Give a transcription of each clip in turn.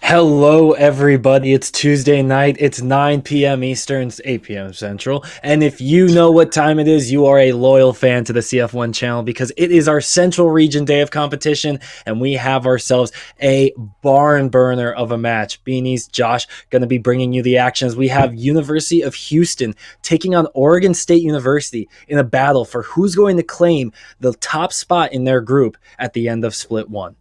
Hello, everybody. It's Tuesday night. It's 9 p.m. Eastern, it's 8 p.m. Central. And if you know what time it is, you are a loyal fan to the CF1 channel because it is our Central Region day of competition, and we have ourselves a barn burner of a match. Beanies, Josh, going to be bringing you the actions. We have University of Houston taking on Oregon State University in a battle for who's going to claim the top spot in their group at the end of Split 1.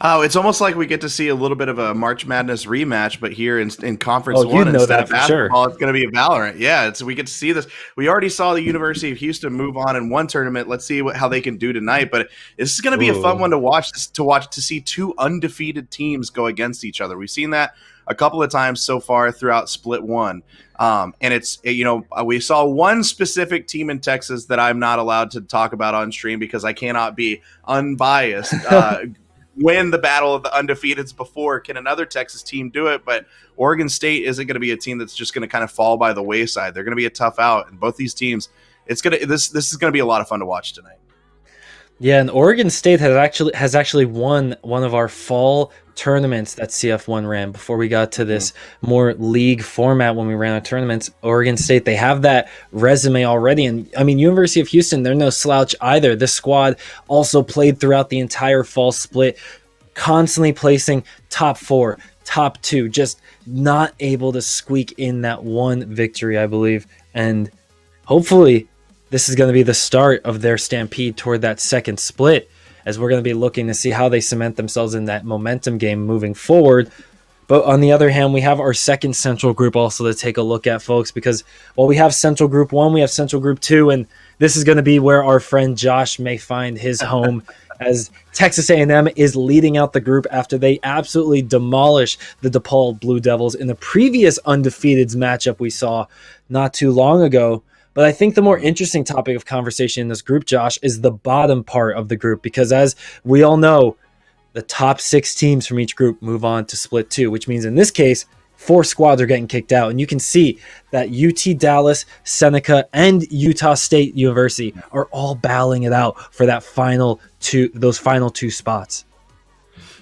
Oh, it's almost like we get to see a little bit of a March Madness rematch, but here in Conference Oh, you One know instead that of for sure. basketball, it's going to be a Valorant. Yeah, we get to see this. We already saw the University of Houston move on in one tournament. Let's see how they can do tonight. But this is going to be a fun one to watch. To see two undefeated teams go against each other. We've seen that a couple of times so far throughout Split 1. And we saw one specific team in Texas that I'm not allowed to talk about on stream because I cannot be unbiased. Win the battle of the undefeateds before. Can another Texas team do it? But Oregon State isn't going to be a team that's just going to kind of fall by the wayside. They're going to be a tough out, and both these teams, this is going to be a lot of fun to watch tonight. Yeah, and Oregon State has actually won one of our fall tournaments that CF1 ran before we got to this more league format when we ran our tournaments. Oregon State, they have that resume already. And I mean, University of Houston, they're no slouch either. This squad also played throughout the entire fall split, constantly placing top 4, top 2, just not able to squeak in that one victory, I believe. And hopefully this is going to be the start of their stampede toward that second split, as we're going to be looking to see how they cement themselves in that momentum game moving forward. But on the other hand, we have our second Central Group also to take a look at, folks, because while we have Central Group 1, we have Central Group 2, and this is going to be where our friend Josh may find his home as Texas A&M is leading out the group after they absolutely demolish the DePaul Blue Devils in the previous undefeateds matchup we saw not too long ago. But I think the more interesting topic of conversation in this group, Josh, is the bottom part of the group, because as we all know, the top 6 teams from each group move on to Split 2, which means in this case, 4 squads are getting kicked out. And you can see that UT Dallas, Seneca, and Utah State University are all battling it out for those final 2 spots.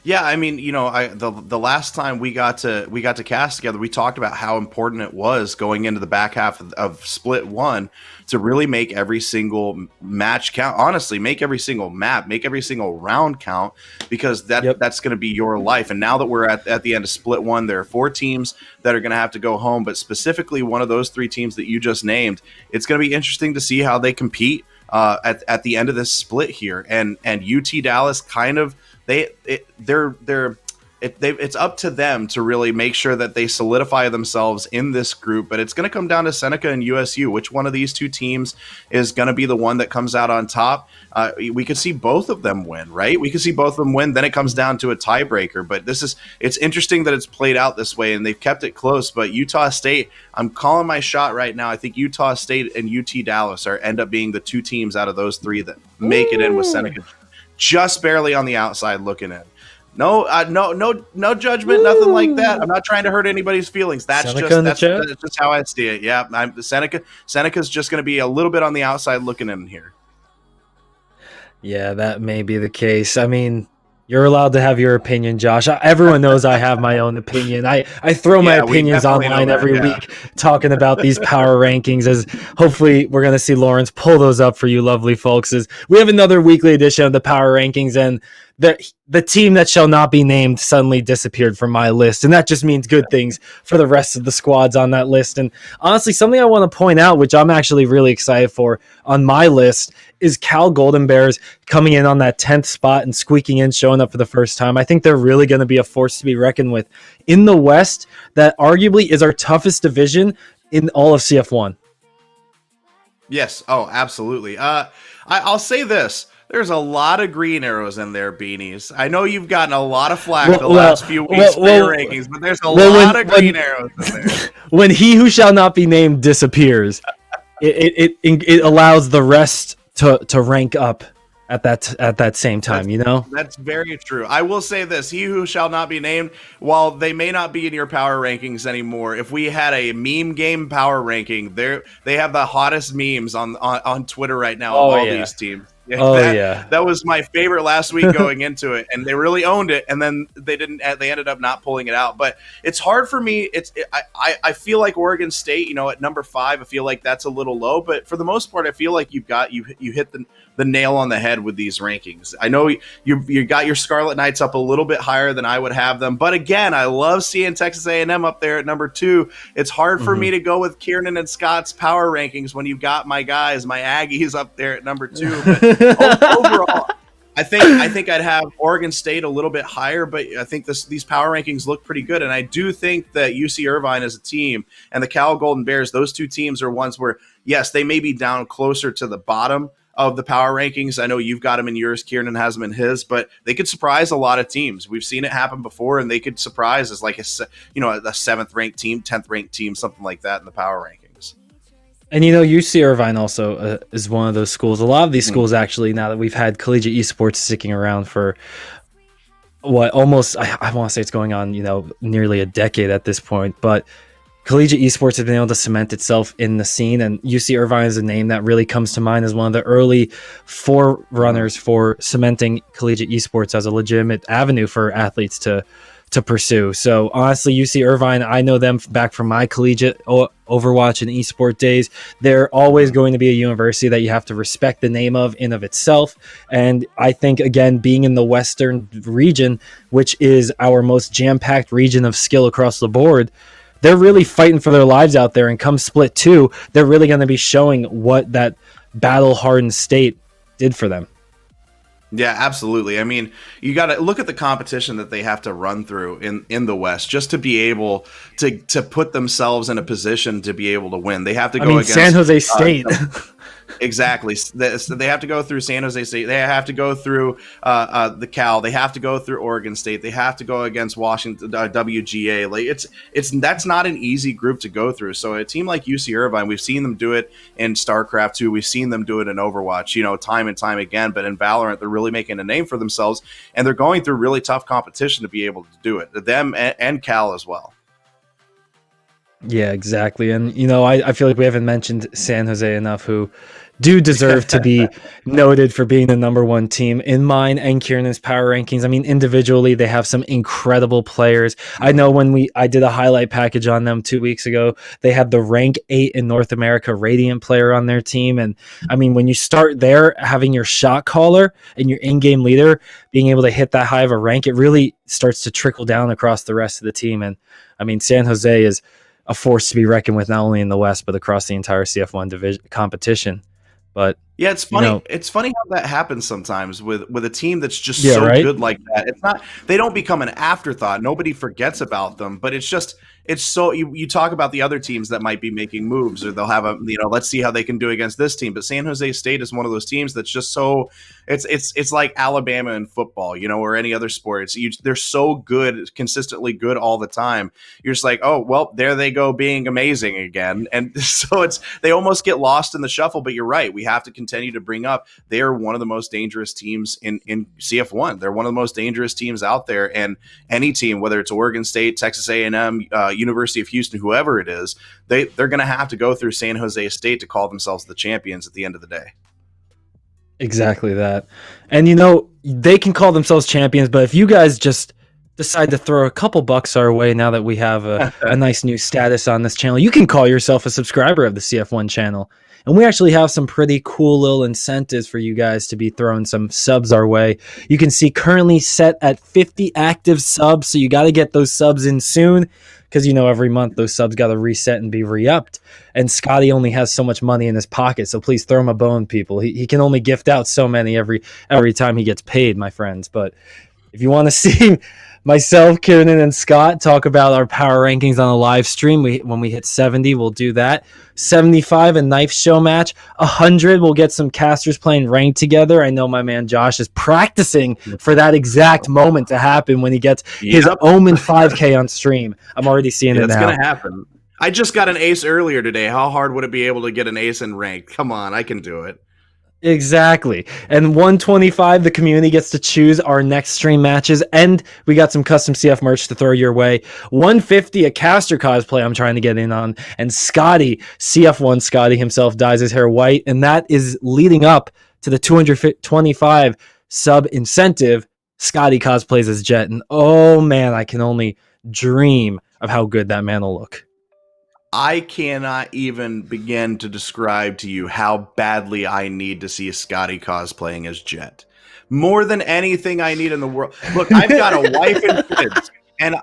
Yeah, I mean, the last time we got to cast together, we talked about how important it was going into the back half of Split 1 to really make every single match count. Honestly, make every single map, make every single round count, because that's going to be your life. And now that we're at the end of Split 1, there are 4 teams that are going to have to go home, but specifically one of those 3 teams that you just named, it's going to be interesting to see how they compete at the end of this split here. And UT Dallas kind of, it's up to them to really make sure that they solidify themselves in this group, but it's going to come down to Seneca and USU. Which one of these 2 teams is going to be the one that comes out on top? We could see both of them win, right? We could see both of them win. Then it comes down to a tiebreaker, but it's interesting that it's played out this way and they've kept it close. But Utah State, I'm calling my shot right now. I think Utah State and UT Dallas end up being the 2 teams out of those 3 that make it in with Seneca just barely on the outside looking in. No judgment, nothing like that. I'm not trying to hurt anybody's feelings. That's just how I see it. Yeah, Seneca's just going to be a little bit on the outside looking in here. Yeah, that may be the case. I mean, you're allowed to have your opinion, Josh. Everyone knows I have my own opinion. I throw my opinions online every week talking about these power rankings, as hopefully we're going to see Lawrence pull those up for you lovely folks. As we have another weekly edition of the power rankings, and the team that shall not be named suddenly disappeared from my list, and that just means good things for the rest of the squads on that list. And honestly, something I want to point out, which I'm actually really excited for on my list, is Cal Golden Bears coming in on that 10th spot and squeaking in, showing up for the first time. I think they're really going to be a force to be reckoned with in the West, that arguably is our toughest division in all of CF1. Yes. Oh, absolutely. I'll say this. There's a lot of green arrows in there, Beanies. I know you've gotten a lot of flack the last few weeks for your rankings, but there's a lot of green arrows in there. When he who shall not be named disappears, it allows the rest to rank up at that same time, That's very true. I will say this: he who shall not be named, while they may not be in your power rankings anymore, if we had a meme game power ranking, they have the hottest memes on Twitter right now of all these teams. Yeah, Oh yeah. that was my favorite last week going into it, and they really owned it. And then they didn't. They ended up not pulling it out. But it's hard for me. I feel like Oregon State, at number 5, I feel like that's a little low. But for the most part, I feel like you hit the nail on the head with these rankings. I know you got your Scarlet Knights up a little bit higher than I would have them. But again, I love seeing Texas A&M up there at number 2. It's hard for me to go with Kieran and Scott's power rankings when you've got my guys, my Aggies, up there at number 2. But overall, I think I'd have Oregon State a little bit higher, but I think these power rankings look pretty good. And I do think that UC Irvine as a team and the Cal Golden Bears, those two teams are ones where, yes, they may be down closer to the bottom of the power rankings. I know you've got them in yours, Kieran has them in his, but they could surprise a lot of teams. We've seen it happen before, and they could surprise as like a 7th ranked team, 10th ranked team, something like that in the power rankings. And UC Irvine also is one of those schools. A lot of these schools, actually, now that we've had collegiate esports sticking around for almost, I want to say it's going on, nearly a decade at this point. But collegiate esports has been able to cement itself in the scene, and UC Irvine is a name that really comes to mind as one of the early forerunners for cementing collegiate esports as a legitimate avenue for athletes to pursue. So honestly, UC Irvine, I know them back from my collegiate Overwatch and esport days. They're always going to be a university that you have to respect the name of in of itself. And I think, again, being in the Western region, which is our most jam-packed region of skill across the board, they're really fighting for their lives out there. And come split 2, they're really going to be showing what that battle-hardened state did for them. Yeah, absolutely. I mean, you got to look at the competition that they have to run through in the West just to be able to put themselves in a position to be able to win. They have to go against San Jose State. Exactly. They have to go through San Jose State. They have to go through the Cal. They have to go through Oregon State. They have to go against Washington, WGA. Like that's not an easy group to go through. So a team like UC Irvine, we've seen them do it in StarCraft 2. We've seen them do it in Overwatch, time and time again. But in Valorant, they're really making a name for themselves, and they're going through really tough competition to be able to do it. Them and Cal as well. Yeah, exactly. And, I feel like we haven't mentioned San Jose enough, who do deserve to be noted for being the number 1 team in mine and Kieran's power rankings. I mean, individually, they have some incredible players. I know when I did a highlight package on them 2 weeks ago, they had the rank 8 in North America Radiant player on their team. And I mean, when you start there, having your shot caller and your in-game leader being able to hit that high of a rank, it really starts to trickle down across the rest of the team. And I mean, San Jose is a force to be reckoned with, not only in the West, but across the entire CF1 division competition. But yeah, it's funny. It's funny how that happens sometimes with a team that's just so good like that. It's not, they don't become an afterthought. Nobody forgets about them, but it's so you talk about the other teams that might be making moves, or they'll have let's see how they can do against this team. But San Jose State is one of those teams that's just so it's like Alabama in football, or any other sport. They're so good, consistently good all the time. You're just like, oh well, there they go being amazing again, and so they almost get lost in the shuffle. But you're right, we have to continue to bring up they are one of the most dangerous teams in CF1. They're one of the most dangerous teams out there, and any team, whether it's Oregon State, Texas A&M, University of Houston, whoever it is, they're going to have to go through San Jose State to call themselves the champions at the end of the day. Exactly that. And they can call themselves champions, but if you guys just decide to throw a couple bucks our way now that we have a nice new status on this channel, you can call yourself a subscriber of the CF1 channel. And we actually have some pretty cool little incentives for you guys to be throwing some subs our way. You can see currently set at 50 active subs, so you got to get those subs in soon, because every month those subs got to reset and be re-upped. And Scotty only has so much money in his pocket, so please throw him a bone, people. He can only gift out so many every time he gets paid, my friends. But if you want to see myself, Kieran, and Scott talk about our power rankings on a live stream, when we hit 70, we'll do that. 75, a knife show match. 100, we'll get some casters playing ranked together. I know my man Josh is practicing for that exact moment to happen when he gets his Omen 5K on stream. I'm already seeing it now. It's going to happen. I just got an ace earlier today. How hard would it be able to get an ace in ranked? Come on, I can do it. Exactly. And 125, the community gets to choose our next stream matches, and we got some custom CF merch to throw your way. 150, a caster cosplay I'm trying to get in on, and Scotty, CF1 Scotty himself, dyes his hair white, and that is leading up to the 225 sub incentive, Scotty cosplays as Jet. And oh man, I can only dream of how good that man will look. I cannot even begin to describe to you how badly I need to see Scotty cosplaying as Jet. More than anything I need in the world. Look, I've got a wife and kids, and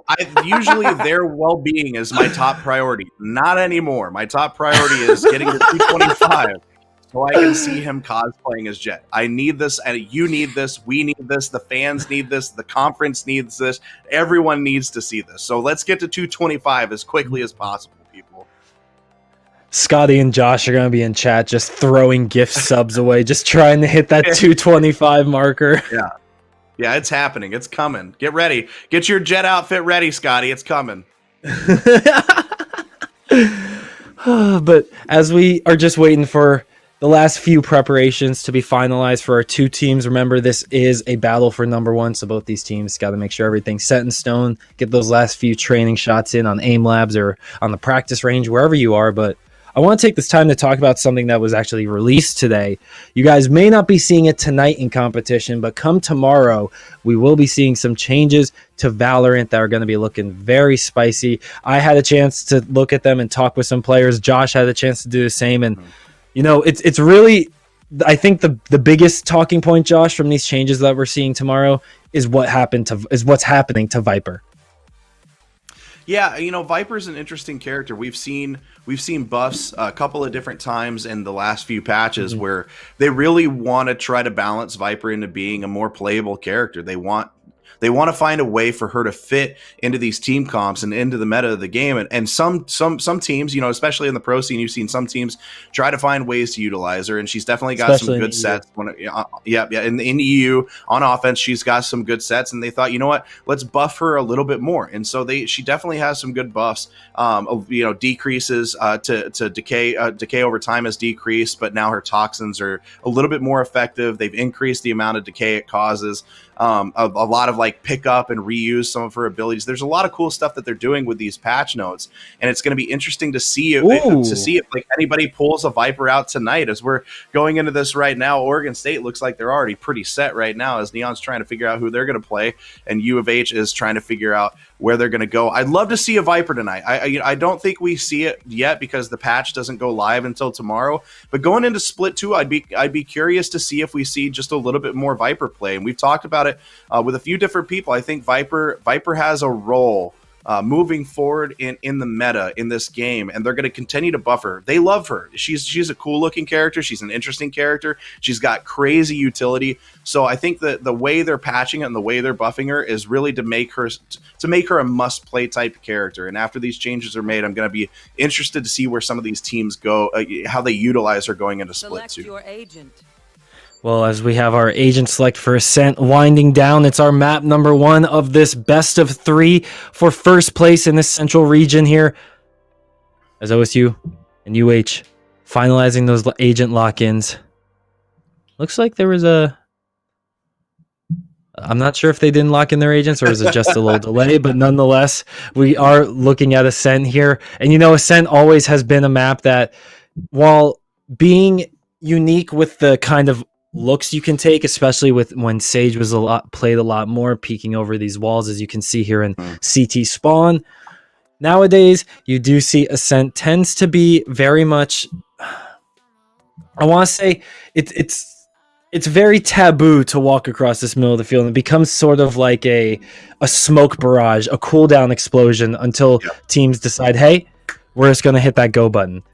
usually their well-being is my top priority. Not anymore. My top priority is getting to 225 so I can see him cosplaying as Jet. I need this, and you need this. We need this. The fans need this. The conference needs this. Everyone needs to see this. So let's get to 225 as quickly as possible, people. Scotty and Josh are going to be in chat just throwing gift subs away, just trying to hit that 225 marker. Yeah. Yeah, it's happening. It's coming. Get ready. Get your Jet outfit ready, Scotty. It's coming. But as we are just waiting for the last few preparations to be finalized for our two teams, remember this is a battle for number one, so both these teams got to make sure everything's set in stone, get those last few training shots in on aim labs or on the practice range, wherever you are. But I want to take this time to talk about something that was actually released today. You guys may not be seeing it tonight in competition, but come tomorrow, we will be seeing some changes to Valorant that are going to be looking very spicy. I had a chance to look at them and talk with some players. Josh had a chance to do the same. And, you know, it's really, I think the biggest talking point, Josh, from these changes that we're seeing tomorrow is what's happening to Viper. Yeah, you know, Viper's an interesting character. We've seen buffs a couple of different times in the last few patches where they really want to try to balance Viper into being a more playable character. They want to find a way for her to fit into these team comps and into the meta of the game. And some teams, you know, especially in the pro scene, you've seen some teams try to find ways to utilize her, and she's definitely got some good sets. In the EU on offense, she's got some good sets, and they thought, you know what, let's buff her a little bit more. And so she definitely has some good buffs. You know, decreases to decay. Decay over time has decreased, but now her toxins are a little bit more effective. They've increased the amount of decay it causes. A lot of like pick up and reuse some of her abilities. There's a lot of cool stuff that they're doing with these patch notes, and it's going to be interesting to see if like anybody pulls a Viper out tonight. As we're going into this right now, Oregon State looks like they're already pretty set right now as Neon's trying to figure out who they're going to play, and U of H is trying to figure out where they're going to go. I'd love to see a Viper tonight. I don't think we see it yet because the patch doesn't go live until tomorrow. But going into Split 2, I'd be curious to see if we see just a little bit more Viper play. And we've talked about it with a few different people. I think Viper has a role moving forward in the meta in this game, and they're going to continue to buff her. They love her. She's a cool looking character. She's an interesting character. She's got crazy utility. So I think that the way they're patching it and the way they're buffing her is really to make her a must play type character. And after these changes are made, I'm going to be interested to see where some of these teams go, how they utilize her going into Split 2. Your agent. Well, as we have our agent select for Ascent winding down, it's our map number 1 of this best of 3 for first place in this central region here. As OSU and UH finalizing those agent lock-ins. Looks like there was I'm not sure if they didn't lock in their agents or is it just a little delay, but nonetheless, we are looking at Ascent here. And you know, Ascent always has been a map that, while being unique with the kind of looks you can take, especially with when Sage was played a lot more, peeking over these walls, as you can see here in CT spawn. Nowadays, you do see Ascent tends to be very much, I want to say, it's very taboo to walk across this middle of the field, and it becomes sort of like a smoke barrage, a cooldown explosion until teams decide, hey, we're just going to hit that go button.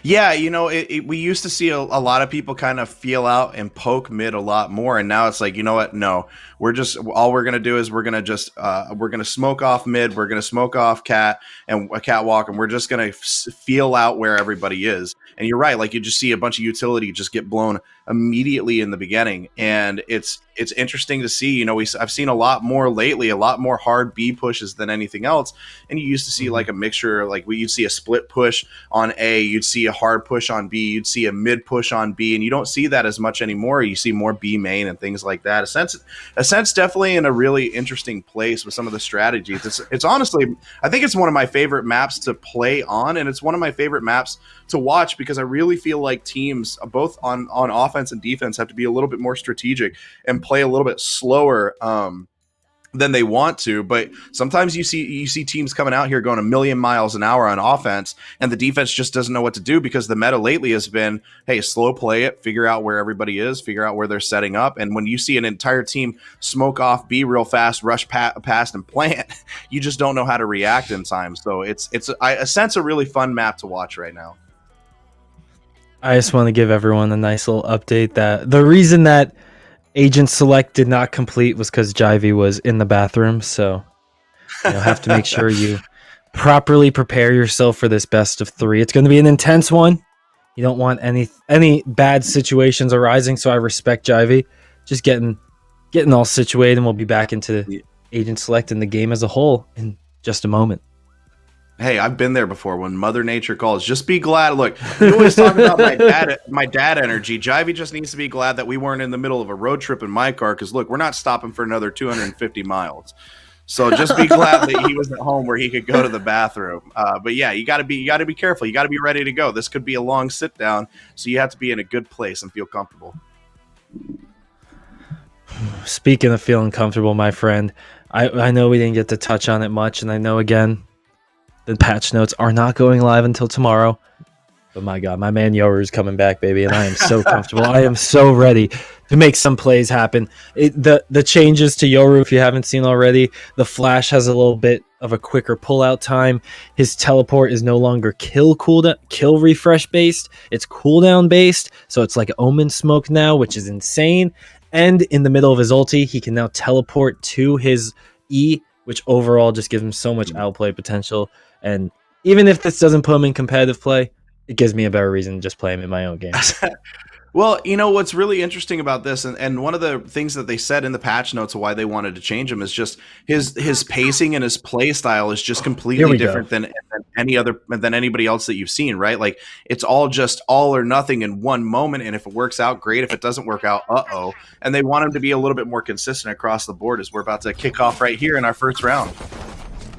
Yeah, you know, we used to see a lot of people kind of feel out and poke mid a lot more, and now it's like, you know what, no, all we're gonna do is we're gonna smoke off mid, we're gonna smoke off cat and a catwalk, and we're just gonna feel out where everybody is. And you're right, like you just see a bunch of utility just get blown immediately in the beginning, and it's interesting to see. You know, I've seen a lot more lately, a lot more hard B pushes than anything else, and you used to see like a mixture, like you'd see a split push on A, you'd see a hard push on B, you'd see a mid push on B, and you don't see that as much anymore. You see more B main and things like that. Ascent's definitely in a really interesting place with some of the strategies. It's honestly, I think it's one of my favorite maps to play on, and it's one of my favorite maps to watch because I really feel like teams, both on offense and defense, have to be a little bit more strategic and play a little bit slower than they want to. But sometimes you see teams coming out here going a million miles an hour on offense, and the defense just doesn't know what to do because the meta lately has been, hey, slow play it, figure out where everybody is, figure out where they're setting up. And when you see an entire team smoke off B real fast, rush past and plant, you just don't know how to react in time. So Ascent's a really fun map to watch right now. I just want to give everyone a nice little update that the reason that Agent Select did not complete was because Jivey was in the bathroom, so you'll have to make sure you properly prepare yourself for this best of 3. It's going to be an intense one. You don't want any bad situations arising, so I respect Jivey. Just getting all situated, and we'll be back into the Agent Select and the game as a whole in just a moment. Hey, I've been there before when Mother Nature calls. Just be glad. Look, you always talk about my dad energy. Jivey just needs to be glad that we weren't in the middle of a road trip in my car because, look, we're not stopping for another 250 miles. So just be glad that he was at home where he could go to the bathroom. But yeah, you got to be careful. You got to be ready to go. This could be a long sit down, so you have to be in a good place and feel comfortable. Speaking of feeling comfortable, my friend, I know we didn't get to touch on it much, and I know, again, the patch notes are not going live until tomorrow. But my God, my man Yoru's coming back, baby, and I am so comfortable. I am so ready to make some plays happen. The changes to Yoru, if you haven't seen already, the flash has a little bit of a quicker pullout time. His teleport is no longer kill refresh based. It's cooldown based, so it's like Omen Smoke now, which is insane. And in the middle of his ulti, he can now teleport to his E, which overall just gives him so much outplay potential. And even if this doesn't put him in competitive play, it gives me a better reason to just play him in my own games. Well, you know, what's really interesting about this, and one of the things that they said in the patch notes of why they wanted to change him is just his pacing and his play style is just completely different than anybody else that you've seen, right? Like, it's all just all or nothing in one moment, and if it works out, great. If it doesn't work out, uh-oh. And they want him to be a little bit more consistent across the board as we're about to kick off right here in our first round.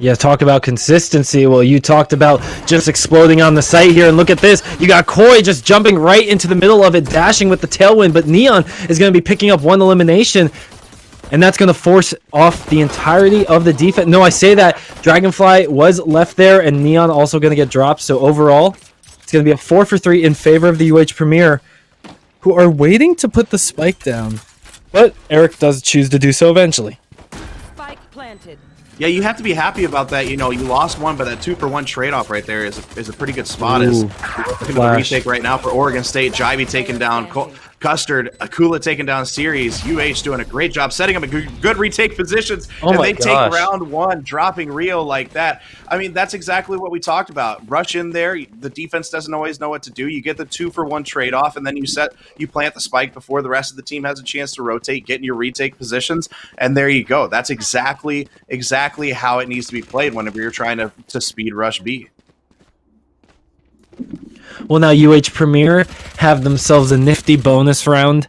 Yeah, talk about consistency. Well, you talked about just exploding on the site here, and look at this. You got Koi just jumping right into the middle of it, dashing with the tailwind, but Neon is going to be picking up one elimination, and that's going to force off the entirety of the defense. No, I say that. Dragonfly was left there, and Neon also going to get dropped, so overall, it's going to be a 4-for-3 in favor of the UH Premier, who are waiting to put the spike down, but Eric does choose to do so eventually. Spike planted. Yeah, you have to be happy about that. You know, you lost one, but that 2-for-1 trade-off right there is a pretty good spot. Is looking to the retake right now for Oregon State. Jivey taking down Custard, Akula taking down Series. UH doing a great job setting up a good retake positions, and they take round 1, dropping Rio like that. I mean, that's exactly what we talked about. Rush in there. The defense doesn't always know what to do. You get the 2-for-1 trade-off, and then you plant the spike before the rest of the team has a chance to rotate, get in your retake positions, and there you go. That's exactly how it needs to be played whenever you're trying to speed rush B. Well, now UH Premier have themselves a nifty bonus round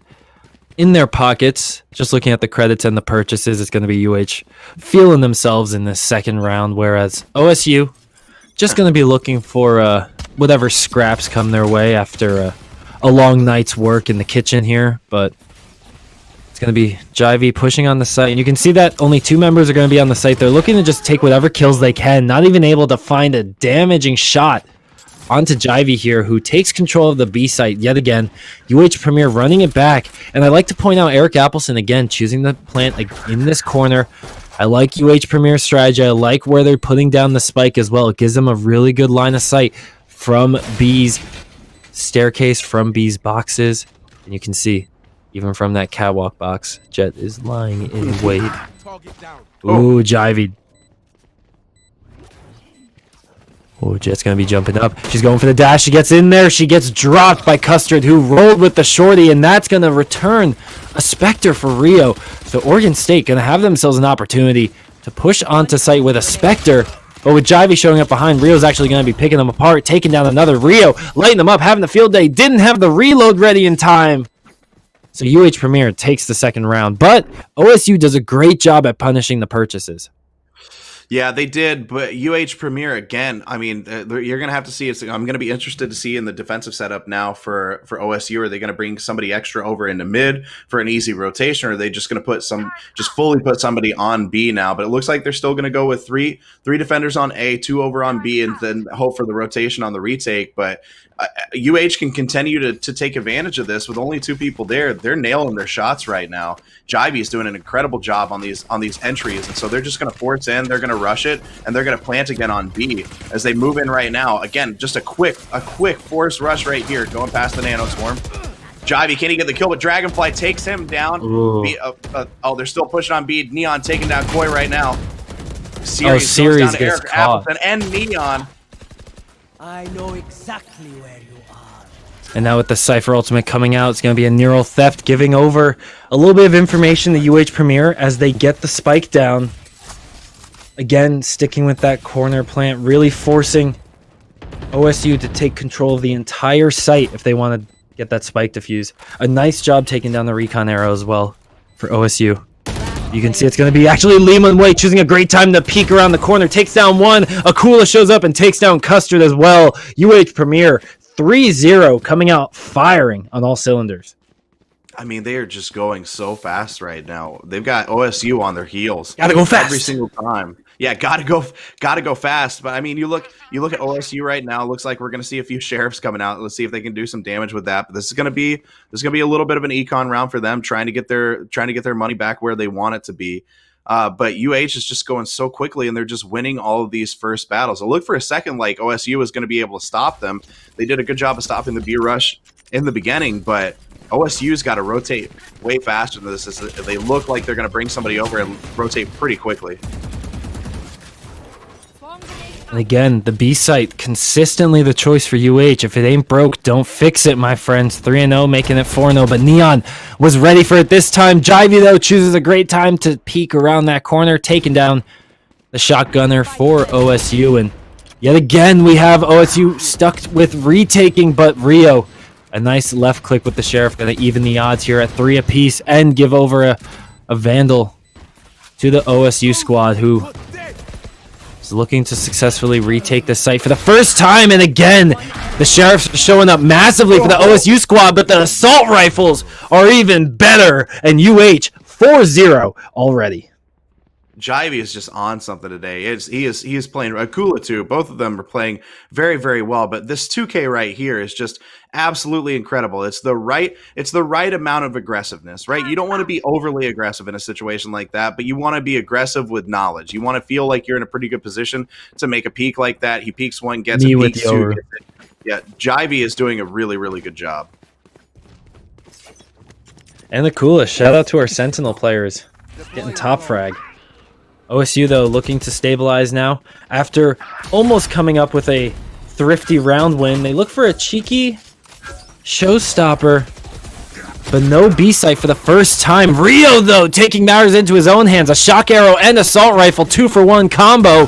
in their pockets. Just looking at the credits and the purchases, it's going to be UH feeling themselves in this second round, whereas OSU just going to be looking for whatever scraps come their way after a long night's work in the kitchen here. But it's going to be Jivey pushing on the site, and you can see that only 2 members are going to be on the site. They're looking to just take whatever kills they can, not even able to find a damaging shot onto Jivey here, who takes control of the B site yet again. UH Premier running it back, and I like to point out Eric Appleson again choosing the plant in this corner. I like UH Premier's strategy. I like where they're putting down the spike as well. It gives them a really good line of sight from B's staircase, from B's boxes, and you can see even from that catwalk box, Jet is lying in wait. Ooh, Jivey. Oh, Jet's going to be jumping up. She's going for the dash. She gets in there. She gets dropped by Custard, who rolled with the shorty, and that's going to return a Spectre for Rio. So Oregon State going to have themselves an opportunity to push onto site with a Spectre. But with Jivey showing up behind, Rio's actually going to be picking them apart, taking down another. Rio lighting them up, having the field day. Didn't have the reload ready in time. So UH Premier takes the second round. But OSU does a great job at punishing the purchases. Yeah, they did, but UH Premier again. I mean, you're going to have to see. I'm going to be interested to see in the defensive setup now for OSU. Are they going to bring somebody extra over into mid for an easy rotation, or are they just going to fully put somebody on B now? But it looks like they're still going to go with three defenders on A, 2 over on B, and then hope for the rotation on the retake. But UH can continue to take advantage of this with only 2 people there. They're nailing their shots right now. Jivey is doing an incredible job on these entries, and so they're just going to force in. They're going to rush it, and they're going to plant again on B as they move in right now. Again, just a quick force rush right here, going past the Nano Swarm. Jivey, can he get the kill? But Dragonfly takes him down. They're still pushing on B. Neon taking down Koi right now. Series gets Eric caught. Appleton and Neon. I know exactly where you are. And now with the Cypher ultimate coming out, it's going to be a neural theft, giving over a little bit of information to UH Premier as they get the spike down. Again, sticking with that corner plant, really forcing OSU to take control of the entire site if they want to get that spike defuse. A nice job taking down the recon arrow as well for OSU. You can see it's going to be actually Lehman Way choosing a great time to peek around the corner. Takes down one. Akula shows up and takes down Custard as well. UH Premier 3-0 coming out firing on all cylinders. I mean, they are just going so fast right now. They've got OSU on their heels. Gotta go fast every single time. Yeah, gotta go fast. But I mean, you look at OSU right now. It looks like we're gonna see a few sheriffs coming out. Let's see if they can do some damage with that. But this is gonna be a little bit of an econ round for them, trying to get their money back where they want it to be. But UH is just going so quickly, and they're just winning all of these first battles. It looked for a second like OSU was going to be able to stop them. They did a good job of stopping the B rush in the beginning, but OSU's got to rotate way faster than this. They look like they're going to bring somebody over and rotate pretty quickly. And again, the B site, consistently the choice for UH. If it ain't broke, don't fix it, my friends. 3-0, making it 4-0. But Neon was ready for it this time. Jivey, though, chooses a great time to peek around that corner, taking down the shotgunner for OSU. And yet again, we have OSU stuck with retaking, but Rio, a nice left click with the Sheriff, going to even the odds here at 3 apiece and give over a Vandal to the OSU squad, who looking to successfully retake the site for the first time. And again, the Sheriff's showing up massively for the OSU squad, but the assault rifles are even better. And UH 4-0 already. Jivey is just on something today. He is playing Akula too. Both of them are playing very, very well. But this 2K right here is just absolutely incredible. It's the right amount of aggressiveness, right? You don't want to be overly aggressive in a situation like that, but you want to be aggressive with knowledge. You want to feel like you're in a pretty good position to make a peak like that. He peaks one, gets Me a with peak the two. over. Yeah, Jivey is doing a really, really good job. And the coolest. Shout out to our Sentinel players getting top frag. OSU, though, looking to stabilize now. After almost coming up with a thrifty round win, they look for a cheeky showstopper, but no B-site for the first time. Rio, though, taking matters into his own hands. A shock arrow and assault rifle, 2-for-1 combo.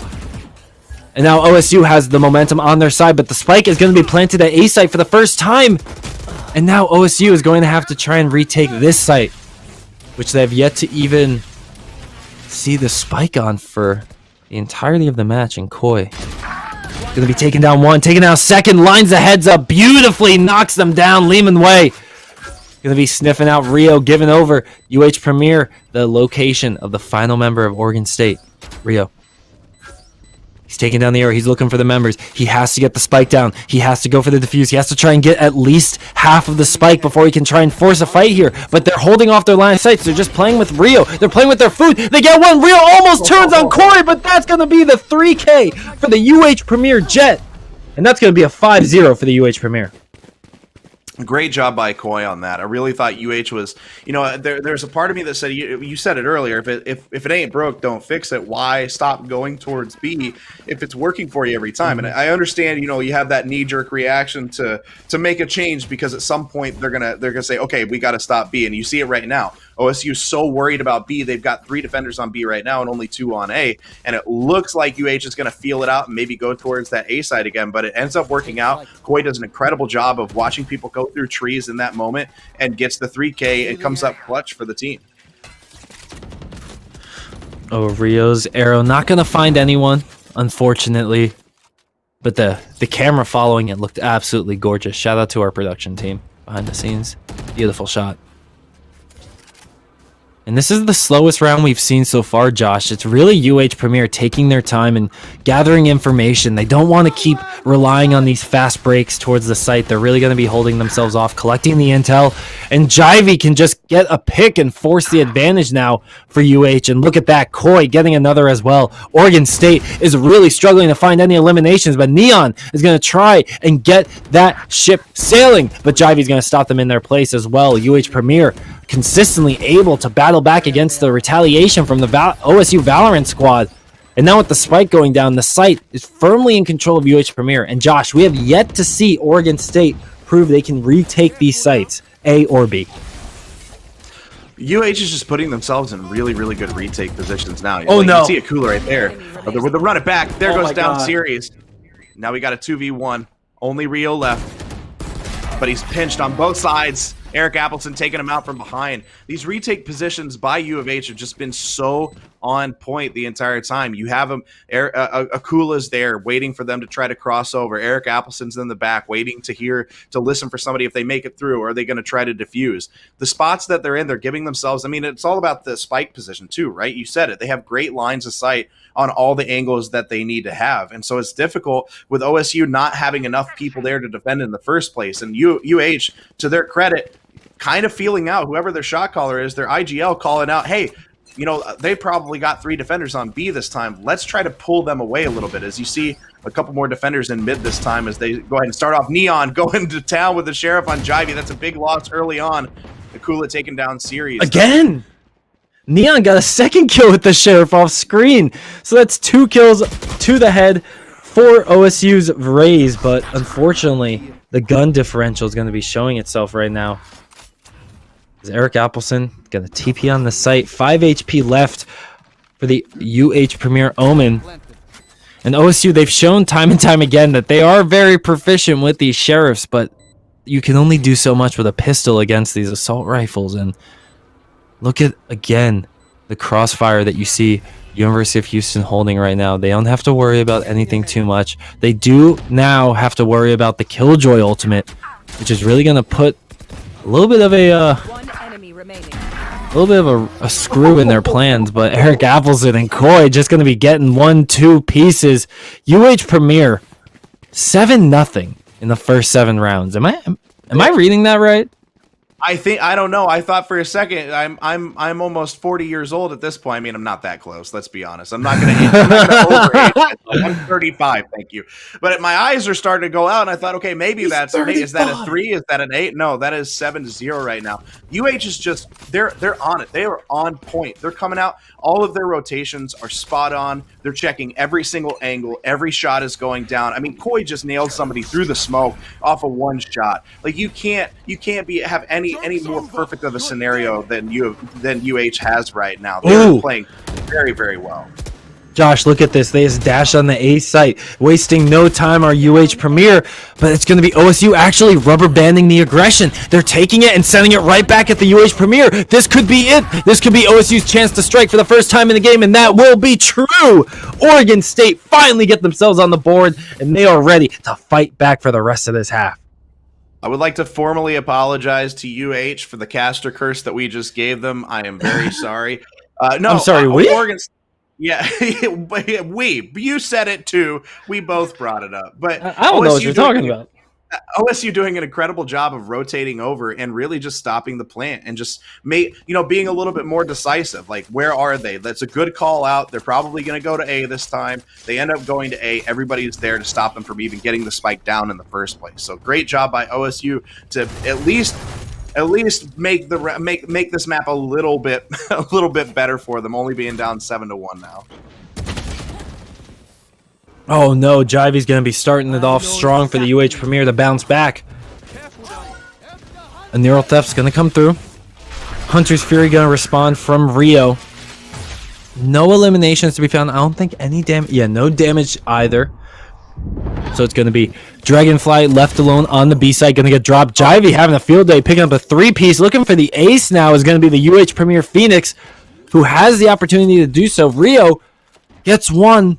And now OSU has the momentum on their side, but the spike is going to be planted at A-site for the first time. And now OSU is going to have to try and retake this site, which they have yet to even see the spike on for the entirety of the match. And Koi gonna be taking down one, taking down second, lines the heads up beautifully, knocks them down. Lehman Way gonna be sniffing out Rio, giving over UH Premier the location of the final member of Oregon State. Rio, he's taking down the arrow. He's looking for the members. He has to get the spike down. He has to go for the defuse. He has to try and get at least half of the spike before he can try and force a fight here. But they're holding off their line of sights. They're just playing with Rio. They're playing with their food. They get one. Rio almost turns on Corey, but that's going to be the 3K for the UH Premier Jet. And that's going to be a 5-0 for the UH Premier. Great job by Koi on that. I really thought UH was, there's a part of me that said, you said it earlier, if it ain't broke, don't fix it. Why stop going towards B if it's working for you every time? And I understand, you have that knee-jerk reaction to make a change because at some point they're gonna say, okay, we got to stop B, and you see it right now. OSU is so worried about B. They've got 3 defenders on B right now and only 2 on A. And it looks like UH is going to feel it out and maybe go towards that A side again. But it ends up working out. Koi does an incredible job of watching people go through trees in that moment and gets the 3K and comes up clutch for the team. Oh, Rio's arrow not going to find anyone, unfortunately. But the camera following it looked absolutely gorgeous. Shout out to our production team behind the scenes. Beautiful shot. And this is the slowest round we've seen so far, Josh. It's really UH Premier taking their time and gathering information. They don't want to keep relying on these fast breaks towards the site. They're really going to be holding themselves off, collecting the intel. And Jivey can just get a pick and force the advantage now for UH. And look at that, Koi getting another as well. Oregon State is really struggling to find any eliminations, but Neon is going to try and get that ship sailing. But Jivey's going to stop them in their place as well. UH Premier consistently able to battle back against the retaliation from the OSU Valorant squad. And now with the spike going down, the site is firmly in control of UH Premier. And Josh, we have yet to see Oregon State prove they can retake these sites, A or B. UH is just putting themselves in really, really good retake positions now. Oh, like, no. You see a cooler right there. With the run it back, there goes down series. Now we got a 2v1. Only Rio left. But he's pinched on both sides. Eric Appleton taking him out from behind. These retake positions by U of H have just been so on point the entire time. You have him, Akula's there waiting for them to try to cross over. Eric Appleton's in the back waiting to listen for somebody if they make it through, or are they going to try to defuse? The spots that they're in, they're giving themselves, I mean, it's all about the spike position too, right? You said it. They have great lines of sight on all the angles that they need to have. And so it's difficult with OSU not having enough people there to defend in the first place. And UH, to their credit, kind of feeling out whoever their shot caller is, their IGL calling out, hey, you know, they probably got 3 defenders on B this time. Let's try to pull them away a little bit. As you see a couple more defenders in mid this time as they go ahead and start off. Neon going to town with the Sheriff on Jivey. That's a big loss early on. Akula taking down series. Again! Neon got a second kill with the Sheriff off screen. So that's 2 kills to the head for OSU's Rays. But unfortunately, the gun differential is going to be showing itself right now. Is Eric Appleton going to TP on the site? 5 HP left for the UH Premier Omen. And OSU, they've shown time and time again that they are very proficient with these Sheriffs, but you can only do so much with a pistol against these assault rifles. And look at, again, the crossfire that you see University of Houston holding right now. They don't have to worry about anything too much. They do now have to worry about the Killjoy ultimate, which is really going to put a little bit of a screw in their plans. But Eric Appleton and Koi just going to be getting 1-2 pieces. UH Premier 7-0 in the first 7 rounds. Am I reading that right? I don't know. I thought for a second I'm almost 40 years old at this point. I mean, I'm not that close. Let's be honest. I'm not going to overage myself. I'm 35. Thank you. But my eyes are starting to go out, and I thought, okay, maybe is that a 3? Is that an 8? No, that is 7-0 right now. UH is just they're on it. They are on point. They're coming out. All of their rotations are spot on. They're checking every single angle. Every shot is going down. I mean, Koi just nailed somebody through the smoke off of 1 shot. Like you can't have any more perfect of a scenario than UH has right now. They're playing very, very well. Josh, look at this. They just dash on the A site, wasting no time, our UH Premier, but it's going to be OSU actually rubber banding the aggression. They're taking it and sending it right back at the UH Premier. This could be it. This could be OSU's chance to strike for the first time in the game, and that will be true. Oregon State finally get themselves on the board, and they are ready to fight back for the rest of this half. I would like to formally apologize to UH for the caster curse that we just gave them. I am very sorry. No, I'm sorry, Oregon. Yeah, you said it too. We both brought it up, but I don't know what you're talking about. OSU doing an incredible job of rotating over and really just stopping the plant and just being a little bit more decisive. Like, where are they? That's a good call out. They're probably going to go to A this time. They end up going to A. Everybody's there to stop them from even getting the spike down in the first place. So great job by OSU to at least make this map a little bit better for them, only being down 7-1 now. Oh no, Jivey's going to be starting it off strong for the UH Premier to bounce back. A neural theft's going to come through. Hunter's Fury gonna respond from Rio. No eliminations to be found. I don't think any damage. Yeah, no damage either. So it's going to be Dragonfly left alone on the B side. Going to get dropped. Jivey having a field day, picking up a 3-piece. Looking for the ace now is going to be the UH Premier Phoenix, who has the opportunity to do so. Rio gets one.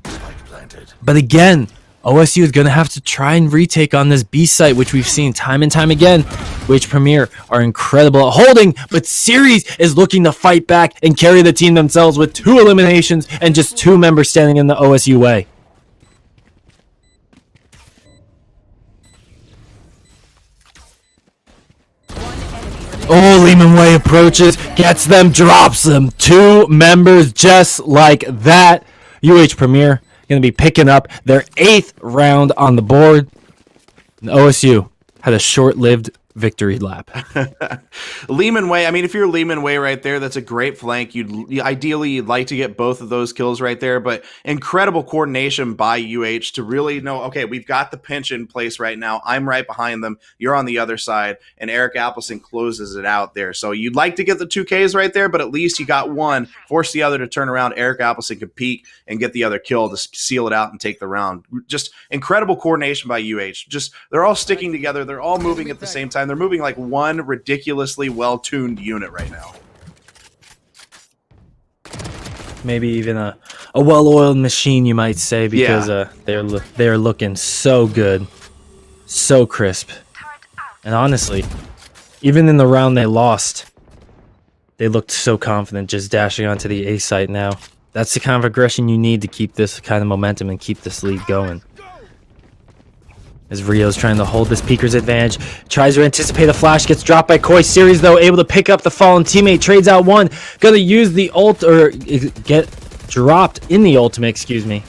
But again, OSU is going to have to try and retake on this B site, which we've seen time and time again. UH Premier are incredible at holding, but Series is looking to fight back and carry the team themselves with 2 eliminations and just 2 members standing in the OSU way. Oh, Lehman Way approaches, gets them, drops them. 2 members just like that. UH Premier going to be picking up their 8th round on the board. And OSU had a short-lived victory lap. Lehman Way, I mean, if you're Lehman Way right there, that's a great flank. You'd like to get both of those kills right there, but incredible coordination by UH to really know, okay, we've got the pinch in place right now. I'm right behind them. You're on the other side, and Eric Appleson closes it out there. So you'd like to get the 2 Ks right there, but at least you got one, force the other to turn around. Eric Appleson could peek and get the other kill to seal it out and take the round. Just incredible coordination by UH. Just, they're all sticking together. They're all moving at the same time. They're moving like one ridiculously well-tuned unit right now. Maybe even a well-oiled machine, you might say, because they're looking so good, so crisp. And honestly, even in the round they lost, they looked so confident just dashing onto the A site now. That's the kind of aggression you need to keep this kind of momentum and keep this lead going. As Rio's trying to hold this peeker's advantage, tries to anticipate a flash, gets dropped by Koi. Series, though, able to pick up the fallen teammate, trades out one, gonna use the ult, or get dropped in the ultimate, excuse me.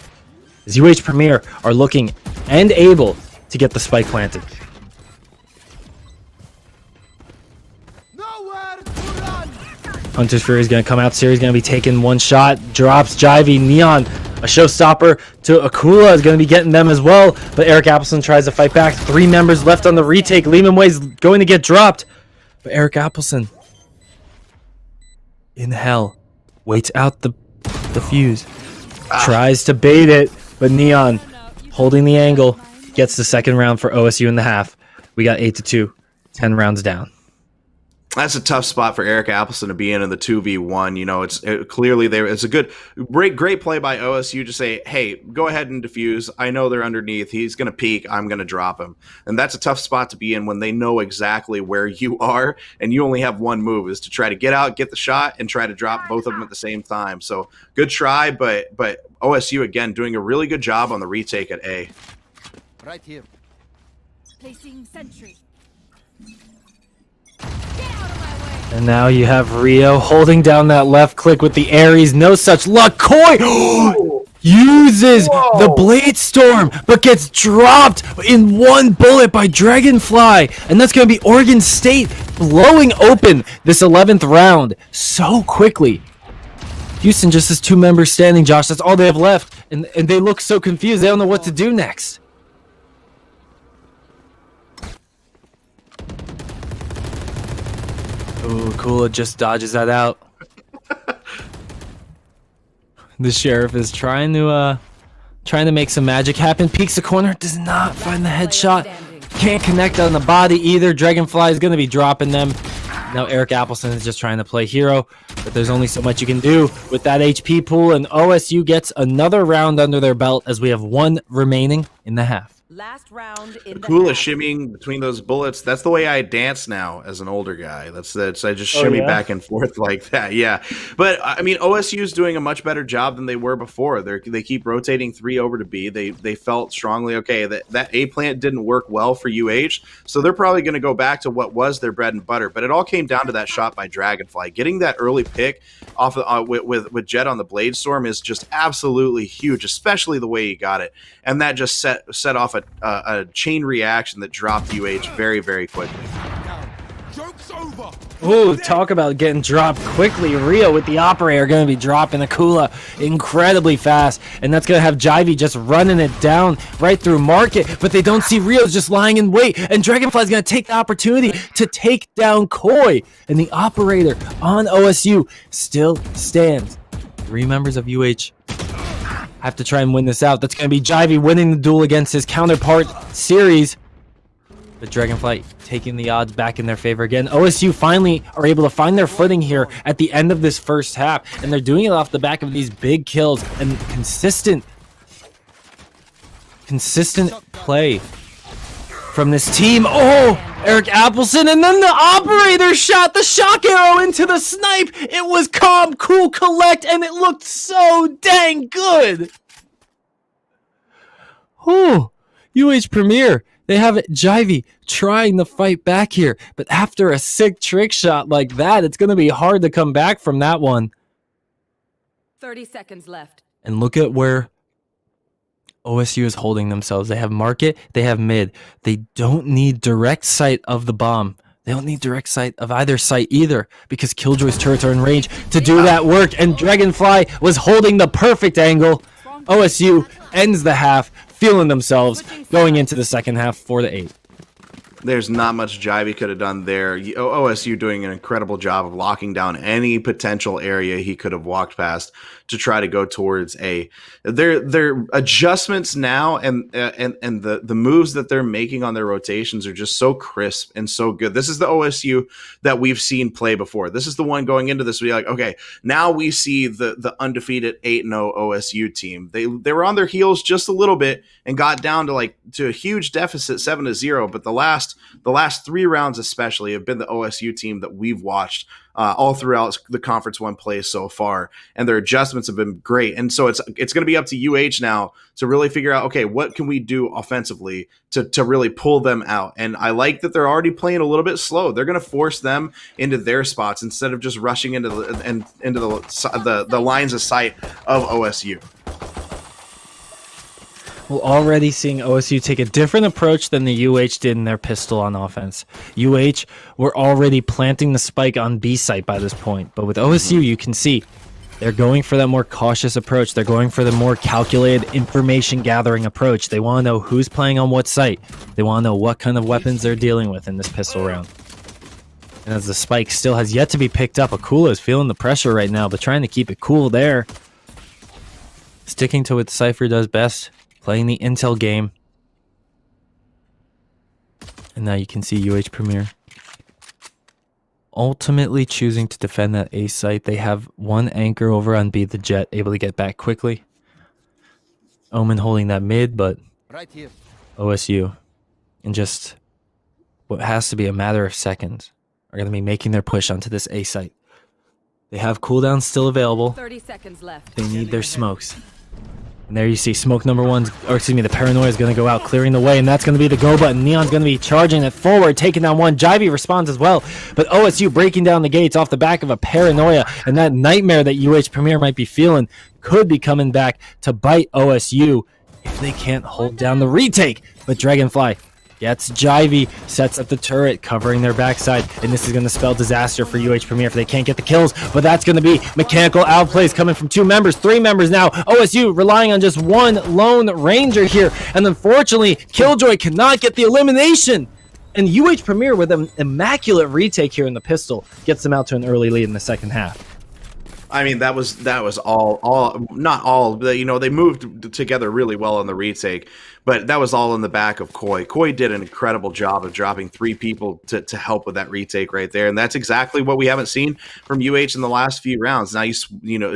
As UH Premier are looking and able to get the spike planted. Hunter's Fury is going to come out. Series going to be taking one shot. Drops Jivey. Neon, a showstopper to Akula, is going to be getting them as well. But Eric Appleson tries to fight back. 3 members left on the retake. Lehman Way's going to get dropped. But Eric Appleson, in hell, waits out the fuse. Tries to bait it. But Neon, holding the angle, gets the second round for OSU in the half. We got 8-2. 10 rounds down. That's a tough spot for Eric Appleson to be in the 2v1. You know, it's clearly there. It's a great play by OSU to say, hey, go ahead and defuse. I know they're underneath. He's going to peek. I'm going to drop him. And that's a tough spot to be in when they know exactly where you are and you only have one move, is to try to get out, get the shot, and try to drop both of them at the same time. So good try, but OSU, again, doing a really good job on the retake at A. Right here. Placing sentry. And now you have Rio holding down that left click with the Ares. No such luck. Koi uses the Blade Storm, but gets dropped in one bullet by Dragonfly. And that's going to be Oregon State blowing open this 11th round so quickly. Houston just has 2 members standing, Josh. That's all they have left. And they look so confused. They don't know what to do next. Ooh, Kula just dodges that out. The Sheriff is trying to make some magic happen. Peeks the corner, does not find the headshot. Can't connect on the body either. Dragonfly is going to be dropping them. Now Eric Appleson is just trying to play hero, but there's only so much you can do with that HP pool, and OSU gets another round under their belt as we have 1 remaining in the half. Last round in the Cool half. is shimmying between those bullets. That's the way I dance now as an older guy. That's I just shimmy back and forth like that. Yeah, but I mean, OSU is doing a much better job than they were before. They keep rotating 3 over to B. They felt strongly, okay, that A plant didn't work well for UH, so they're probably going to go back to what was their bread and butter. But it all came down to that shot by Dragonfly. Getting that early pick off with Jet on the Blade Storm is just absolutely huge, especially the way he got it, and that just set off a chain reaction that dropped UH very, very quickly. Joke's over. Ooh, talk about getting dropped quickly. Rio with the operator going to be dropping Akula incredibly fast. And that's going to have Jivey just running it down right through Market. But they don't see Rio's just lying in wait. And Dragonfly's going to take the opportunity to take down Koi. And the operator on OSU still stands. 3 members of UH have to try and win this out. That's going to be Jivey winning the duel against his counterpart Series. But Dragonfly taking the odds back in their favor again. OSU finally are able to find their footing here at the end of this first half. And they're doing it off the back of these big kills and consistent play from this team. Oh, Eric Appleson, and then the operator shot the shock arrow into the snipe. It was calm, cool, collect, and it looked so dang good. Oh, UH Premier. They have Jivey trying to fight back here, but after a sick trick shot like that, it's going to be hard to come back from that one. 30 seconds left. And look at where OSU is holding themselves. They have Market, they have mid. They don't need direct sight of the bomb. They don't need direct sight of either site either, because Killjoy's turrets are in range to do that work, and Dragonfly was holding the perfect angle. OSU ends the half, feeling themselves going into the second half 4-8. There's not much Jivey could have done there. OSU doing an incredible job of locking down any potential area he could have walked past to try to go towards A. Their adjustments now and the moves that they're making on their rotations are just so crisp and so good. This is the OSU that we've seen play before. This is the one going into this. We're like, okay, now we see the undefeated 8-0 OSU team. They were on their heels just a little bit and got down to a huge deficit 7-0. But the last 3 rounds especially have been the OSU team that we've watched all throughout the Conference 1 play so far, and their adjustments have been great. And so it's going to be up to UH now to really figure out, okay, what can we do offensively to really pull them out? And I like that they're already playing a little bit slow. They're going to force them into their spots instead of just rushing into the lines of sight of OSU. We're already seeing OSU take a different approach than the UH did in their pistol on offense. UH were already planting the spike on B site by this point, but with OSU, you can see they're going for that more cautious approach. They're going for the more calculated information gathering approach. They want to know who's playing on what site. They want to know what kind of weapons they're dealing with in this pistol round. And as the spike still has yet to be picked up, Akula is feeling the pressure right now, but trying to keep it cool there. Sticking to what Cypher does best. Playing the intel game. And now you can see UH Premier ultimately choosing to defend that A site. They have one anchor over on B, the Jet, able to get back quickly. Omen holding that mid, but Right here. OSU, in just what has to be a matter of seconds, are going to be making their push onto this A site. They have cooldowns still available. 30 seconds left. They need their smokes. And there you see smoke number one, or excuse me, the paranoia is going to go out, clearing the way, and that's going to be the go button. Neon's going to be charging it forward, taking down one. Jivey responds as well, but OSU breaking down the gates off the back of a paranoia, and that nightmare that UH Premier might be feeling could be coming back to bite OSU if they can't hold down the retake. But Dragonfly gets Jivey, sets up the turret, covering their backside, and this is going to spell disaster for UH Premier if they can't get the kills, but that's going to be mechanical outplays coming from 2 members, 3 members now. OSU relying on just one lone ranger here, and unfortunately, Killjoy cannot get the elimination, and UH Premier with an immaculate retake here in the pistol gets them out to an early lead in the second half. I mean, that was all not all, you know, they moved together really well on the retake, but that was all in the back of Koi. Koi did an incredible job of dropping 3 people to help with that retake right there, and that's exactly what we haven't seen from UH in the last few rounds. Now you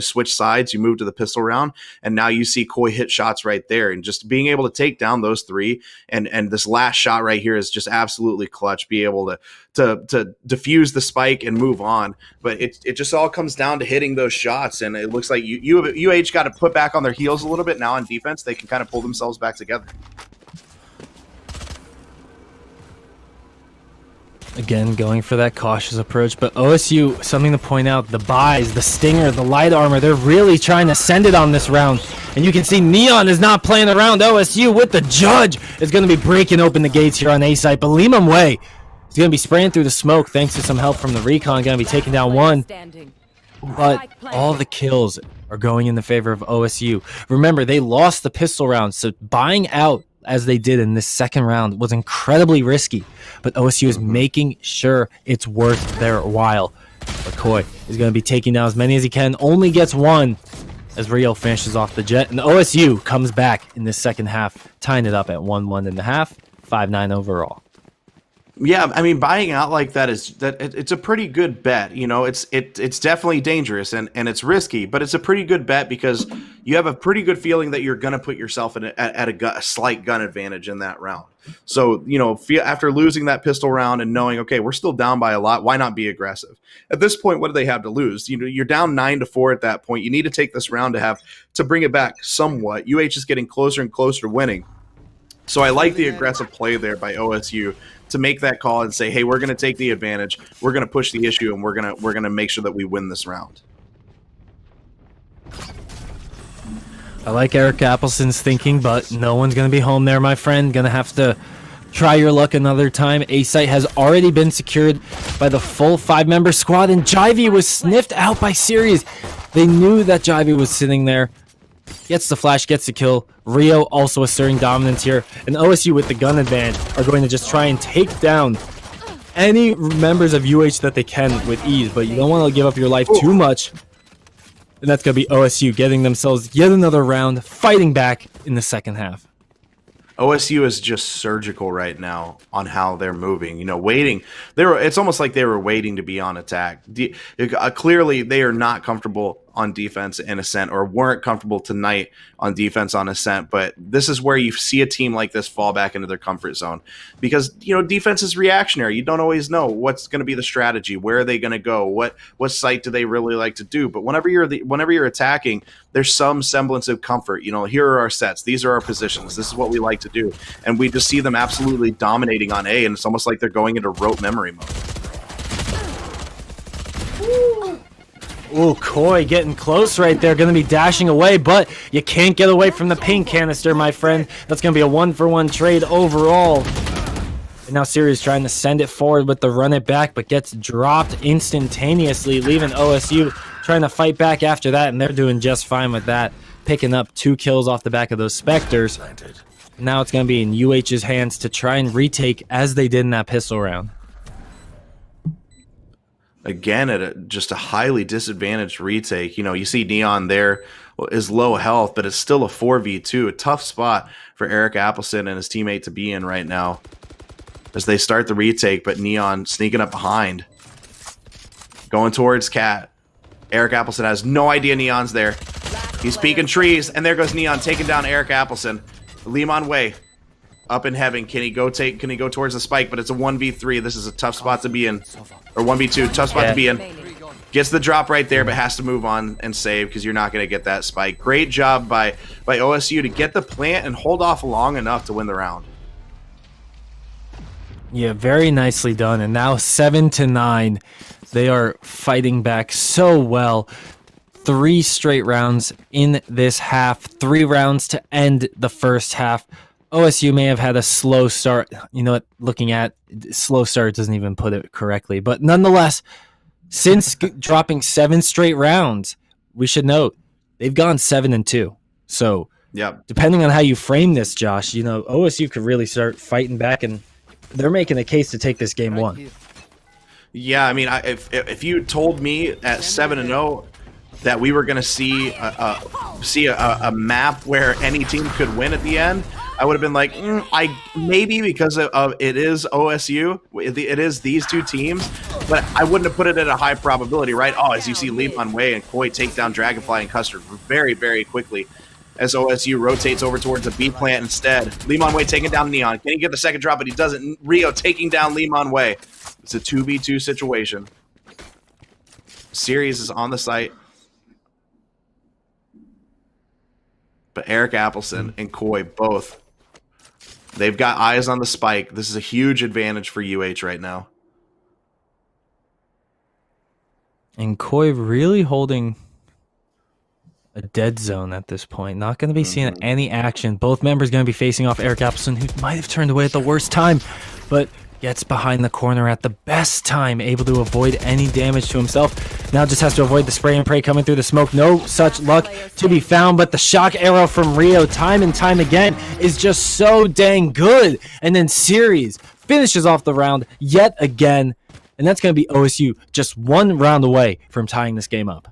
switch sides, you move to the pistol round, and now you see Koi hit shots right there, and just being able to take down those 3, and this last shot right here is just absolutely clutch. Be able to defuse the spike and move on, but it just all comes down to hitting those shots, and it looks like UH got to put back on their heels a little bit now on defense. They can kind of pull themselves back together. Again, going for that cautious approach, but OSU, something to point out, the buys, the stinger, the light armor, they're really trying to send it on this round. And you can see Neon is not playing around. OSU with the judge is going to be breaking open the gates here on A site, but Limam Way He's going to be spraying through the smoke thanks to some help from the recon. Going to be taking down one. Standing. But all the kills are going in the favor of OSU. Remember, they lost the pistol round, so buying out as they did in this second round was incredibly risky. But OSU is making sure it's worth their while. McCoy is going to be taking down as many as he can. Only gets one as Rio finishes off the jet. And OSU comes back in this second half, tying it up at 1-1.5, 5-9 overall. Yeah, I mean, buying out like that it's a pretty good bet. You know, it's definitely dangerous and it's risky, but it's a pretty good bet because you have a pretty good feeling that you're going to put yourself in at a slight gun advantage in that round. So, you know, after losing that pistol round and knowing, okay, we're still down by a lot, why not be aggressive? At this point, what do they have to lose? You know, you're down 9-4 at that point. You need to take this round to bring it back somewhat. UH is getting closer and closer to winning. So I like the aggressive play there by OSU to make that call and say, hey, we're going to take the advantage. We're going to push the issue, and we're going to make sure that we win this round. I like Eric Appelson's thinking, but no one's going to be home there, my friend. Going to have to try your luck another time. A-site has already been secured by the full 5-member squad, and Jivey was sniffed out by Series. They knew that Jivey was sitting there. Gets the flash, gets the kill. Rio also asserting dominance here. And OSU with the gun advantage are going to just try and take down any members of UH that they can with ease. But you don't want to give up your life too much. And that's going to be OSU getting themselves yet another round, fighting back in the second half. OSU is just surgical right now on how they're moving. You know, waiting. It's almost like they were waiting to be on attack. Clearly, they are not comfortable on defense in Ascent, or weren't comfortable tonight on defense on Ascent. But this is where you see a team like this fall back into their comfort zone, because, you know, defense is reactionary. You don't always know what's going to be the strategy. Where are they going to go? What site do they really like to do? But whenever you're attacking, there's some semblance of comfort. You know, here are our sets. These are our positions. This is what we like to do. And we just see them absolutely dominating on A, and it's almost like they're going into rote memory mode. Ooh, Koi getting close right there. Going to be dashing away, but you can't get away from the pink canister, my friend. That's going to be a 1-for-1 trade overall. And now Sirius trying to send it forward with the run it back, but gets dropped instantaneously, leaving OSU trying to fight back after that, and they're doing just fine with that, picking up 2 kills off the back of those Spectres. Now it's going to be in UH's hands to try and retake as they did in that pistol round. Again, at just a highly disadvantaged retake. You know, you see Neon there is low health, but it's still a 4v2. A tough spot for Eric Appelson and his teammate to be in right now as they start the retake, but Neon sneaking up behind. Going towards Cat. Eric Appelson has no idea Neon's there. He's peeking trees, and there goes Neon taking down Eric Appelson. Limon Way up in heaven. Can he go towards the spike? But it's a 1v3. This is a tough spot to be in. Or 1v2, tough spot to be in. Gets the drop right there, but has to move on and save because you're not going to get that spike. Great job by OSU to get the plant and hold off long enough to win the round. Yeah, very nicely done. And now 7-9. They are fighting back so well. 3 straight rounds in this half. 3 rounds to end the first half. OSU may have had a slow start. You know what? Looking at slow start doesn't even put it correctly. But nonetheless, since dropping 7 straight rounds, we should note they've gone 7-2. So, yeah, depending on how you frame this, Josh, you know, OSU could really start fighting back, and they're making a case to take this game 1. Yeah, I mean, if you told me at 7-0 that we were going to see a map where any team could win at the end, I would have been like, I maybe, because of it is OSU, it is these 2 teams, but I wouldn't have put it at a high probability, right? Oh, as you see Limon Way and Koi take down Dragonfly and Custard very, very quickly as OSU rotates over towards the B plant instead. Limon Way taking down Neon. Can he get the second drop? But he doesn't. Rio taking down Limon Way. It's a 2v2 situation. Series is on the site. But Eric Appelson and Koi both, they've got eyes on the spike. This is a huge advantage for UH right now. And Koi really holding a dead zone at this point. Not going to be seeing any action. Both members going to be facing off Eric Appelson, who might have turned away at the worst time. But Gets behind the corner at the best time, able to avoid any damage to himself. Now just has to avoid the spray and pray coming through the smoke. No such luck to be found, but the shock arrow from Rio time and time again is just so dang good. And then Series finishes off the round yet again. And that's going to be OSU just one round away from tying this game up.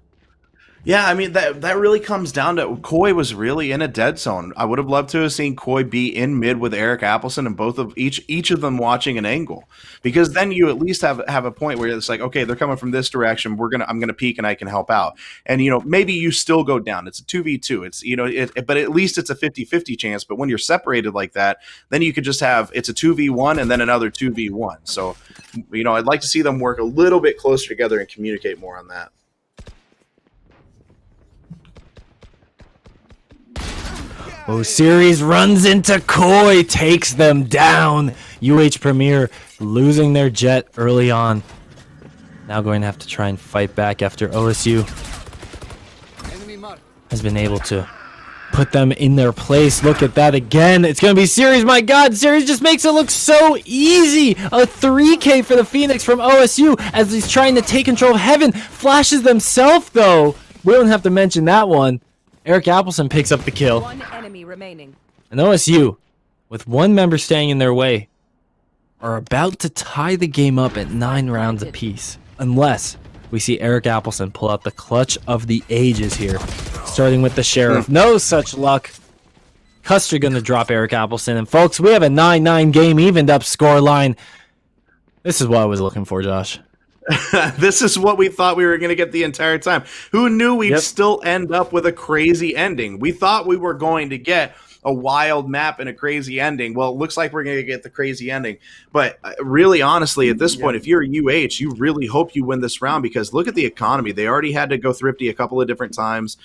Yeah, I mean, that really comes down to Koi was really in a dead zone. I would have loved to have seen Koi be in mid with Eric Appleson and both of each of them watching an angle, because then you at least have a point where it's like, okay, they're coming from this direction. I'm gonna peek and I can help out. And maybe you still go down. It's a 2v2. It's but at least it's a 50-50 chance. But when you're separated like that, then you could just have it's a 2v1 and then another 2v1. So I'd like to see them work a little bit closer together and communicate more on that. Series runs into Koi, takes them down. UH Premier losing their jet early on. Now going to have to try and fight back after OSU has been able to put them in their place. Look at that again. It's going to be Series. My God, Series just makes it look so easy. A 3K for the Phoenix from OSU as he's trying to take control of Heaven. Flashes themselves, though. We don't have to mention that one. Eric Appleson picks up the kill. One enemy remaining. And OSU, with one member staying in their way, are about to tie the game up at 9 rounds apiece. Unless we see Eric Appleson pull out the clutch of the ages here. Starting with the Sheriff. No such luck. Custer going to drop Eric Appleson. And folks, we have a 9-9 game evened up score line. This is what I was looking for, Josh. This is what we thought we were going to get the entire time. Who knew we'd still end up with a crazy ending? We thought we were going to get a wild map and a crazy ending. Well, it looks like we're going to get the crazy ending. But really, honestly, at this point, if you're UH, you really hope you win this round, because look at the economy. They already had to go thrifty a couple of different times.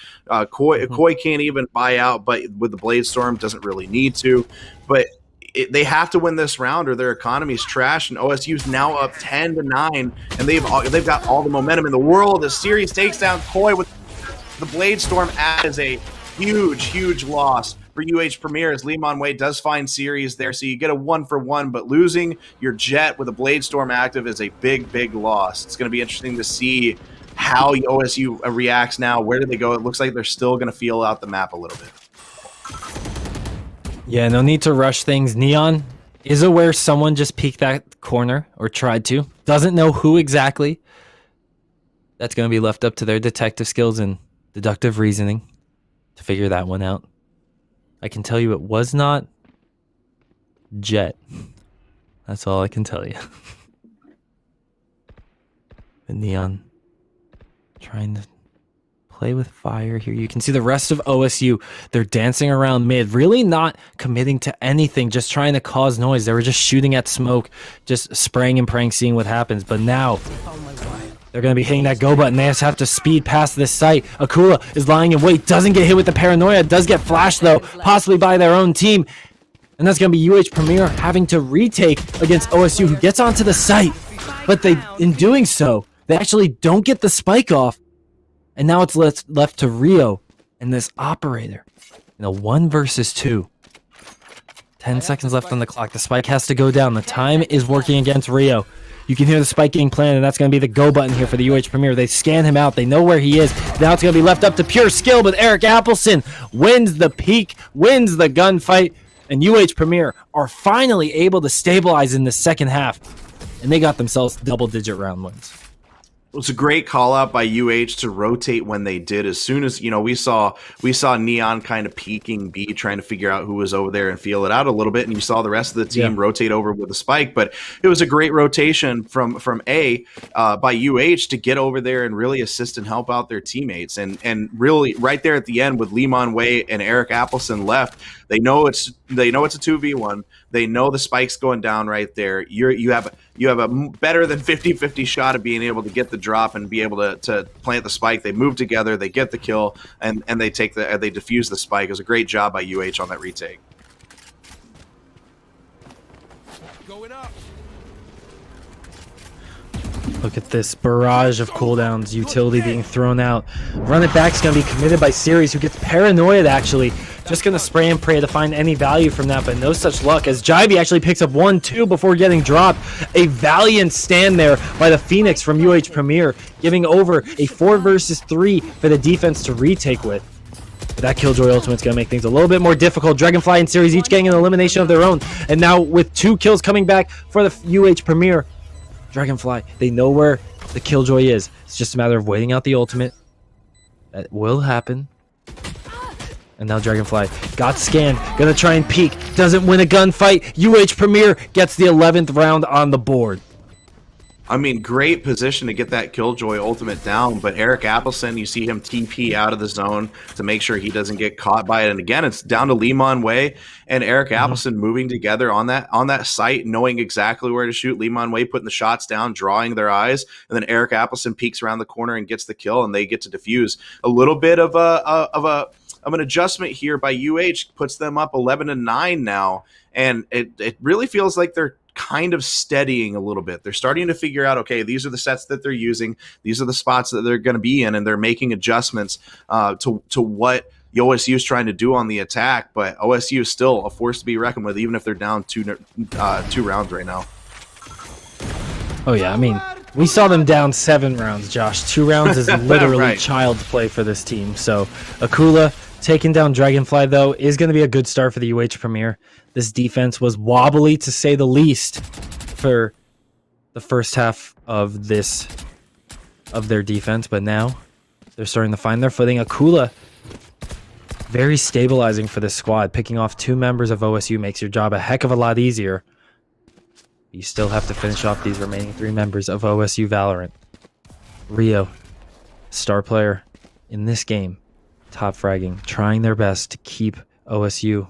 Koi can't even buy out, but with the Blade Storm, doesn't really need to. But they have to win this round or their economy's trash, and OSU's now up 10-9, and they've got all the momentum in the world. The Series takes down Koi with the Blade Storm as a huge loss for UH Premier, as Limon Way does find Series there, so you get a 1-for-1, but losing your jet with a Blade Storm active is a big loss. It's going to be interesting to see how OSU reacts now. Where do they go? It looks like they're still going to feel out the map a little bit. Yeah, no need to rush things. Neon is aware someone just peeked that corner, or tried to. Doesn't know who exactly. That's going to be left up to their detective skills and deductive reasoning to figure that one out. I can tell you it was not Jet. That's all I can tell you. The Neon trying to play with fire here. You can see the rest of OSU. They're dancing around mid, really not committing to anything, just trying to cause noise. They were just shooting at smoke, just spraying and praying, seeing what happens. But now they're going to be hitting that go button. They just have to speed past this site. Akula is lying in wait, doesn't get hit with the paranoia, does get flashed though, possibly by their own team. And that's going to be UH Premier having to retake against OSU, who gets onto the site. But in doing so, they actually don't get the spike off. And now it's left to Rio and this operator in a 1 versus 2. 10 seconds left on the clock. The spike has to go down. The time is working against Rio. You can hear the spike getting planted, and that's going to be the go button here for the UH Premier. They scan him out. They know where he is. Now it's going to be left up to pure skill, but Eric Appleson wins the peak, wins the gunfight, and UH Premier are finally able to stabilize in the second half, and they got themselves double-digit round wins. It was a great call out by UH to rotate when they did. As soon as we saw Neon kind of peeking B, trying to figure out who was over there and feel it out a little bit, and you saw the rest of the team rotate over with a spike. But it was a great rotation from A by UH to get over there and really assist and help out their teammates. And really right there at the end with Limon Way and Eric Appleson left, they know it's a 2v1. They know the spike's going down right there. You have a better than 50-50 shot of being able to get the drop and be able to plant the spike. They move together, they get the kill, and they defuse the spike. It was a great job by UH on that retake. Going up. Look at this barrage of cooldowns, utility being thrown out. Run it back is going to be committed by Series, who gets paranoid actually. just going to spray and pray to find any value from that, but no such luck as Jivey actually picks up 1-2 before getting dropped. A valiant stand there by the Phoenix from UH Premier, giving over a 4 versus 3 for the defense to retake with. But that Killjoy ultimate's going to make things a little bit more difficult. Dragonfly and Series each getting an elimination of their own, and now with 2 kills coming back for the UH Premier, Dragonfly, they know where the Killjoy is. It's just a matter of waiting out the ultimate. That will happen. And now Dragonfly got scanned. Gonna try and peek. Doesn't win a gunfight. UH Premier gets the 11th round on the board. I mean, great position to get that Killjoy ultimate down, but Eric Appleson, you see him TP out of the zone to make sure he doesn't get caught by it. And again, it's down to Limon Wei and Eric Appleson moving together on that site, knowing exactly where to shoot. Limon Wei putting the shots down, drawing their eyes, and then Eric Appleson peeks around the corner and gets the kill, and they get to defuse. A little bit of an adjustment here by UH puts them up 11-9 now, and it really feels like they're kind of steadying a little bit. They're starting to figure out, okay, these are the sets that they're using, these are the spots that they're going to be in, and they're making adjustments to what OSU is trying to do on the attack. But OSU is still a force to be reckoned with, even if they're down two rounds right now. Oh yeah, I mean, we saw them down 7 rounds, Josh. 2 rounds is literally Right. child's play for this team. So Akula taking down Dragonfly, though, is going to be a good start for the UH Premier. This defense was wobbly, to say the least, for the first half of their defense, but now they're starting to find their footing. Akula, very stabilizing for this squad. Picking off 2 members of OSU makes your job a heck of a lot easier. You still have to finish off these remaining 3 members of OSU Valorant. Rio, star player in this game, top fragging, trying their best to keep OSU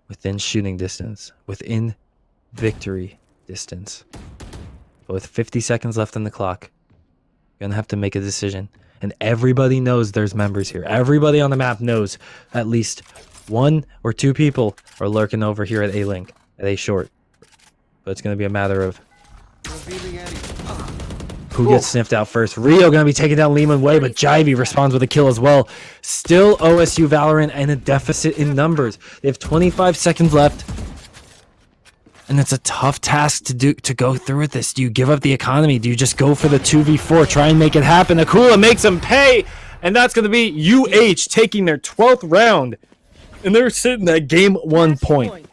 within shooting distance, within victory distance. But with 50 seconds left on the clock, you're going to have to make a decision. And everybody knows there's members here. Everybody on the map knows at least 1 or 2 people are lurking over here at A-Link, at A-Short. But it's going to be a matter of who gets sniffed out first. Rio going to be taking down Limon Wei, but Jivey responds with a kill as well. Still OSU Valorant and a deficit in numbers. They have 25 seconds left. And it's a tough task to go through with this. Do you give up the economy? Do you just go for the 2v4? Try and make it happen. Akula makes them pay. And that's going to be UH taking their 12th round. And they're sitting at game 1 point.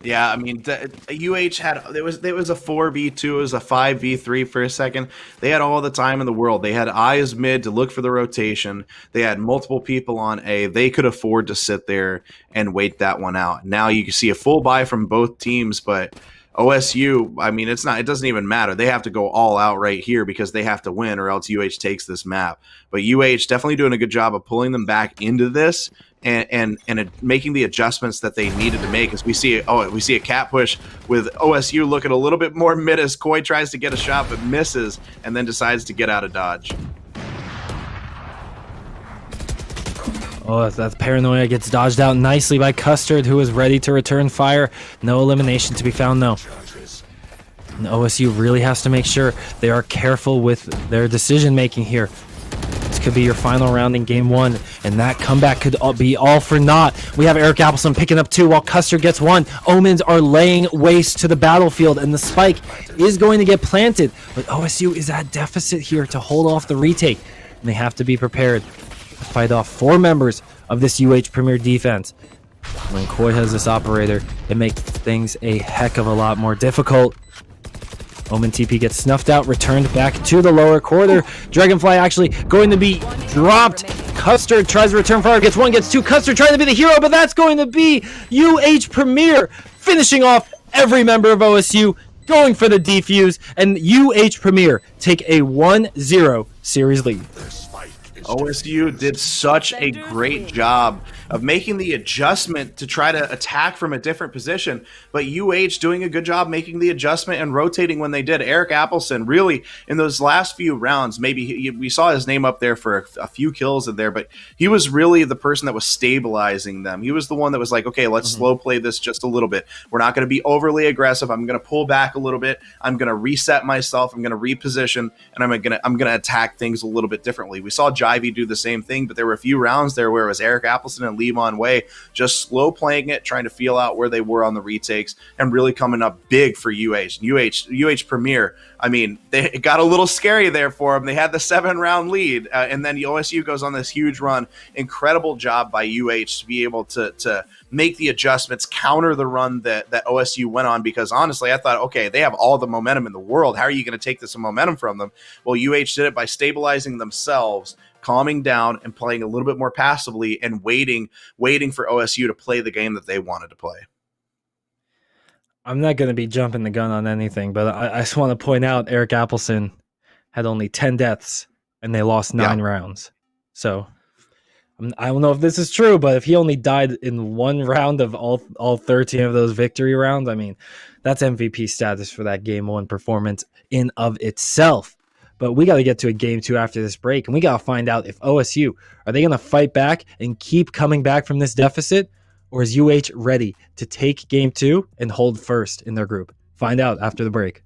Yeah, I mean, UH had there was a 4v2, it was a 5v3 for a second. They had all the time in the world. They had eyes mid to look for the rotation. They had multiple people on A. They could afford to sit there and wait that one out. Now you can see a full buy from both teams, but OSU, I mean, it doesn't even matter. They have to go all out right here because they have to win, or else UH takes this map. But UH definitely doing a good job of pulling them back into this and making the adjustments that they needed to make. As we see a cat push with OSU looking a little bit more mid as Koi tries to get a shot but misses and then decides to get out of dodge. Oh, that paranoia gets dodged out nicely by Custard, who is ready to return fire. No elimination to be found, though. And OSU really has to make sure they are careful with their decision-making here. This could be your final round in game 1, and that comeback could be all for naught. We have Eric Appleson picking up 2 while Custard gets 1. Omens are laying waste to the battlefield, and the spike is going to get planted. But OSU is at deficit here to hold off the retake, and they have to be prepared to fight off 4 members of this UH Premier defense. When Koi has this operator, it makes things a heck of a lot more difficult. Omen TP gets snuffed out, returned back to the lower quarter. Dragonfly actually going to be dropped. Custard tries to return fire, gets 1, gets 2. Custard trying to be the hero, but that's going to be UH Premier finishing off every member of OSU, going for the defuse, and UH Premier take a 1-0 series lead. OSU did such a great job of making the adjustment to try to attack from a different position, but UH doing a good job making the adjustment and rotating when they did. Eric Appleson really in those last few rounds, maybe we saw his name up there for a few kills in there, but he was really the person that was stabilizing them. He was the one that was like, okay, let's slow play this just a little bit. We're not going to be overly aggressive. I'm going to pull back a little bit. I'm going to reset myself. I'm going to reposition, and I'm going to attack things a little bit differently. We saw Ivy do the same thing, but there were a few rounds there where it was Eric Appleson and Levon Way just slow playing it, trying to feel out where they were on the retakes, and really coming up big for UH Premier. I mean, it got a little scary there for them. They had the 7-round lead, and then OSU goes on this huge run. Incredible job by UH to be able to make the adjustments, counter the run that OSU went on, because honestly, I thought, okay, they have all the momentum in the world. How are you going to take this momentum from them? Well, UH did it by stabilizing themselves, calming down, and playing a little bit more passively and waiting for OSU to play the game that they wanted to play. I'm not going to be jumping the gun on anything, but I just want to point out Eric Appleson had only 10 deaths and they lost 9 rounds. So I don't know if this is true, but if he only died in 1 round of all 13 of those victory rounds, I mean, that's MVP status for that game 1 performance in of itself. But we got to get to a game 2 after this break, and we got to find out if OSU, are they going to fight back and keep coming back from this deficit, or is UH ready to take game 2 and hold first in their group? Find out after the break.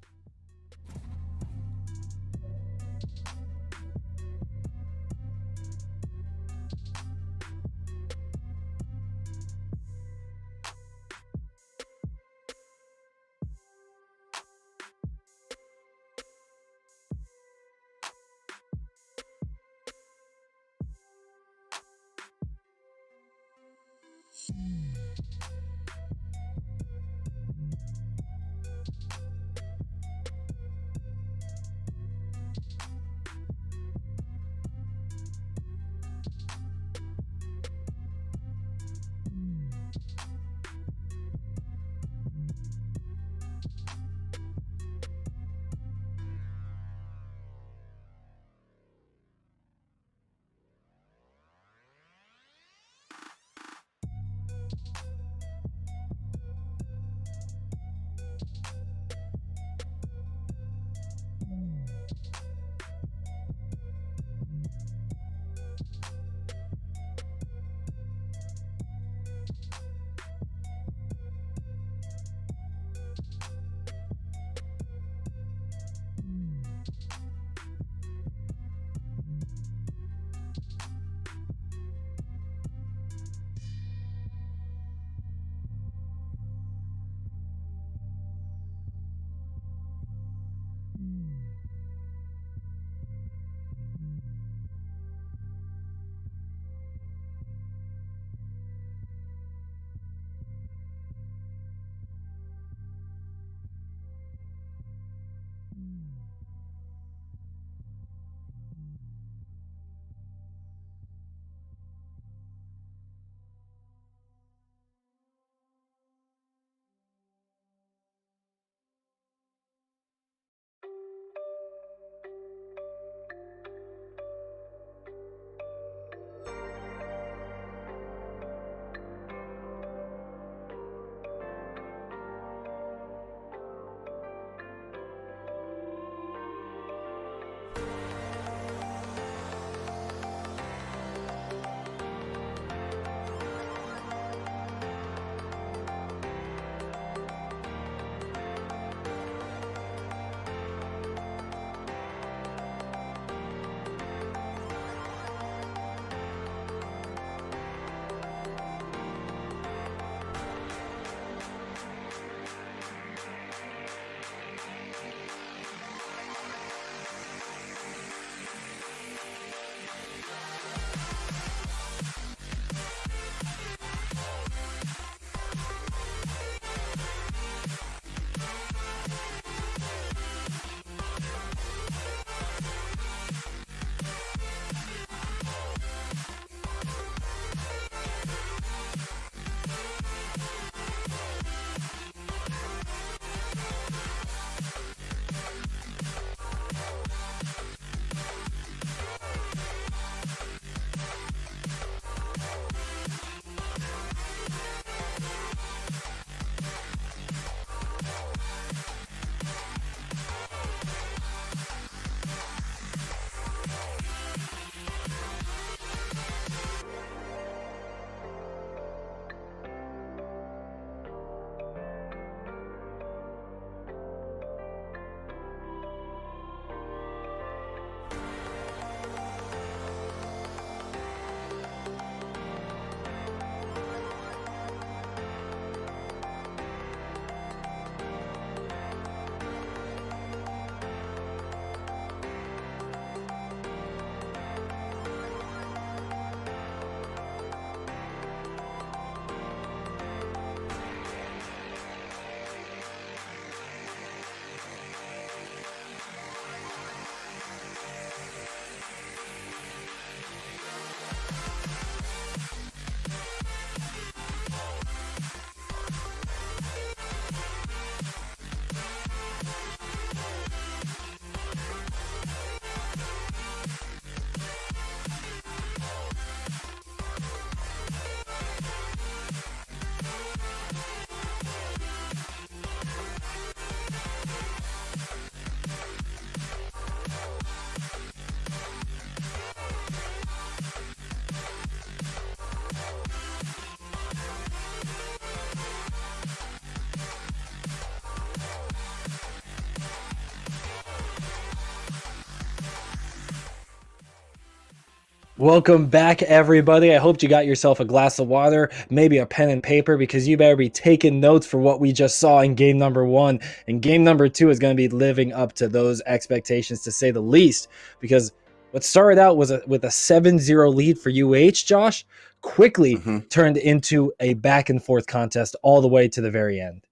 Welcome back, everybody. I hope you got yourself a glass of water, maybe a pen and paper, because you better be taking notes for what we just saw in game number 1. And game number 2 is going to be living up to those expectations, to say the least, because what started out was with a 7-0 lead for UH, Josh, quickly turned into a back and forth contest all the way to the very end.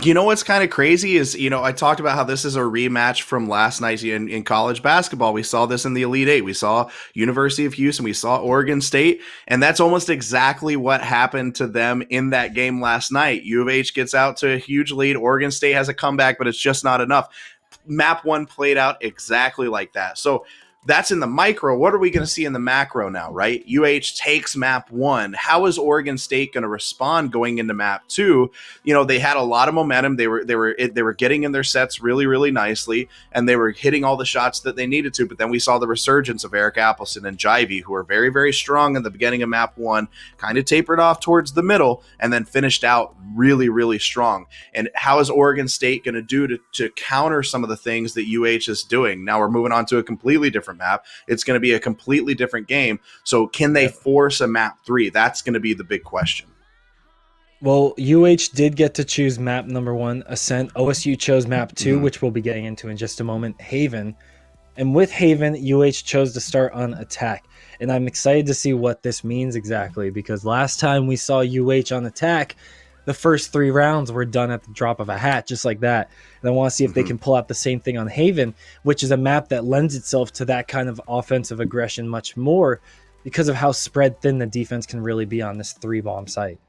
You know what's kind of crazy is, I talked about how this is a rematch from last night in college basketball. We saw this in the Elite Eight. We saw University of Houston. We saw Oregon State. And that's almost exactly what happened to them in that game last night. U of H gets out to a huge lead. Oregon State has a comeback, but it's just not enough. Map 1 played out exactly like that. So that's in the micro. What are we going to see in the macro now, right? UH takes map 1. How is Oregon State going to respond going into map 2? They had a lot of momentum. They were getting in their sets really, really nicely, and they were hitting all the shots that they needed to. But then we saw the resurgence of Eric Appleson and Jivey, who are very, very strong in the beginning of map 1, kind of tapered off towards the middle, and then finished out really, really strong. And how is Oregon State going to do to counter some of the things that UH is doing? Now we're moving on to a completely different map. It's going to be a completely different game. So can they force a map 3? That's going to be the big question. Well, UH did get to choose map number 1, Ascent. OSU chose map 2, which we'll be getting into in just a moment, Haven. And with Haven, UH chose to start on attack. And I'm excited to see what this means exactly, because last time we saw UH on attack, the first 3 rounds were done at the drop of a hat, just like that. And I want to see if they can pull out the same thing on Haven, which is a map that lends itself to that kind of offensive aggression much more because of how spread thin the defense can really be on this 3-bomb site.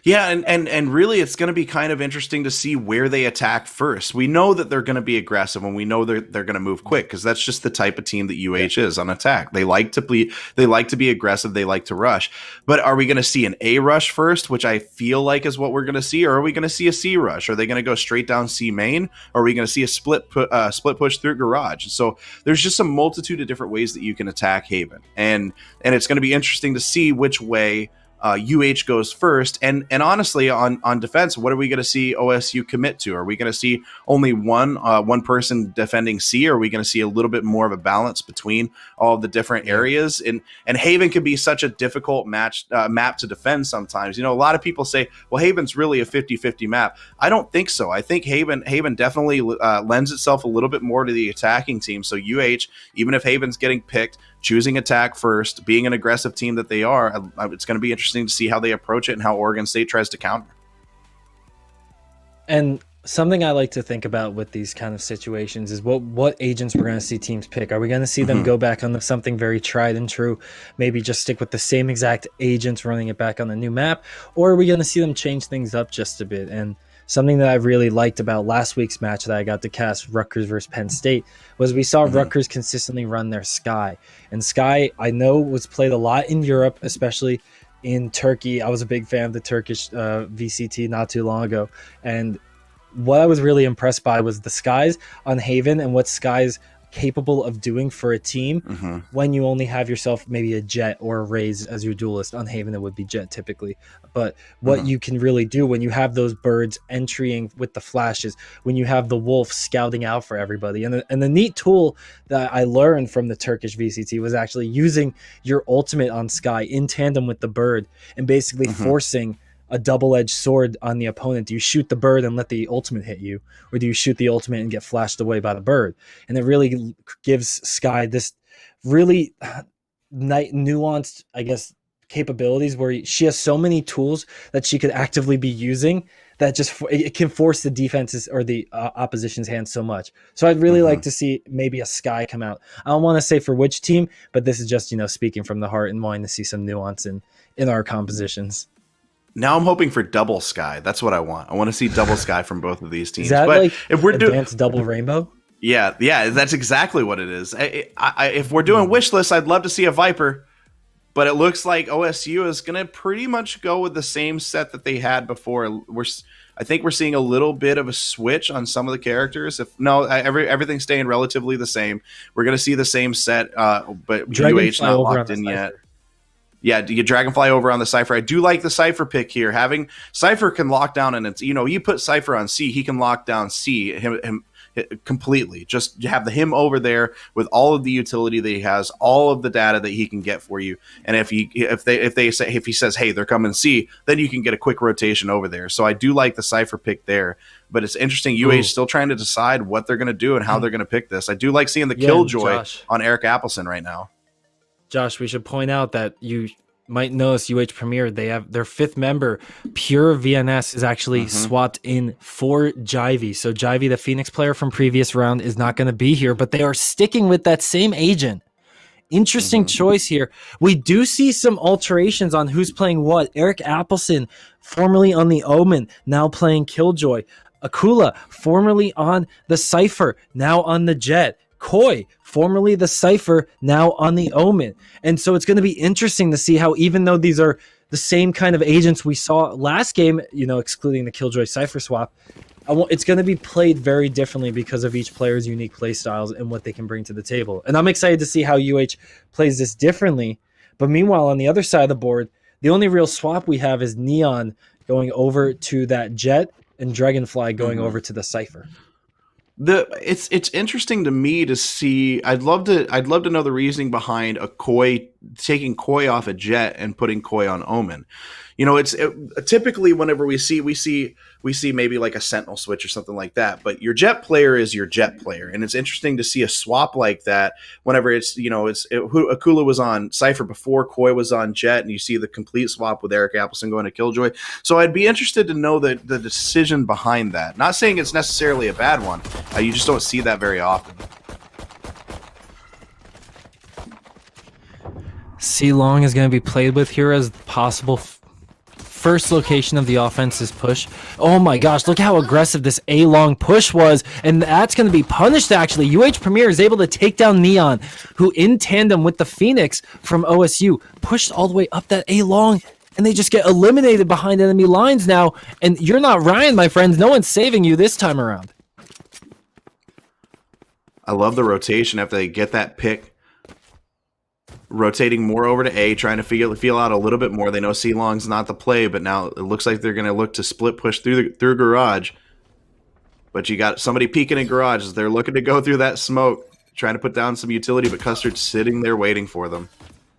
Yeah, and really it's going to be kind of interesting to see where they attack first. We know that they're going to be aggressive, and we know they're going to move quick, because that's just the type of team that UH is on attack. They like to be aggressive, they like to rush. But are we going to see an A rush first, which I feel like is what we're going to see, or are we going to see a C rush? Are they going to go straight down C main, or are we going to see a split push through garage? So there's just a multitude of different ways that you can attack Haven, and it's going to be interesting to see which way UH goes first. And honestly, on defense, what are we going to see OSU commit to? Are we going to see only one person defending C? Or are we going to see a little bit more of a balance between all of the different areas? And Haven can be such a difficult map to defend sometimes. A lot of people say, well, Haven's really a 50-50 map. I don't think so. I think Haven definitely lends itself a little bit more to the attacking team. So UH, even if Haven's getting picked, choosing attack first, being an aggressive team that they are, it's going to be interesting to see how they approach it and how Oregon State tries to counter. And something I like to think about with these kind of situations is what agents we're going to see teams pick. Are we going to see them go back on something very tried and true, maybe just stick with the same exact agents running it back on the new map, or are we going to see them change things up just a bit? And something that I really liked about last week's match that I got to cast, Rutgers versus Penn State, was we saw Rutgers consistently run their Sky. And Sky, I know, was played a lot in Europe, especially in Turkey. I was a big fan of the Turkish VCT not too long ago. And what I was really impressed by was the Skies on Haven and what Skies capable of doing for a team when you only have yourself maybe a Jet or a Raze as your duelist. On Haven it would be Jet typically, but what you can really do when you have those birds entering with the flashes, when you have the wolf scouting out for everybody. And the neat tool that I learned from the Turkish VCT was actually using your ultimate on Sky in tandem with the bird and basically forcing a double-edged sword on the opponent. Do you shoot the bird and let the ultimate hit you, or do you shoot the ultimate and get flashed away by the bird? And it really gives Sky this really nuanced, I guess, capabilities where she has so many tools that she could actively be using that just it can force the defenses or the opposition's hand so much. So I'd really like to see maybe a Sky come out. I don't want to say for which team, but this is just, speaking from the heart and wanting to see some nuance in our compositions. Now I'm hoping for double Sky. That's what I want. I want to see double Sky from both of these teams. Is that but like if we're advanced double rainbow? Yeah, that's exactly what it is. If we're doing wish lists, I'd love to see a Viper, but it looks like OSU is going to pretty much go with the same set that they had before. I think we're seeing a little bit of a switch on some of the characters. Everything's staying relatively the same. We're going to see the same set, but UH not locked in yet. Yeah, do you Dragonfly over on the Cypher? I do like the Cypher pick here. Having Cypher can lock down, and it's you put Cypher on C, he can lock down C. completely. Just have him over there with all of the utility that he has, all of the data that he can get for you. And if he says, hey, they're coming C, then you can get a quick rotation over there. So I do like the Cypher pick there. But it's interesting. UA is still trying to decide what they're going to do and how they're going to pick this. I do like seeing the Killjoy on Eric Appleson right now. Josh, we should point out that you might notice Premier, they have their 5th member, Pure VNS, is actually swapped in for Jivey. So Jivey, the Phoenix player from previous round, is not going to be here, but they are sticking with that same agent. Interesting choice here. We do see some alterations on who's playing what. Eric Appleson, formerly on the Omen, now playing Killjoy. Akula, formerly on the Cypher, now on the Jet. Koi, formerly the Cypher, now on the Omen. And so it's going to be interesting to see how, even though these are the same kind of agents we saw last game, excluding the Killjoy Cypher swap, it's going to be played very differently because of each player's unique play styles and what they can bring to the table. And I'm excited to see how plays this differently. But meanwhile, on the other side of the board, the only real swap we have is Neon going over to that Jet and Dragonfly going over to the Cypher. It's interesting to me to see. I'd love to know the reasoning behind taking Koi off a Jet and putting Koi on Omen. Typically whenever we see maybe like a Sentinel switch or something like that, but your Jet player is your Jet player, and it's interesting to see a swap like that whenever Akula was on Cypher before Koi was on Jet, and you see the complete swap with Eric Appleson going to Killjoy. So I'd be interested to know the decision behind that. Not saying it's necessarily a bad one. You just don't see that very often. C Long is going to be played with here as possible first location of the offense's push. Oh my gosh, look how aggressive this A-long push was, and that's going to be punished actually. Premier is able to take down Neon, who in tandem with the Phoenix from OSU pushed all the way up that A-long, and they just get eliminated behind enemy lines now, and you're not Ryan, my friends. No one's saving you this time around. I love the rotation after they get that pick. Rotating more over to A, trying to feel out a little bit more. They know C Long's not the play, but now it looks like they're going to look to split push through garage. But you got somebody peeking in garage as they're looking to go through that smoke, trying to put down some utility, but Custard's sitting there waiting for them.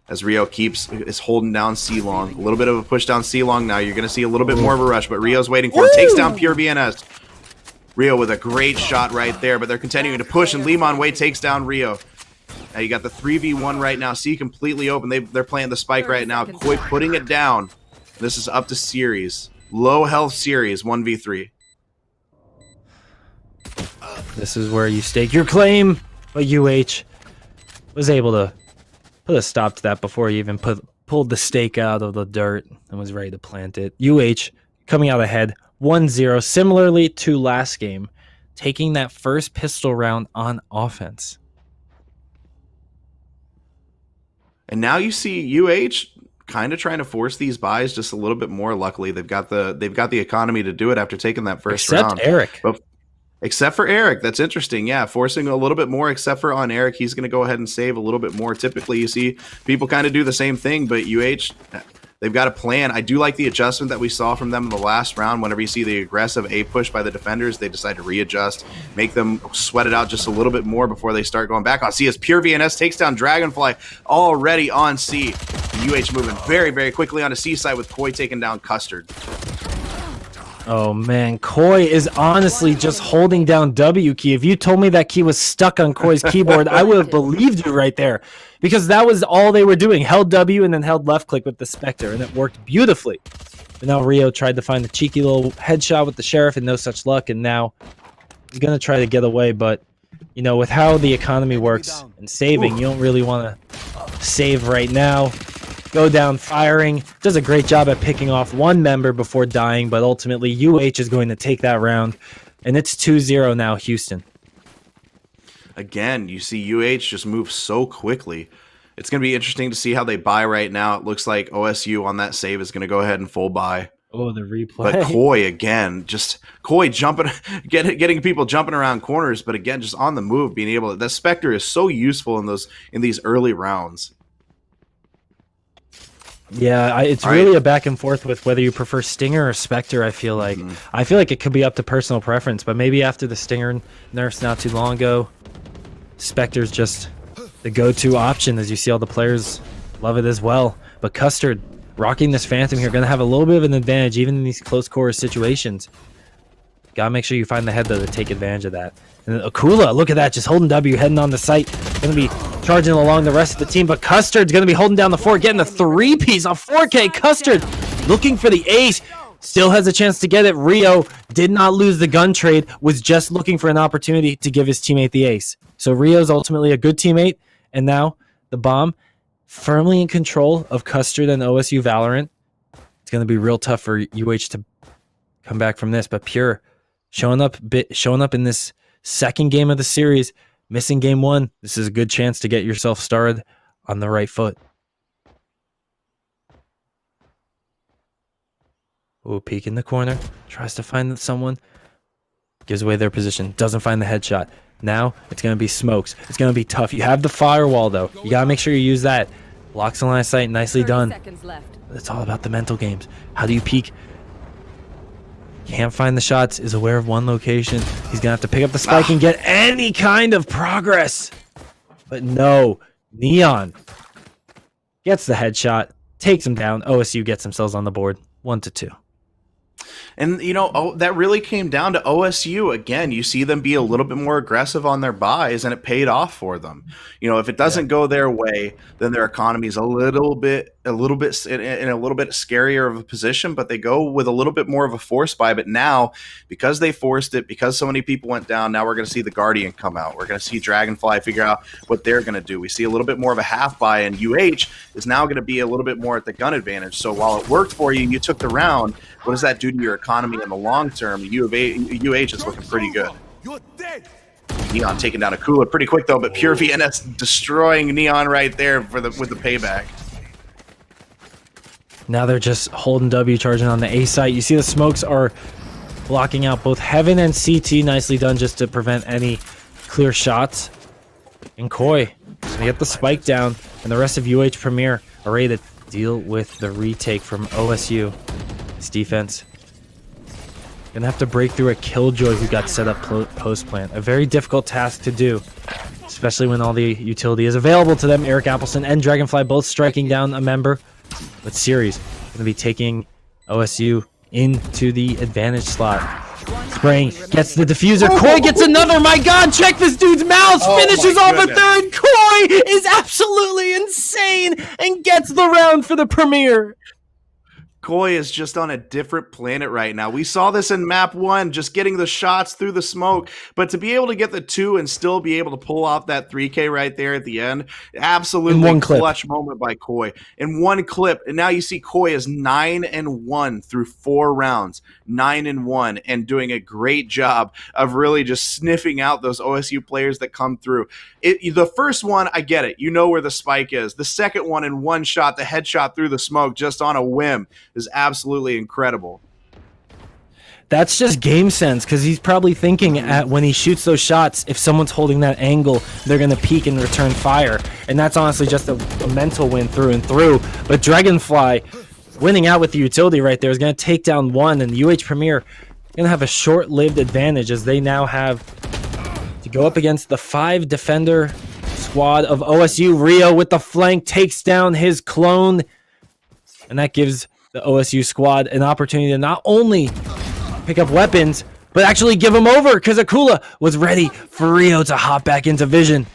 As Rio is holding down C Long. A little bit of a push down C Long now. You're going to see a little bit more of a rush, but Rio's waiting for him. Takes down Pure VNS. Rio with a great shot right there, but they're continuing to push, and Limon Wei takes down Rio. Now you got the 3v1 right now. C completely open. They're playing the spike right now. Koi putting it down. This is up to series. Low health series, 1v3. This is where you stake your claim, but was able to put a stop to that before he even pulled the stake out of the dirt and was ready to plant it. Coming out ahead 1-0, similarly to last game, taking that first pistol round on offense. And now you see kind of trying to force these buys just a little bit more. Luckily, they've got the economy to do it after taking that first round. Except for Eric. That's interesting. Yeah, forcing a little bit more, except for on Eric. He's going to go ahead and save a little bit more. Typically, you see people kind of do the same thing, but they've got a plan. I do like the adjustment that we saw from them in the last round. Whenever you see the aggressive A push by the defenders, they decide to readjust, make them sweat it out just a little bit more before they start going back on C. As Pure VNS takes down Dragonfly already on C. moving very, very quickly on the C side with Koi taking down Custard. Oh man, Koi is honestly just holding down W key. If you told me that key was stuck on Koi's keyboard, I would have believed you right there. Because that was all they were doing. Held W and then held left click with the Spectre, and it worked beautifully. But now Rio tried to find the cheeky little headshot with the Sheriff and no such luck, and now he's going to try to get away, but with how the economy works and saving, you don't really want to save right now. Go down firing. Does a great job at picking off one member before dying, but ultimately UH is going to take that round, and it's 2-0 now, Houston. Again, you see UH just move so quickly. It's going to be interesting to see how they buy right now. It looks like OSU on that save is going to go ahead and full buy. Oh, the replay. But Koi, again, Koi jumping, getting people jumping around corners, but again, just on the move, being able to, the Spectre is so useful in these early rounds. Yeah, it's All really right. a back and forth with whether you prefer Stinger or Spectre. I feel like it could be up to personal preference, but maybe after the Stinger nerfs not too long ago, Spectre's just the go-to option, as you see all the players love it as well. But Custard rocking this Phantom here, going to have a little bit of an advantage even in these close quarter situations. Gotta make sure you find the head though to take advantage of that. And Akula, look at that, just holding W, heading on the site. Gonna be charging along the rest of the team, but Custard's gonna be holding down the fort, getting the 3-piece on 4K. Custard looking for the ace. Still has a chance to get it. Rio did not lose the gun trade, was just looking for an opportunity to give his teammate the ace. So Rio's ultimately a good teammate, and now the bomb firmly in control of Custard and OSU Valorant. It's gonna be real tough for UH to come back from this, but Pure showing up in this second game of the series, missing game one. This is a good chance to get yourself started on the right foot. Ooh, peek in the corner, tries to find someone, gives away their position, doesn't find the headshot. Now it's going to be smokes. It's going to be tough. You have the firewall though. You got to make sure you use that. Blocks the line of sight, nicely done. Seconds left. It's all about the mental games. How do you peek? Can't find the shots, is aware of one location. He's gonna have to pick up the spike and get any kind of progress. But no, Neon gets the headshot, takes him down. OSU gets themselves on the board, 1-2. And, that really came down to OSU. Again, you see them be a little bit more aggressive on their buys, and it paid off for them. If it doesn't go their way, then their economy is a little bit in a little bit scarier of a position, but they go with a little bit more of a force buy. But now, because they forced it, because so many people went down, now we're going to see the Guardian come out. We're going to see Dragonfly figure out what they're going to do. We see a little bit more of a half buy, and UH is now going to be a little bit more at the gun advantage. So while it worked for you, you took the round. What does that do to your economy in the long term? UH is looking pretty good. Neon taking down Akula pretty quick though, but Pure VNS destroying Neon right there with the payback. Now they're just holding W, charging on the A site. You see the smokes are blocking out both Heaven and CT. Nicely done just to prevent any clear shots. And Koi gonna get the spike down, and the rest of UH Premier are ready to deal with the retake from OSU. This defense gonna have to break through a Killjoy who got set up post plant. A very difficult task to do, especially when all the utility is available to them. Eric Appleson and Dragonfly both striking down a member. But Series gonna be taking OSU into the advantage slot. Spraying, gets the diffuser. Koi gets another. My God, check this dude's mouse. Finishes off a third. Koi is absolutely insane and gets the round for the Premier. Koi is just on a different planet right now. We saw this in map 1, just getting the shots through the smoke, but to be able to get the 2 and still be able to pull off that 3K right there at the end, absolutely clutch moment by Koi. In one clip, and now you see Koi is 9-1 through 4 rounds, 9-1, and doing a great job of really just sniffing out those OSU players that come through. The first one, I get it. You know where the spike is. The second one in one shot, the headshot through the smoke just on a whim, is absolutely incredible. That's just game sense, because he's probably thinking when he shoots those shots, if someone's holding that angle, they're going to peek and return fire. And that's honestly just a mental win through and through. But Dragonfly winning out with the utility right there is going to take down one, and the UH Premier going to have a short-lived advantage as they now have to go up against the 5-defender squad of OSU. Rio with the flank takes down his clone, and that gives the OSU squad an opportunity to not only pick up weapons, but actually give them over, because Akula was ready for Rio to hop back into vision.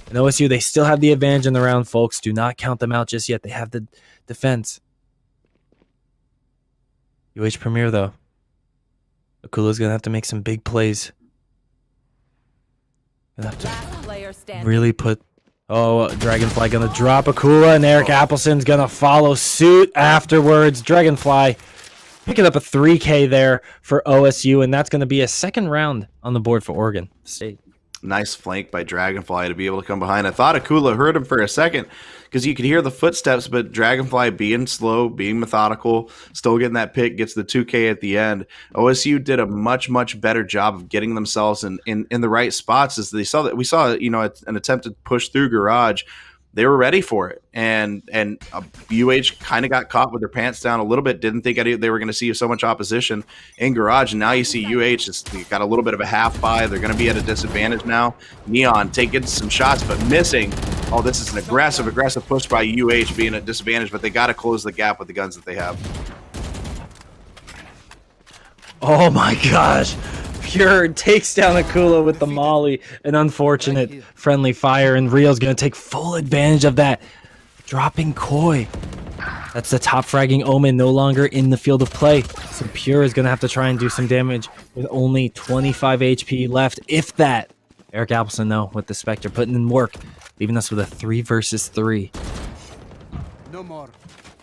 And OSU, they still have the advantage in the round, folks. Do not count them out just yet. They have the defense. UH Premier, though. Akula's going to have to make some big plays. Gonna have to really put... Oh, Dragonfly gonna drop Akula, and Eric Appleson's gonna follow suit afterwards. Dragonfly picking up a 3K there for OSU, and that's gonna be a second round on the board for Oregon State. Nice flank by Dragonfly to be able to come behind. I thought Akula heard him for a second because you could hear the footsteps, but Dragonfly being slow, being methodical, still getting that pick, gets the 2K at the end. OSU did a much, much better job of getting themselves in the right spots as we saw, an attempt to push through Garage. they were ready for it, and UH kind of got caught with their pants down a little bit. Didn't think they were going to see so much opposition in Garage, and now you see UH has got a little bit of a half buy. They're going to be at a disadvantage now. Neon taking some shots but missing. Oh, this is an aggressive push by UH, being at disadvantage, but they got to close the gap with the guns that they have. Oh my gosh. Pure takes down Akula with the molly. An unfortunate friendly fire, and Rio's going to take full advantage of that. Dropping Koi. That's the top fragging Omen, no longer in the field of play. So Pure is going to have to try and do some damage with only 25 HP left, if that. Eric Appleson, though, with the Spectre, putting in work, leaving us with a 3 versus 3. No more.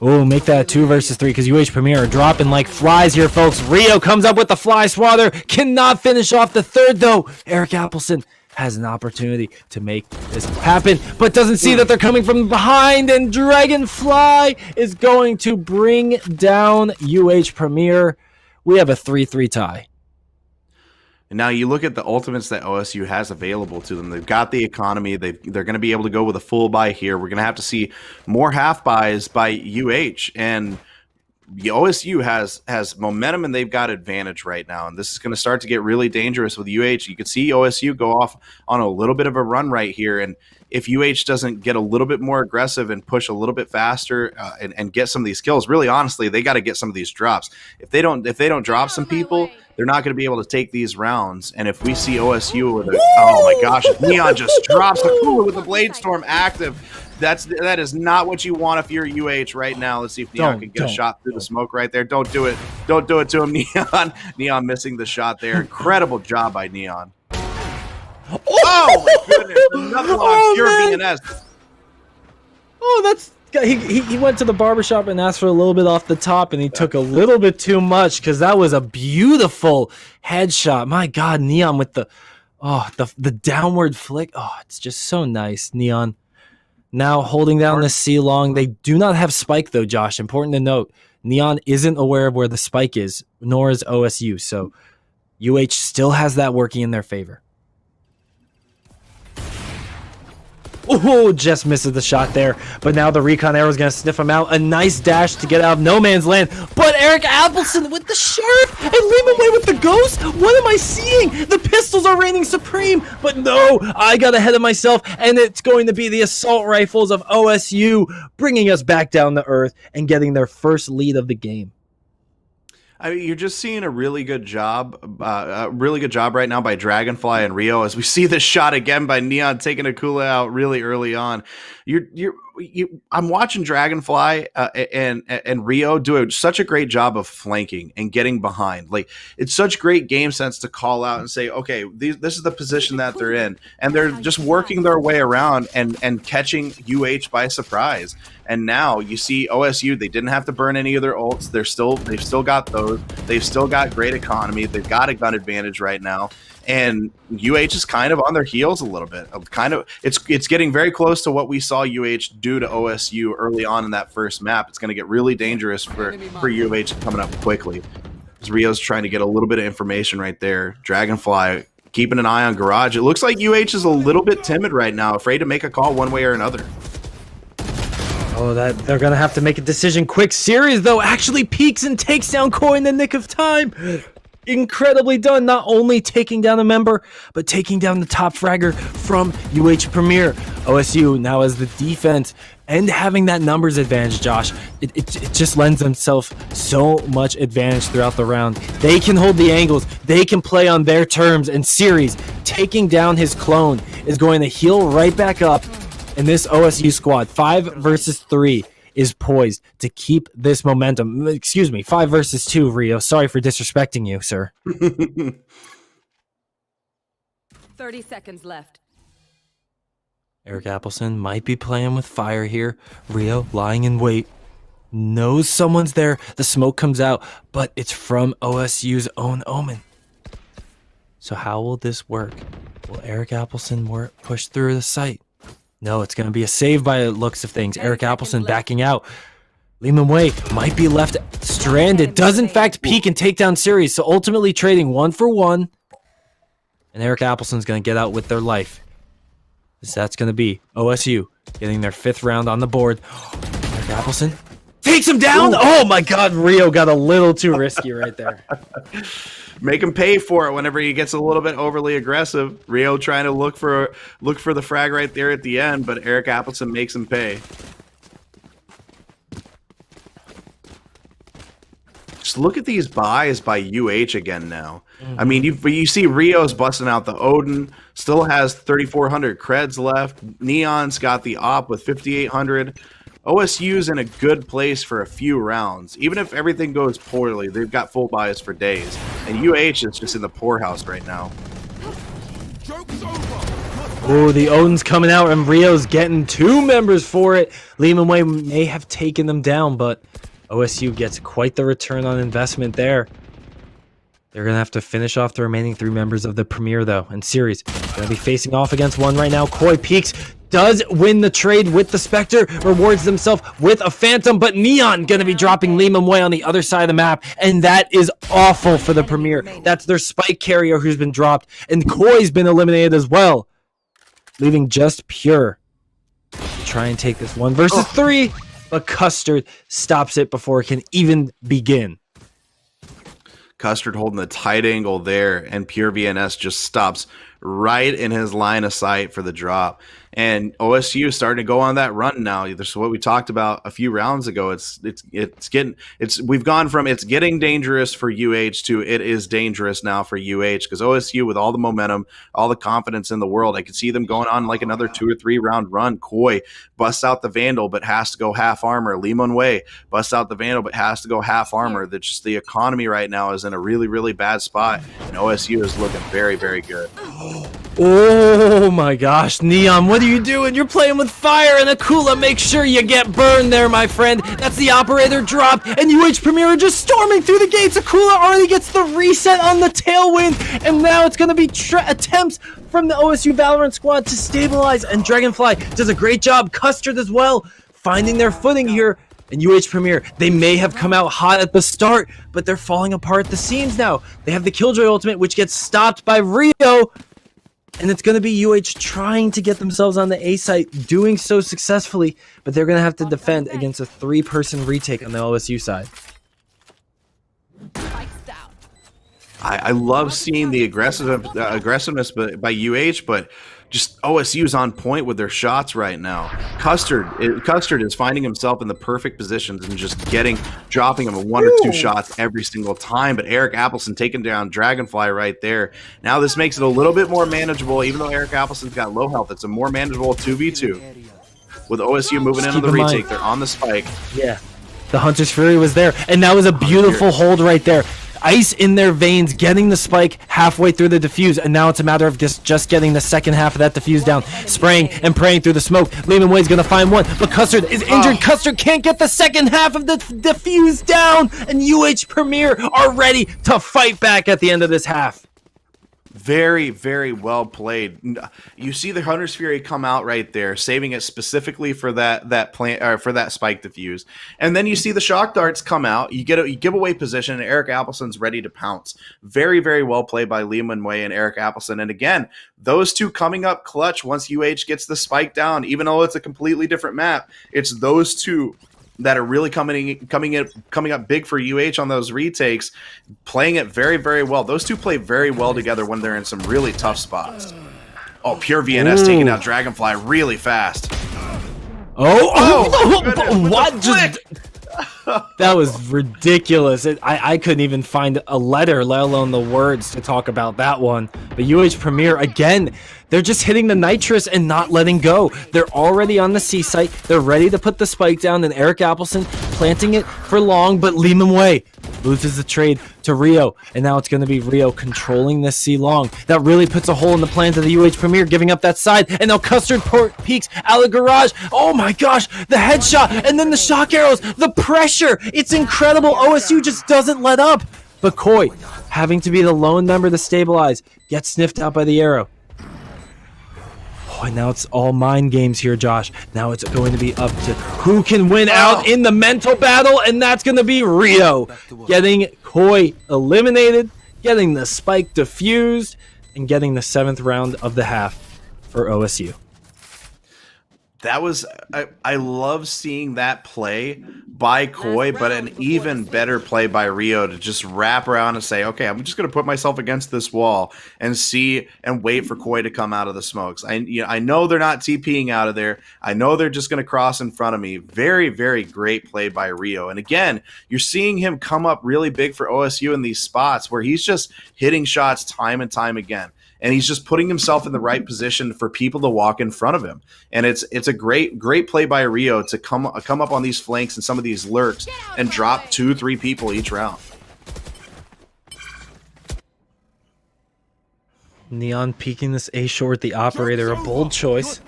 Oh, make that 2 versus 3, because UH Premier are dropping like flies here, folks. Rio comes up with the fly swatter. Cannot finish off the third, though. Eric Appleson has an opportunity to make this happen, but doesn't see that they're coming from behind, and Dragonfly is going to bring down UH Premier. We have a 3-3 tie. And now you look at the ultimates that OSU has available to them. They've got the economy. They're going to be able to go with a full buy here. We're going to have to see more half buys by UH. And the OSU has momentum, and they've got advantage right now. And this is going to start to get really dangerous with UH. You can see OSU go off on a little bit of a run right here. And if UH doesn't get a little bit more aggressive and push a little bit faster and get some of these kills, really honestly, they got to get some of these drops. If they don't drop some people, they're not going to be able to take these rounds. And if we see OSU with oh my gosh, Neon just drops the cooler with the Blade Storm active. That is not what you want if you're UH right now. Let's see if Neon can get a shot through the smoke right there. Don't do it. Don't do it to him, Neon. Neon missing the shot there. Incredible job by Neon. Oh my goodness. Another one, pure VNS. Oh, that's... He went to the barbershop and asked for a little bit off the top, and he took a little bit too much, because that was a beautiful headshot. My God, Neon with the downward flick. Oh, it's just so nice. Neon now holding down the C long. They do not have spike, though, Josh. Important to note, Neon isn't aware of where the spike is, nor is OSU. So UH still has that working in their favor. Oh, just misses the shot there. But now the recon arrow is going to sniff him out. A nice dash to get out of no man's land. But Eric Appleson with the Sheriff and Lehman Way with the Ghost. What am I seeing? The pistols are reigning supreme. But no, I got ahead of myself. And it's going to be the assault rifles of OSU bringing us back down to earth and getting their first lead of the game. I mean, you're just seeing a really good job right now by Dragonfly and Rio, as we see this shot again by Neon taking Akula out really early on. I'm watching Dragonfly and Rio do such a great job of flanking and getting behind. Like, it's such great game sense to call out and say, okay, this is the position that they're in, and they're just working their way around and catching UH by surprise. And now you see OSU, they didn't have to burn any of their ults. They've still got those. They've still got great economy. They've got a gun advantage right now. And UH is kind of on their heels a little bit. It's getting very close to what we saw UH do to OSU early on in that first map. It's going to get really dangerous for UH coming up quickly. As Rio's trying to get a little bit of information right there. Dragonfly keeping an eye on Garage. It looks like UH is a little bit timid right now, afraid to make a call one way or another. Oh, that they're going to have to make a decision quick. Series, though, actually peeks and takes down Koi in the nick of time. Incredibly done, not only taking down a member, but taking down the top fragger from UH Premier. OSU now as the defense and having that numbers advantage, Josh, it just lends themselves so much advantage throughout the round. They can hold the angles, they can play on their terms, and Series taking down his clone is going to heal right back up. And this OSU squad, 5 versus 3, is poised to keep this momentum. Excuse me, 5 versus 2, Rio. Sorry for disrespecting you, sir. 30 seconds left. Eric Appleson might be playing with fire here. Rio lying in wait. Knows someone's there. The smoke comes out, but it's from OSU's own Omen. So how will this work? Will Eric Appleson push through the site? No, it's going to be a save by the looks of things. Eric Appleson backing out. Lehman Way might be left stranded. Does in fact peek and take down Series. So ultimately trading 1 for 1. And Eric Appleson's going to get out with their life. That's going to be OSU getting their 5th round on the board. Eric Appleson takes him down. Ooh. Oh my God, Rio got a little too risky right there. Make him pay for it whenever he gets a little bit overly aggressive. Rio trying to look for the frag right there at the end, but Eric Appleson makes him pay. Just look at these buys by UH again now. I mean, you see Rio's busting out the Odin, still has 3,400 creds left. Neon's got the op with 5,800. OSU's in a good place for a few rounds. Even if everything goes poorly, they've got full buys for days. And UH is just in the poorhouse right now. Oh, the Odin's coming out, and Rio's getting 2 members for it. Lehman Way may have taken them down, but OSU gets quite the return on investment there. They're going to have to finish off the remaining 3 members of the Premier, though, and series. Going to be facing off against one right now. Koi peeks, does win the trade with the Spectre, rewards himself with a Phantom, but Neon going to be dropping Lehman Way on the other side of the map, and that is awful for the Premier. That's their Spike carrier who's been dropped, and Koi's been eliminated as well, leaving just Pure to try and take this 1 versus 3, but Custard stops it before it can even begin. Custard holding the tight angle there, and Pure VNS just stops right in his line of sight for the drop. And OSU is starting to go on that run now. This is what we talked about a few rounds ago. We've gone from it's getting dangerous for UH to it is dangerous now for UH, because OSU, with all the momentum, all the confidence in the world, I could see them going on like another 2 or 3 round run. Koi busts out the Vandal but has to go half armor. Limon Way busts out the Vandal but has to go half armor. That just the economy right now is in a really, really bad spot, and OSU is looking very, very good. Oh my gosh, Neon, what are you doing? You're playing with fire, and Akula, make sure you get burned there, my friend. That's the operator drop, and UH Premier are just storming through the gates. Akula already gets the reset on the tailwind, and now it's going to be attempts from the OSU Valorant squad to stabilize, and Dragonfly does a great job. Custard as well, finding their footing here. And UH Premier, they may have come out hot at the start, but they're falling apart at the seams now. They have the Killjoy ultimate, which gets stopped by Rio. And it's going to be UH trying to get themselves on the A site, doing so successfully, but they're going to have to defend against a 3-person retake on the OSU side. I love seeing the aggressiveness by UH, but just OSU's on point with their shots right now. Custard is finding himself in the perfect positions and just dropping him 1 or 2 shots every single time. But Eric Appleson taking down Dragonfly right there. Now this makes it a little bit more manageable, even though Eric Appleson's got low health. It's a more manageable 2v2. With OSU moving into the retake, they're on the spike. Yeah, the Hunter's Fury was there, and that was a beautiful hold right there. Ice in their veins, getting the spike halfway through the defuse, and now it's a matter of just getting the second half of that defuse down, spraying and praying through the smoke. Lehman Way's gonna find one, but Custard is injured. Custard can't get the second half of the defuse down, and UH Premier are ready to fight back at the end of this half. Very, very well played. You see the Hunter's Fury come out right there, saving it specifically for that plant or for that spike defuse, and then you see the shock darts come out. You give away position, and Eric Appleson's ready to pounce. Very, very well played by Lehman Way and Eric Appleson. And again, those two coming up clutch once UH gets the spike down. Even though it's a completely different map, it's those two that are really coming up big for UH on those retakes, playing it very, very well. Those two play very well together when they're in some really tough spots. Oh, Pure VNS taking out Dragonfly really fast. What? That was ridiculous. I couldn't even find a letter, let alone the words to talk about that one. But UH Premier, again, they're just hitting the nitrous and not letting go. They're already on the C site. They're ready to put the spike down, and Eric Appleson planting it for long, but Lehman Way loses the trade to Rio, and now it's going to be Rio controlling this C long. That really puts a hole in the plans of the UH Premier, giving up that side, and now Custard peeks out of the garage. Oh my gosh, the headshot, and then the shock arrows, the pressure. It's incredible. OSU just doesn't let up. But Koi, having to be the lone member to stabilize, gets sniffed out by the arrow. Oh, and now it's all mind games here, Josh. Now it's going to be up to who can win out in the mental battle, and that's going to be Rio. Getting Koi eliminated, getting the spike defused, and getting the 7th round of the half for OSU. That was I love seeing that play by Koi, but an even better play by Rio to just wrap around and say, okay, I'm just going to put myself against this wall and see and wait for Koi to come out of the smokes. I know they're not TPing out of there. I know they're just going to cross in front of me. Very, very great play by Rio. And again, you're seeing him come up really big for OSU in these spots where he's just hitting shots time and time again. And he's just putting himself in the right position for people to walk in front of him. And it's a great play by Rio to come up on these flanks and some of these lurks and drop 2-3 people each round. Neon peeking this A short, the operator, a bold choice.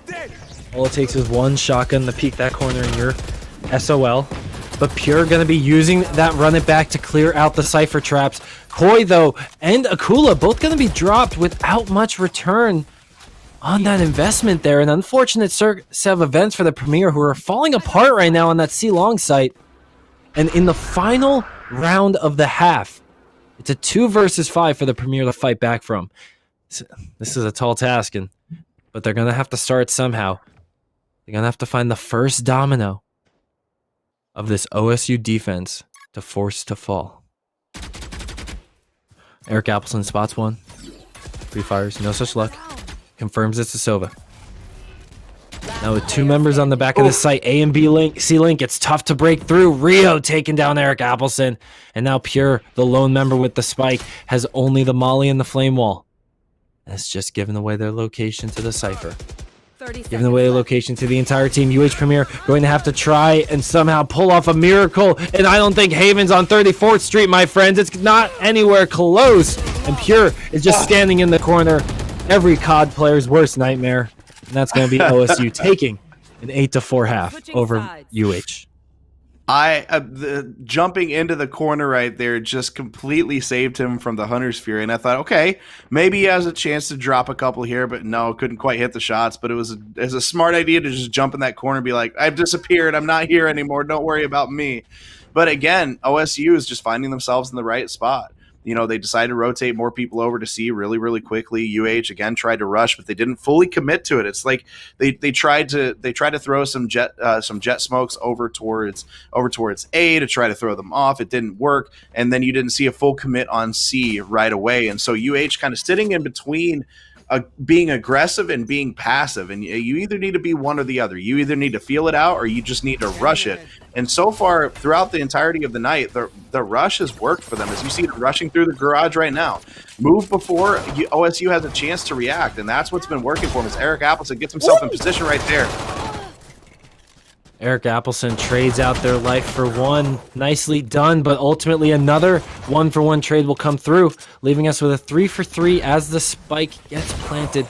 All it takes is one shotgun to peek that corner in your SOL. But Pure going to be using that run it back to clear out the Cypher traps. Koi, though, and Akula both going to be dropped without much return on that investment there. An unfortunate set of events for the Premier, who are falling apart right now on that C-Long site. And in the final round of the half, it's a 2 versus 5 for the Premier to fight back from. This is a tall task, but they're going to have to start somehow. They're going to have to find the first domino of this OSU defense to force to fall. Eric Appleson spots one. Pre-fires, no such luck. Confirms it's a Sova. Now with 2 members on the back of the site, A and B link, C link, it's tough to break through. Rio taking down Eric Appleson. And now Pure, the lone member with the spike, has only the Molly and the Flame Wall. That's just giving away their location to the Cypher. Giving away the location to the entire team. UH Premier going to have to try and somehow pull off a miracle. And I don't think Haven's on 34th Street, my friends. It's not anywhere close. And Pure is just standing in the corner. Every COD player's worst nightmare. And that's going to be OSU taking an 8-4 half over UH. The jumping into the corner right there just completely saved him from the Hunter's Fury, and I thought, okay, maybe he has a chance to drop a couple here, but no, couldn't quite hit the shots. But it was a smart idea to just jump in that corner and be like, I've disappeared, I'm not here anymore, don't worry about me. But again, OSU is just finding themselves in the right spot. You know, they decided to rotate more people over to C really, really quickly. UH again tried to rush, but they didn't fully commit to it. It's like they tried to throw some jet smokes over towards A to try to throw them off. It didn't work, and then you didn't see a full commit on C right away. And so UH kind of sitting in between being aggressive and being passive, and you either need to be one or the other. You either need to feel it out or you just need to rush it. And so far throughout the entirety of the night, the rush has worked for them, as you see it rushing through the garage right now. Move before OSU has a chance to react, and that's what's been working for him. As Eric Appleton gets himself in position right there. Eric Appleson trades out their life for one. Nicely done, but ultimately another 1-for-1 trade will come through, leaving us with a 3-for-3 as the spike gets planted.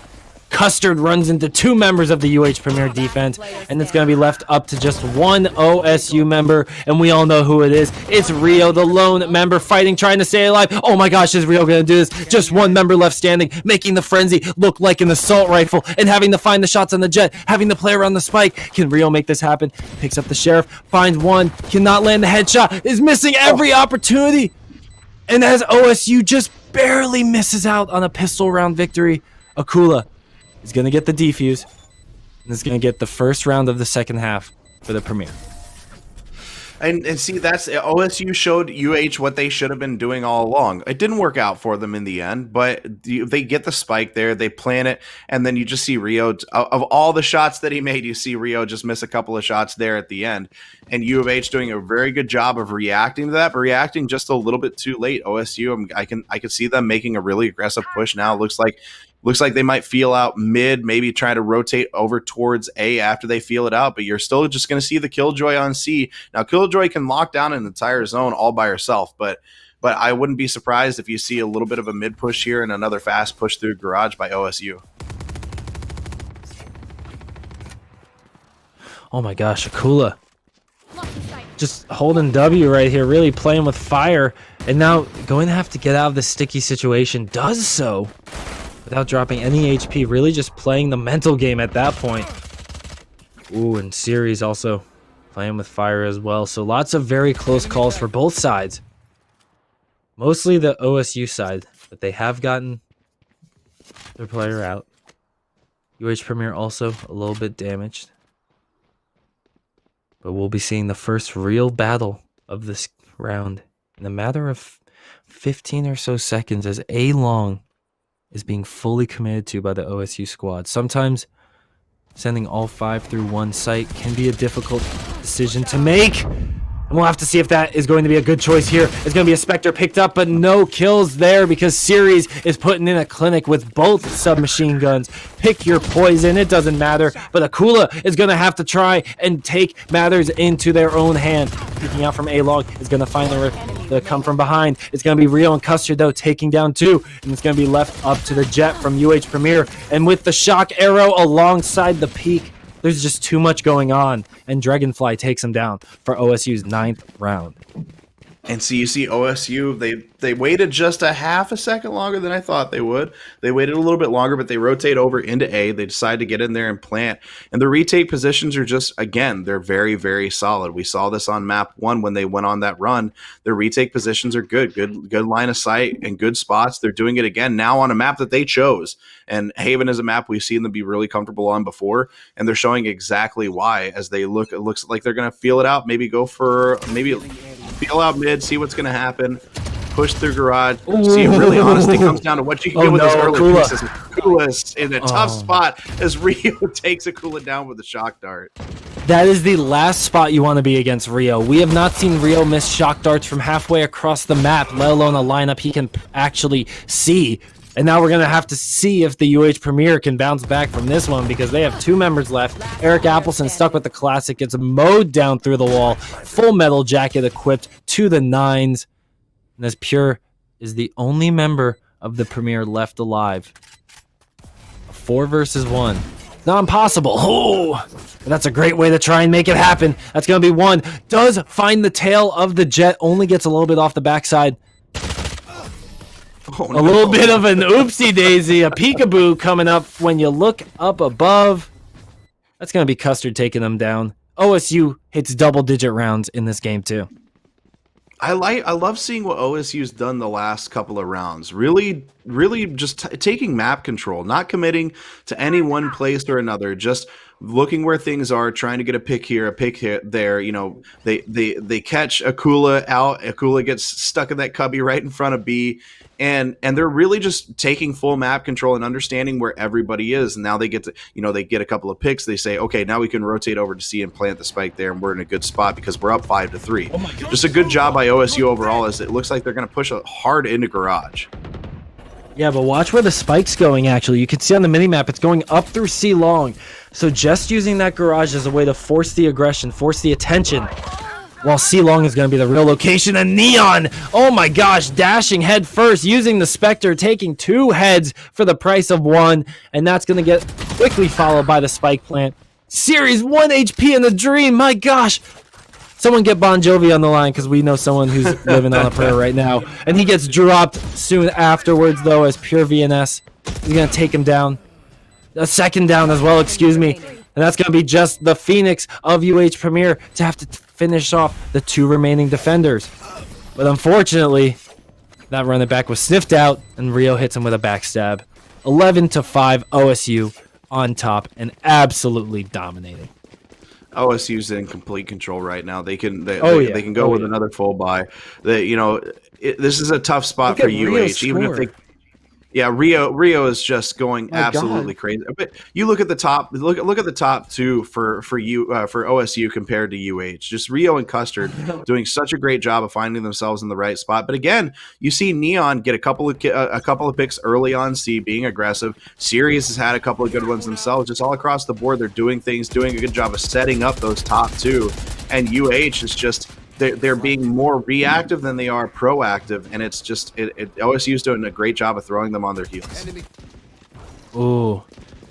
Custard runs into 2 members of the UH Premier defense, and it's going to be left up to just one OSU member, and we all know who it is. It's Rio, the lone member, fighting, trying to stay alive. Oh my gosh, is Rio going to do this? Just one member left standing, making the frenzy look like an assault rifle, and having to find the shots on the jet, having the player on the spike. Can Rio make this happen? Picks up the sheriff, finds one, cannot land the headshot, is missing every opportunity, and as OSU just barely misses out on a pistol round victory, Akula is going to get the defuse, and is going to get the first round of the second half for the Premier. And see, that's OSU showed UH what they should have been doing all along. It didn't work out for them in the end, but they get the spike there, they plan it, and then you just see Rio, of all the shots that he made, you see Rio just miss a couple of shots there at the end. And U of H doing a very good job of reacting to that, but reacting just a little bit too late. OSU, I can see them making a really aggressive push now. It looks like they might feel out mid, maybe try to rotate over towards A after they feel it out, but you're still just going to see the Killjoy on C. Now, Killjoy can lock down an entire zone all by herself, but I wouldn't be surprised if you see a little bit of a mid push here and another fast push through garage by OSU. Oh my gosh, Akula just holding W right here, really playing with fire, and now going to have to get out of this sticky situation. Does so without dropping any HP, really just playing the mental game at that point. Ooh, and Series also playing with fire as well. So lots of very close calls for both sides. Mostly the OSU side, but they have gotten their player out. UH Premier also a little bit damaged. But we'll be seeing the first real battle of this round in a matter of 15 or so seconds as A Long is being fully committed to by the OSU squad. Sometimes sending all 5 through one site can be a difficult decision to make. And we'll have to see if that is going to be a good choice here. It's going to be a Spectre picked up, but no kills there because Series is putting in a clinic with both submachine guns. Pick your poison, it doesn't matter. But Akula is going to have to try and take matters into their own hand. Peeking out from A-Long is going to find the come from behind. It's going to be Rio and Custard, though, taking down 2. And it's going to be left up to the Jet from UH Premier. And with the shock arrow alongside the peak, there's just too much going on, and Dragonfly takes him down for OSU's 9th round. And so you see OSU, they waited just a half a second longer than I thought they would. They waited a little bit longer, but they rotate over into A. They decide to get in there and plant. And the retake positions are just, again, they're very, very solid. We saw this on map 1 when they went on that run. Their retake positions are good line of sight and good spots. They're doing it again now on a map that they chose. And Haven is a map we've seen them be really comfortable on before, and they're showing exactly why as they look. It looks like they're going to feel it out, maybe feel out mid, see what's going to happen, push through garage. See, it really honestly comes down to what you can get with those early pieces. Akula's in a tough spot as Rio takes Akula down with a shock dart. That is the last spot you want to be against Rio. We have not seen Rio miss shock darts from halfway across the map, let alone a lineup he can actually see. And now we're going to have to see if the UH Premier can bounce back from this one because they have 2 members left. Eric Appleson stuck with the classic, gets mowed down through the wall. Full metal jacket equipped to the 9s. And as Pure is the only member of the Premier left alive. 4 versus 1. Not impossible. Oh, but that's a great way to try and make it happen. That's going to be 1. Does find the tail of the Jet. Only gets a little bit off the backside. Oh, no. A little bit of an oopsie daisy, a peekaboo coming up when you look up above. That's going to be Custard taking them down. OSU hits double-digit rounds in this game too. I love seeing what OSU's done the last couple of rounds. Really just taking map control, not committing to any one place or another, just looking where things are, trying to get a pick here, a pick here, there. You know, they catch Akula out. Akula gets stuck in that cubby right in front of B, and they're really just taking full map control and understanding where everybody is. And now they get to, they get a couple of picks. They say, okay, now we can rotate over to C and plant the spike there, and we're in a good spot because we're up 5-3. Just a good job by OSU overall, as it looks like they're going to push hard into garage. Yeah, but watch where the spike's going, actually. You can see on the minimap, it's going up through C long. So just using that garage as a way to force the aggression, force the attention, while C long is going to be the real location. And Neon, oh my gosh, dashing head first, using the Spectre, taking 2 heads for the price of 1. And that's going to get quickly followed by the spike plant. Series 1 HP in the dream, my gosh. Someone get Bon Jovi on the line because we know someone who's living on a prayer right now. And he gets dropped soon afterwards, though, as Pure VNS is going to take him down. A second down as well, excuse me. And that's going to be just the Phoenix of UH Premier to have to finish off the 2 remaining defenders. But unfortunately, that running back was sniffed out, and Rio hits him with a backstab. 11-5, OSU on top and absolutely dominating. OSU's in complete control right now. They can go with another full buy. This is a tough spot for UH. Even if they, Rio is just going absolutely crazy. But you look at the top. Look at the top 2 for OSU compared to UH. Just Rio and Custard doing such a great job of finding themselves in the right spot. But again, you see Neon get a couple of picks early on C, being aggressive. Sirius has had a couple of good ones themselves. Just all across the board, they're doing a good job of setting up those top 2. And UH is just. They're being more reactive than they are proactive, and it's just OSU's doing a great job of throwing them on their heels. Ooh,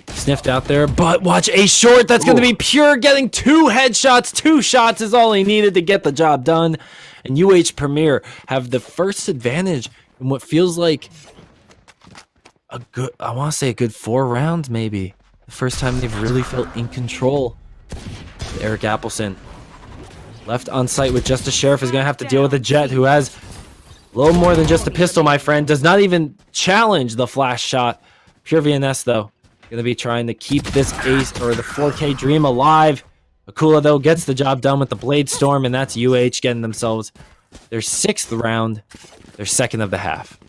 sniffed out there, but watch a short. That's going to be Pure getting 2 headshots. 2 shots is all he needed to get the job done. And UH Premier have the first advantage in what feels like a good 4 rounds, maybe. The first time they've really felt in control. Eric Appleson. Left on site with just a Sheriff is going to have to deal with a Jet who has a little more than just a pistol, my friend. Does not even challenge the flash shot. Pure VNS, though, going to be trying to keep this ace or the 4K dream alive. Akula, though, gets the job done with the Blade Storm, and that's UH getting themselves their 6th round, their 2nd of the half.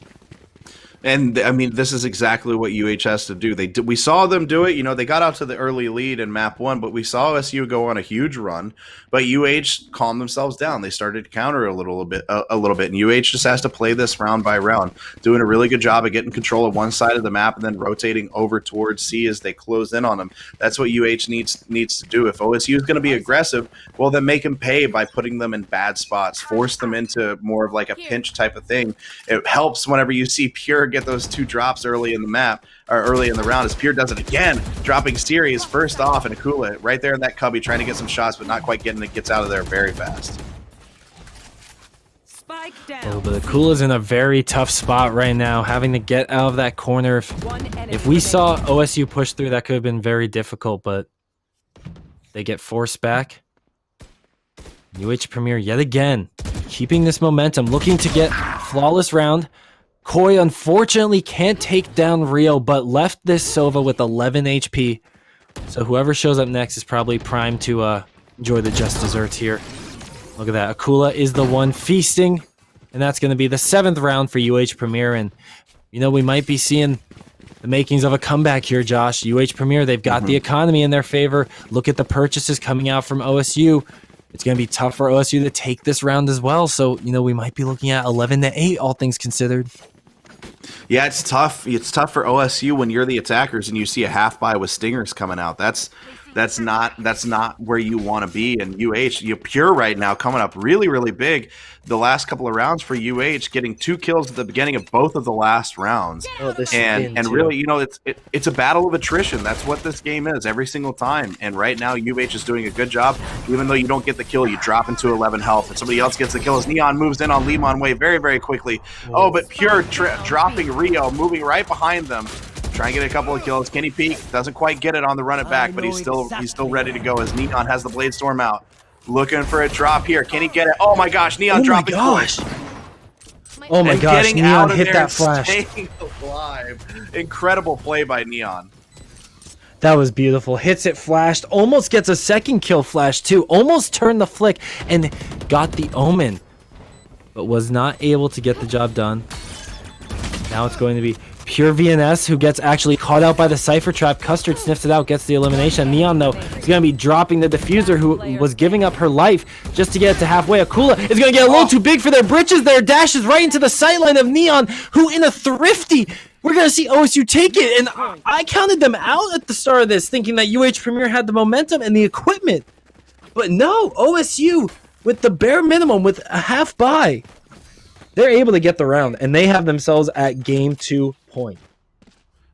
And I mean, this is exactly what UH has to do. We saw them do it. You know, they got out to the early lead in map 1, but we saw OSU go on a huge run. But UH calmed themselves down. They started to counter a little bit, and UH just has to play this round by round, doing a really good job of getting control of one side of the map and then rotating over towards C as they close in on them. That's what UH needs to do. If OSU is going to be aggressive, well, then make them pay by putting them in bad spots, force them into more of like a pinch type of thing. It helps whenever you see Pure get those 2 drops early in the map or early in the round, as Pure does it again, dropping Series first off and Akula right there in that cubby, trying to get some shots but not quite getting it, gets out of there very fast. Spike down. Oh, but Akula's in a very tough spot right now, having to get out of that corner. If we saw OSU push through, that could have been very difficult, but they get forced back. UH Premier yet again, keeping this momentum, looking to get flawless round. Koi unfortunately can't take down Rio, but left this Sova with 11 HP. So whoever shows up next is probably primed to enjoy the just desserts here. Look at that. Akula is the one feasting, and that's going to be the 7th round for UH Premier. And, you know, we might be seeing the makings of a comeback here, Josh. UH Premier, they've got the economy in their favor. Look at the purchases coming out from OSU. It's going to be tough for OSU to take this round as well. So, you know, we might be looking at 11-8, all things considered. Yeah, it's tough. It's tough for OSU when you're the attackers and you see a half buy with stingers coming out. That's not where you want to be. And you're Pure right now coming up really big. The last couple of rounds for UH, getting 2 kills at the beginning of both of the last rounds. And really, you know, it's a battle of attrition. That's what this game is every single time. And right now, UH is doing a good job. Even though you don't get the kill, you drop into 11 health, and somebody else gets the kill as Neon moves in on Limon Way very quickly. Oh, but Pure dropping Rio, moving right behind them. Try and get a couple of kills. Kenny Peak doesn't quite get it on the run it back, but he's still ready to go as Neon has the Blade Storm out. Looking for a drop here. Can he get it? Oh my gosh, Neon dropping. Oh my gosh, Neon hit that flash. Staying alive. Incredible play by Neon. That was beautiful. Hits it, flashed, almost gets a 2nd kill flash too. Almost turned the flick and got the omen, but was not able to get the job done. Now it's going to be Pure VNS, who gets actually caught out by the Cypher Trap. Custard sniffs it out, gets the elimination. Neon, though, is going to be dropping the Diffuser, who was giving up her life just to get it to halfway. Akula is going to get a little too big for their britches there. Dashes right into the sightline of Neon, who in a thrifty, we're going to see OSU take it. And I counted them out at the start of this, thinking that UH Premier had the momentum and the equipment. But no, OSU, with the bare minimum, with a half buy, they're able to get the round, and they have themselves at game 2 point.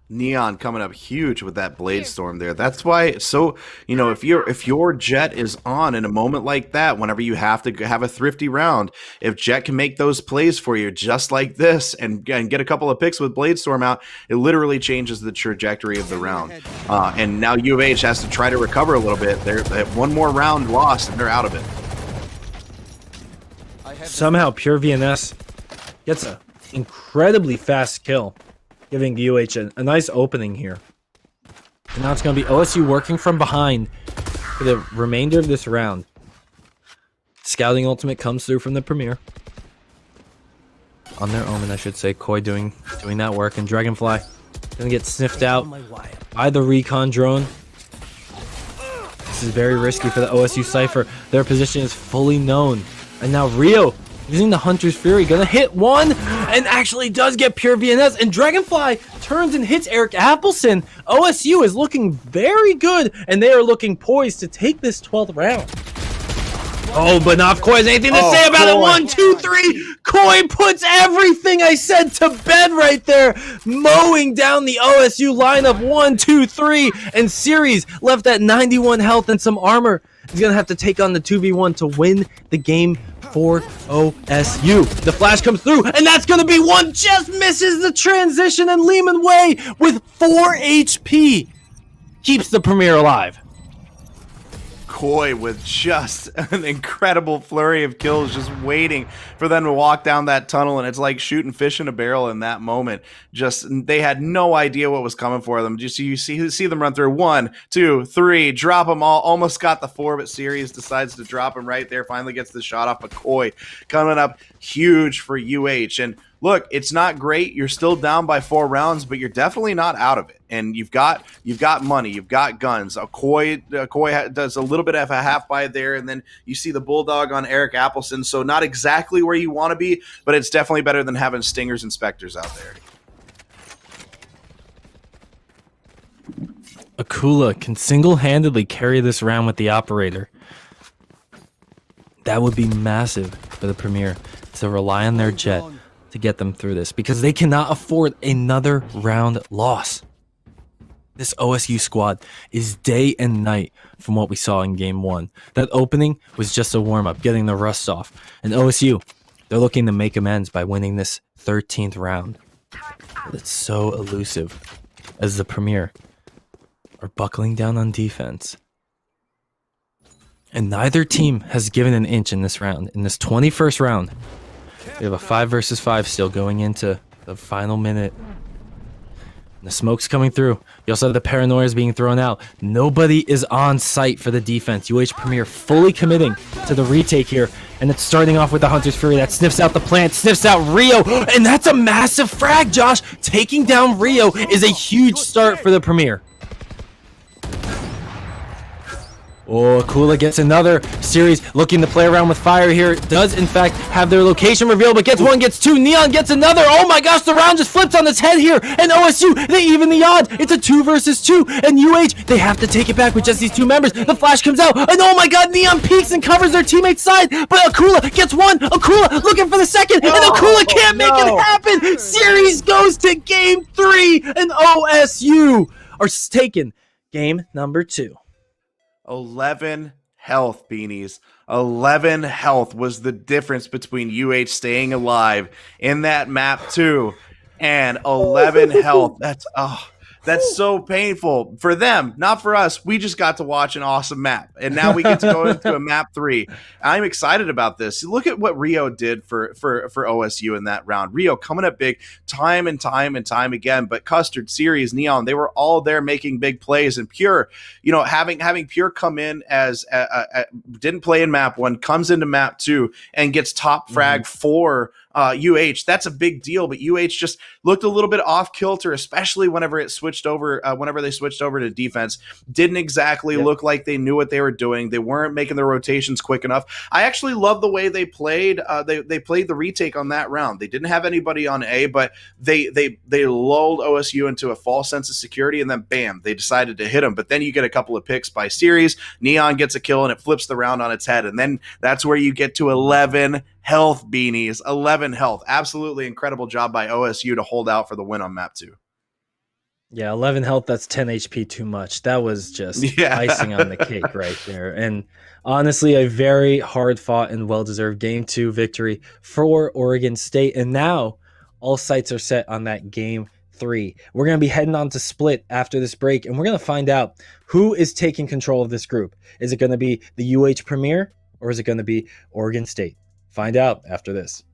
Neon coming up huge with that Blade Storm there. That's why, so, you know, if your Jet is on in a moment like that, whenever you have to have a thrifty round, if Jet can make those plays for you just like this and get a couple of picks with Blade Storm out, it literally changes the trajectory of the round. And now UH has to try to recover a little bit. They have one more round lost, and they're out of it. Somehow Pure VNS gets an incredibly fast kill, giving UH a nice opening here. And now it's going to be OSU working from behind for the remainder of this round. Scouting ultimate comes through from the Premier. On their omen, I should say. Koi doing that work. And Dragonfly going to get sniffed out by the recon drone. This is very risky for the OSU Cypher. Their position is fully known. And now Rio, using the Hunter's Fury, gonna hit one, and actually does get Pure VNS, and Dragonfly turns and hits Eric Appleson. OSU is looking very good, and they are looking poised to take this 12th round. Oh, but not if Koi has anything to say about it. 1, 2, 3. Koi puts everything I said to bed right there, mowing down the OSU lineup. 1, 2, 3, and Series left at 91 health and some armor. He's gonna have to take on the 2v1 to win the game for OSU. The flash comes through, and that's gonna be one. Just misses the transition, and Lehman Way with 4 HP keeps the Premier alive. Koi with just an incredible flurry of kills, just waiting for them to walk down that tunnel, and it's like shooting fish in a barrel in that moment. Just they had no idea what was coming for them. Just you see them run through 1, 2, 3, drop them all. Almost got the 4, but Series decides to drop him right there. Finally gets the shot off. But Koi coming up huge for UH. And look, it's not great. You're still down by 4 rounds, but you're definitely not out of it. And you've got money, you've got guns. Koi does a little bit of a half buy there, and then you see the Bulldog on Eric Appleson. So not exactly where you want to be, but it's definitely better than having Stingers and Spectres out there. Akula can single-handedly carry this round with the operator. That would be massive for the Premier to rely on their jet to get them through this, because they cannot afford another round loss. This OSU squad is day and night from what we saw in game 1. That opening was just a warm-up, getting the rust off. And OSU, they're looking to make amends by winning this 13th round. But it's so elusive as the Premier are buckling down on defense. And neither team has given an inch in this round. In this 21st round, we have a 5 versus 5 still going into the final minute. And the smoke's coming through. You also have the paranoias being thrown out. Nobody is on site for the defense. UH Premier fully committing to the retake here. And it's starting off with the Hunter's Fury that sniffs out the plant, sniffs out Rio. And that's a massive frag, Josh. Taking down Rio is a huge start for the Premier. Oh, Akula gets another Series looking to play around with fire here. Does, in fact, have their location revealed, but gets 1, gets 2. Neon gets another. Oh my gosh, the round just flips on its head here. And OSU, they even the odds. It's a 2 versus 2. And UH, they have to take it back with just these 2 members. The flash comes out. And oh my god, Neon peeks and covers their teammate's side. But Akula gets 1. Akula looking for the second. And Akula can't make it happen. Series goes to game 3. And OSU are taking game number 2. 11 health, Beanies. 11 health was the difference between UH staying alive in that map 2 and 11 health. That's so painful for them, not for us. We just got to watch an awesome map, and now we get to go into a map 3. I'm excited about this. Look at what Rio did for OSU in that round. Rio coming up big time and time again, but Custard, Series, Neon, they were all there making big plays. And Pure, having Pure come in as didn't play in map 1, comes into map 2 and gets top frag for UH. That's a big deal, but UH just looked a little bit off kilter, especially whenever it switched over. Whenever they switched over to defense, didn't exactly look like they knew what they were doing. They weren't making the rotations quick enough. I actually love the way they played. They played the retake on that round. They didn't have anybody on A, but they lulled OSU into a false sense of security, and then bam, they decided to hit them. But then you get a couple of picks by Series. Neon gets a kill, and it flips the round on its head, and then that's where you get to 11 health, Beanies. 11 health. Absolutely incredible job by OSU to hold out for the win on map 2. Yeah, 11 health, that's 10 HP too much. That was just icing on the cake right there. And honestly, a very hard-fought and well-deserved Game 2 victory for Oregon State. And now all sights are set on that Game 3. We're going to be heading on to Split after this break, and we're going to find out who is taking control of this group. Is it going to be the UH Premier, or is it going to be Oregon State? Find out after this.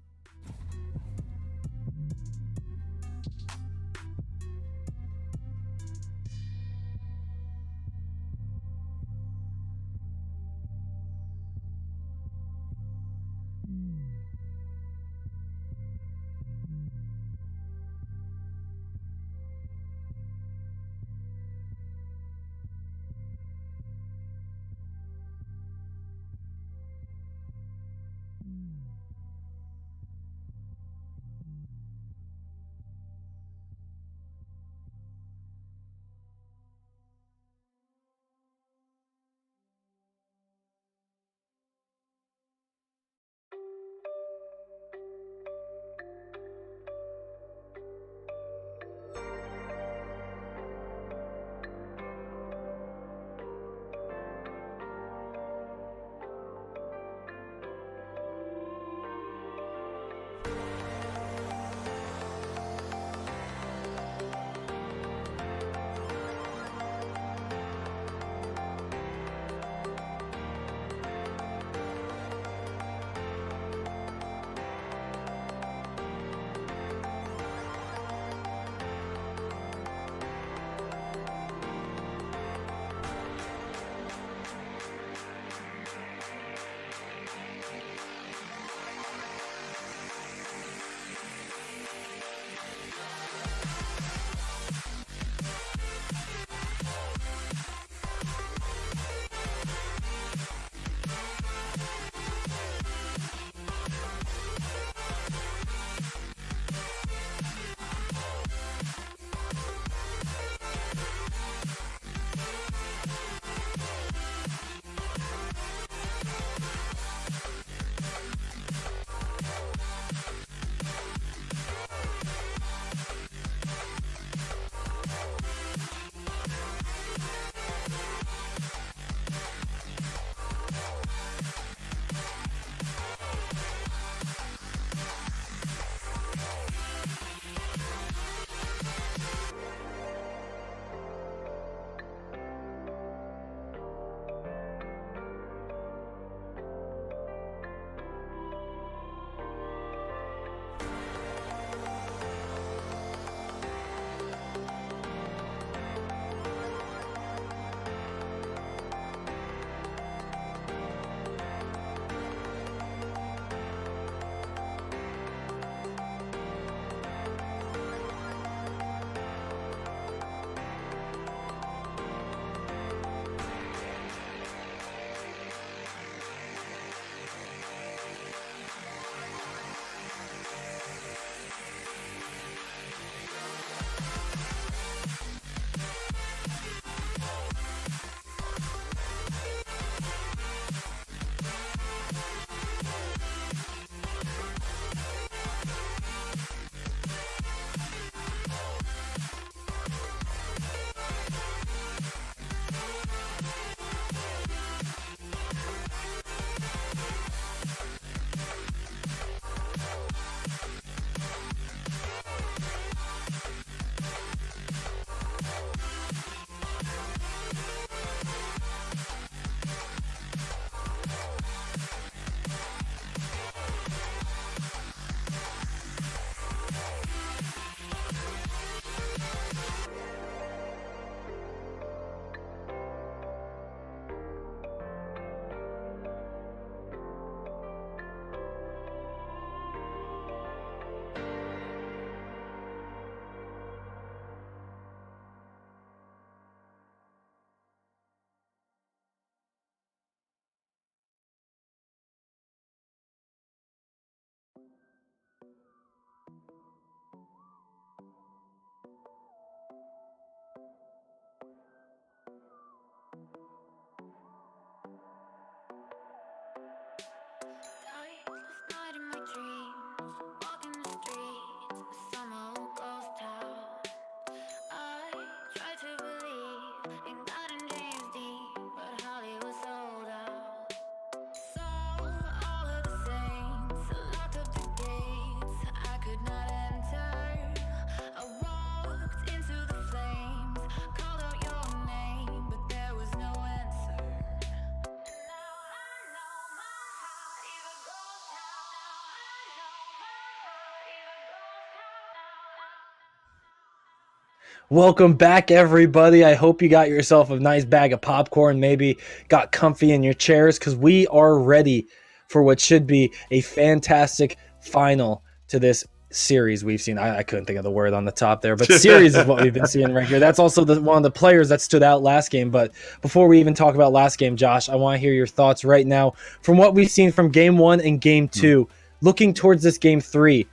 Welcome back, everybody. I hope you got yourself a nice bag of popcorn, maybe got comfy in your chairs, because we are ready for what should be a fantastic final to this series we've seen. I couldn't think of the word on the top there, but series is what we've been seeing right here. That's also one of the players that stood out last game. But before we even talk about last game, Josh, I want to hear your thoughts right now from what we've seen from game 1 and game 2, looking towards this game 3.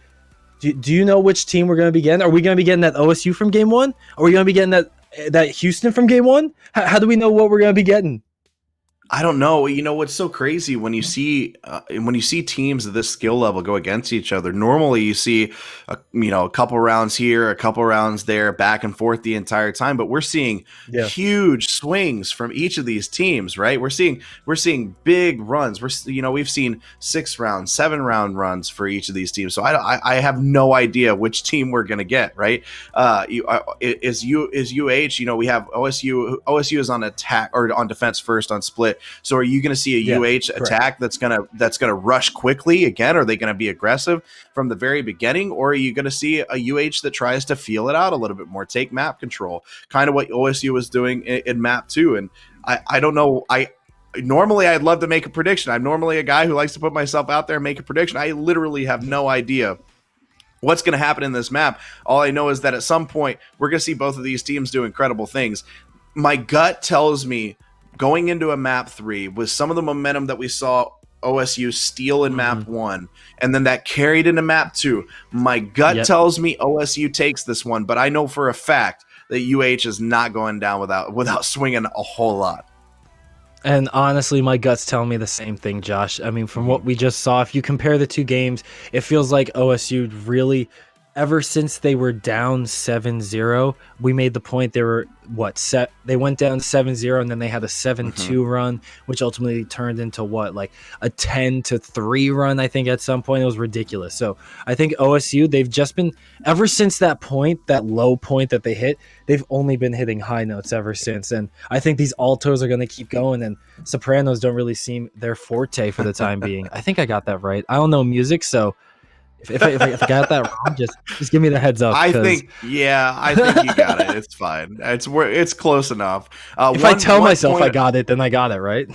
Do you know which team we're going to be getting? Are we going to be getting that OSU from game 1? Are we going to be getting that Houston from game 1? How do we know what we're going to be getting? I don't know. You know what's so crazy when you see teams of this skill level go against each other. Normally, you see a couple rounds here, a couple rounds there, back and forth the entire time. But we're seeing huge swings from each of these teams, right? We're seeing big runs. We've seen 6-round, 7-round runs for each of these teams. So I have no idea which team we're gonna get, right? Is UH? We have OSU. OSU is on attack or on defense first on split. So are you going to see a UH attack that's gonna rush quickly again? Are they going to be aggressive from the very beginning, or are you going to see a UH that tries to feel it out a little bit more, take map control, kind of what OSU was doing in map 2? And I don't know. Normally I'd love to make a prediction. I'm normally a guy who likes to put myself out there and make a prediction. I literally have no idea what's going to happen in this map. All I know is that at some point we're going to see both of these teams do incredible things. My gut tells me, going into a map 3 with some of the momentum that we saw OSU steal in map 1, and then that carried into map 2, my gut tells me OSU takes this one, but I know for a fact that UH is not going down without swinging a whole lot. And honestly, my gut's telling me the same thing, Josh. I mean, from what we just saw, if you compare the two games, it feels like OSU really, ever since they were down 7-0, we made the point they were they went down 7-0 and then they had a 7-2 run, which ultimately turned into a 10-3 run. I think at some point it was ridiculous. So I think OSU, they've just been, ever since that point, that low point that they hit, they've only been hitting high notes ever since. And I think these altos are going to keep going, and sopranos don't really seem their forte for the time being. I think I got that right. I don't know music, so if I got that wrong, just give me the heads up. I think you got it. It's fine. It's close enough. If I tell myself I got it, then I got it, right?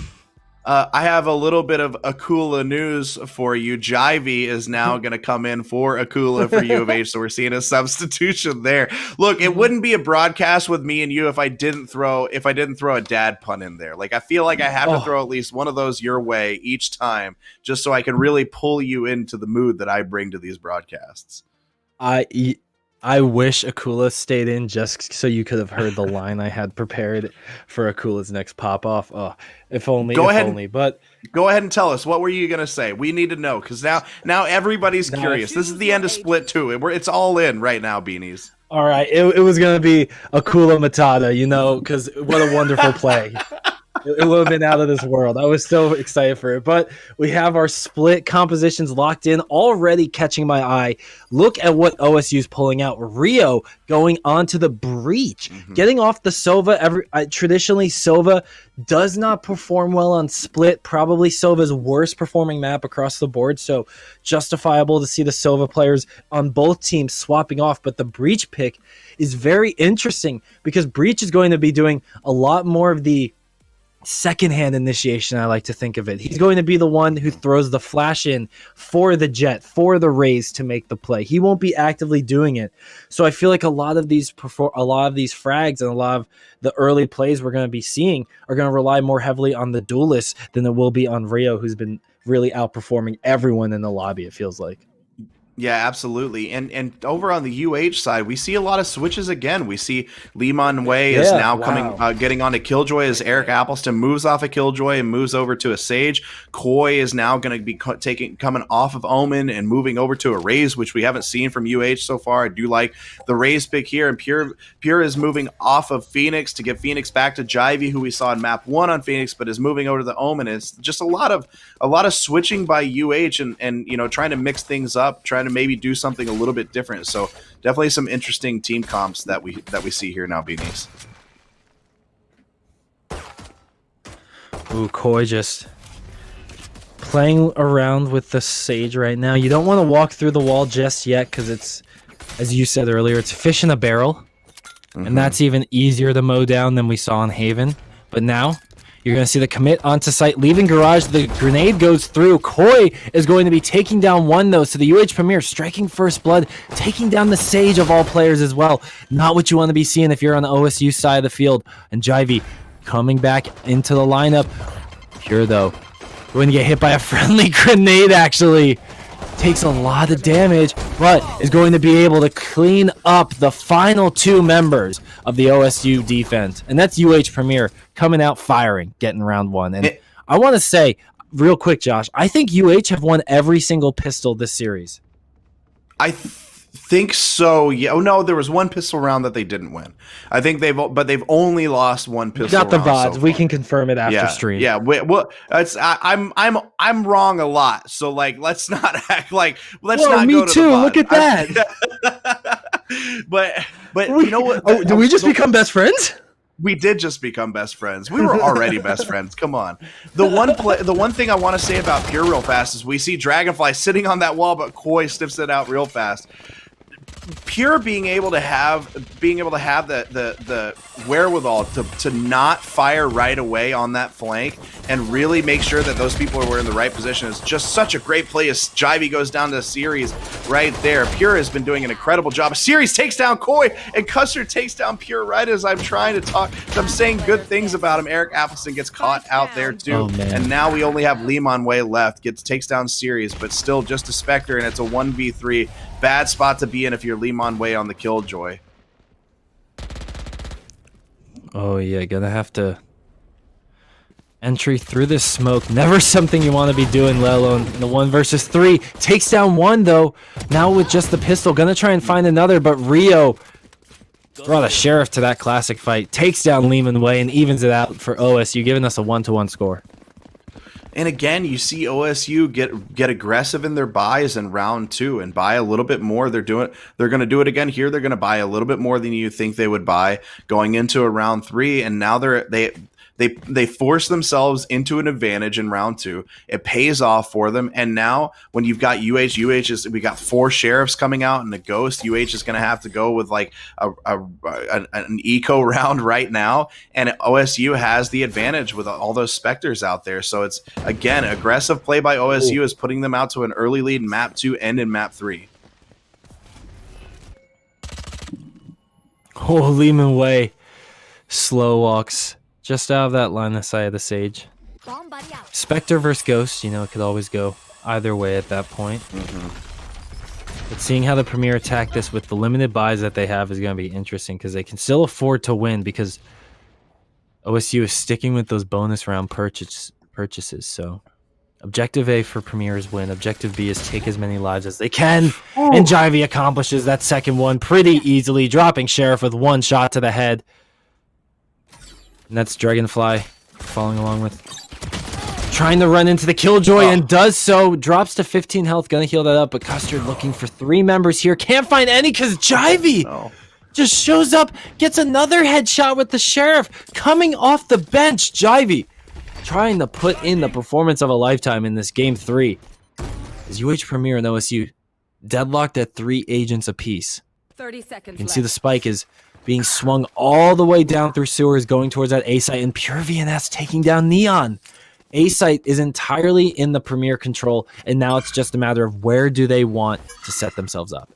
I have a little bit of Akula news for you. Jivey is now going to come in for Akula for U of H, so we're seeing a substitution there. Look, it wouldn't be a broadcast with me and you if I didn't throw a dad pun in there. I feel like I have to throw at least one of those your way each time, just so I can really pull you into the mood that I bring to these broadcasts. I wish Akula stayed in just so you could have heard the line I had prepared for Akula's next pop-off. Oh, if only. But go ahead and tell us. What were you going to say? We need to know, because now everybody's curious. This is the end of Split 2. It's all in right now, Beanies. All right. It was going to be Akula Matata, because what a wonderful play. It would have been out of this world. I was so excited for it. But we have our split compositions locked in, already catching my eye. Look at what OSU's pulling out. Rio going onto the breach, getting off the Sova. Traditionally, Sova does not perform well on split. Probably Sova's worst performing map across the board. So justifiable to see the Sova players on both teams swapping off. But the breach pick is very interesting, because breach is going to be doing a lot more of the secondhand initiation, I like to think of it. He's going to be the one who throws the flash in for the jet, for the raise to make the play. He won't be actively doing it. So I feel like a lot of these frags and a lot of the early plays we're going to be seeing are going to rely more heavily on the duelist than it will be on Rio, who's been really outperforming everyone in the lobby, it feels like. Yeah, absolutely. And over on the UH side, we see a lot of switches again. We see Limon Wei is now getting onto Killjoy as Eric Appleston moves off of Killjoy and moves over to a Sage. Koi is now going to be coming off of Omen and moving over to a Raze, which we haven't seen from UH so far. I do like the Raze pick here. And Pure is moving off of Phoenix to get Phoenix back to Jivey, who we saw in map 1 on Phoenix, but is moving over to the Omen. It's just a lot of switching by UH and trying to mix things up, trying to maybe do something a little bit different. So definitely some interesting team comps that we see here now, Beanies. Ooh, Koi just playing around with the Sage right now. You don't want to walk through the wall just yet, because it's, as you said earlier, it's fish in a barrel. And that's even easier to mow down than we saw in Haven. But now, you're going to see the commit onto site, leaving Garage. The grenade goes through. Koi is going to be taking down one, though. So the UH Premier striking first blood, taking down the Sage of all players as well. Not what you want to be seeing if you're on the OSU side of the field. And Jivey coming back into the lineup. Pure, though, going to get hit by a friendly grenade, actually. Takes a lot of damage, but is going to be able to clean up the final 2 members of the OSU defense. And that's UH Premier coming out firing, getting round 1. And I want to say, real quick, Josh, I think UH have won every single pistol this series. I think so. Yeah. Oh no, there was one pistol round that they didn't win. I think they've only lost one pistol. Got the round VODs. So we can confirm it after stream. Yeah. Well, I'm wrong a lot. So like, let's not act like let's Whoa, not me go to too. the VOD. Look at that. but you know what? Did we just become best friends? We did just become best friends. We were already best friends. Come on. The one thing I want to say about Pure real fast is we see Dragonfly sitting on that wall, but Koi sniffs it out real fast. Pure being able to have the wherewithal to not fire right away on that flank and really make sure that those people were in the right position is just such a great play as Jivey goes down to Series right there. Pure has been doing an incredible job. Series takes down Koi and Custard takes down Pure right as I'm trying to talk. I'm saying good things about him. Eric Appleton gets caught out there too. And now we only have Limon Way left. Takes down Series, but still just a Spectre, and it's a 1v3. Bad spot to be in if you're Limon Way on the Killjoy. Oh yeah, gonna have to entry through this smoke. Never something you want to be doing, let alone in the 1 versus 3. Takes down one though. Now with just the pistol, gonna try and find another, but Rio brought a sheriff to that classic fight. Takes down Lehman Way and evens it out for OSU, giving us a 1-1 score. And again, you see OSU get aggressive in their buys in round 2 and buy a little bit more. They're going to do it again here. They're going to buy a little bit more than you think they would buy going into a round 3, and now they force themselves into an advantage in round 2. It pays off for them, and now when you've got we got 4 sheriffs coming out and a ghost. UH is going to have to go with like an eco round right now, and OSU has the advantage with all those Spectres out there. So it's again aggressive play by OSU is putting them out to an early lead in map 2 and in map 3. Oh, Lehman Way slow walks just out of that line of sight of the Sage. Spectre versus Ghost, it could always go either way at that point. But seeing how the Premier attack this with the limited buys that they have is going to be interesting because they can still afford to win because OSU is sticking with those bonus round purchases. So objective A for Premier is win. Objective B is take as many lives as they can. And Jivey accomplishes that second one pretty easily, dropping Sheriff with 1 shot to the head. And that's Dragonfly following along with trying to run into the Killjoy and does so. Drops to 15 health. Gonna heal that up. But Custard looking for 3 members here. Can't find any because Jivey just shows up. Gets another headshot with the Sheriff. Coming off the bench. Jivey trying to put in the performance of a lifetime in this game 3. As UH Premier and OSU deadlocked at 3 agents apiece. 30 seconds You can see the spike is being swung all the way down through sewers, going towards that A site, and Pure VNS taking down Neon. A site is entirely in the Premier control, and now it's just a matter of where do they want to set themselves up.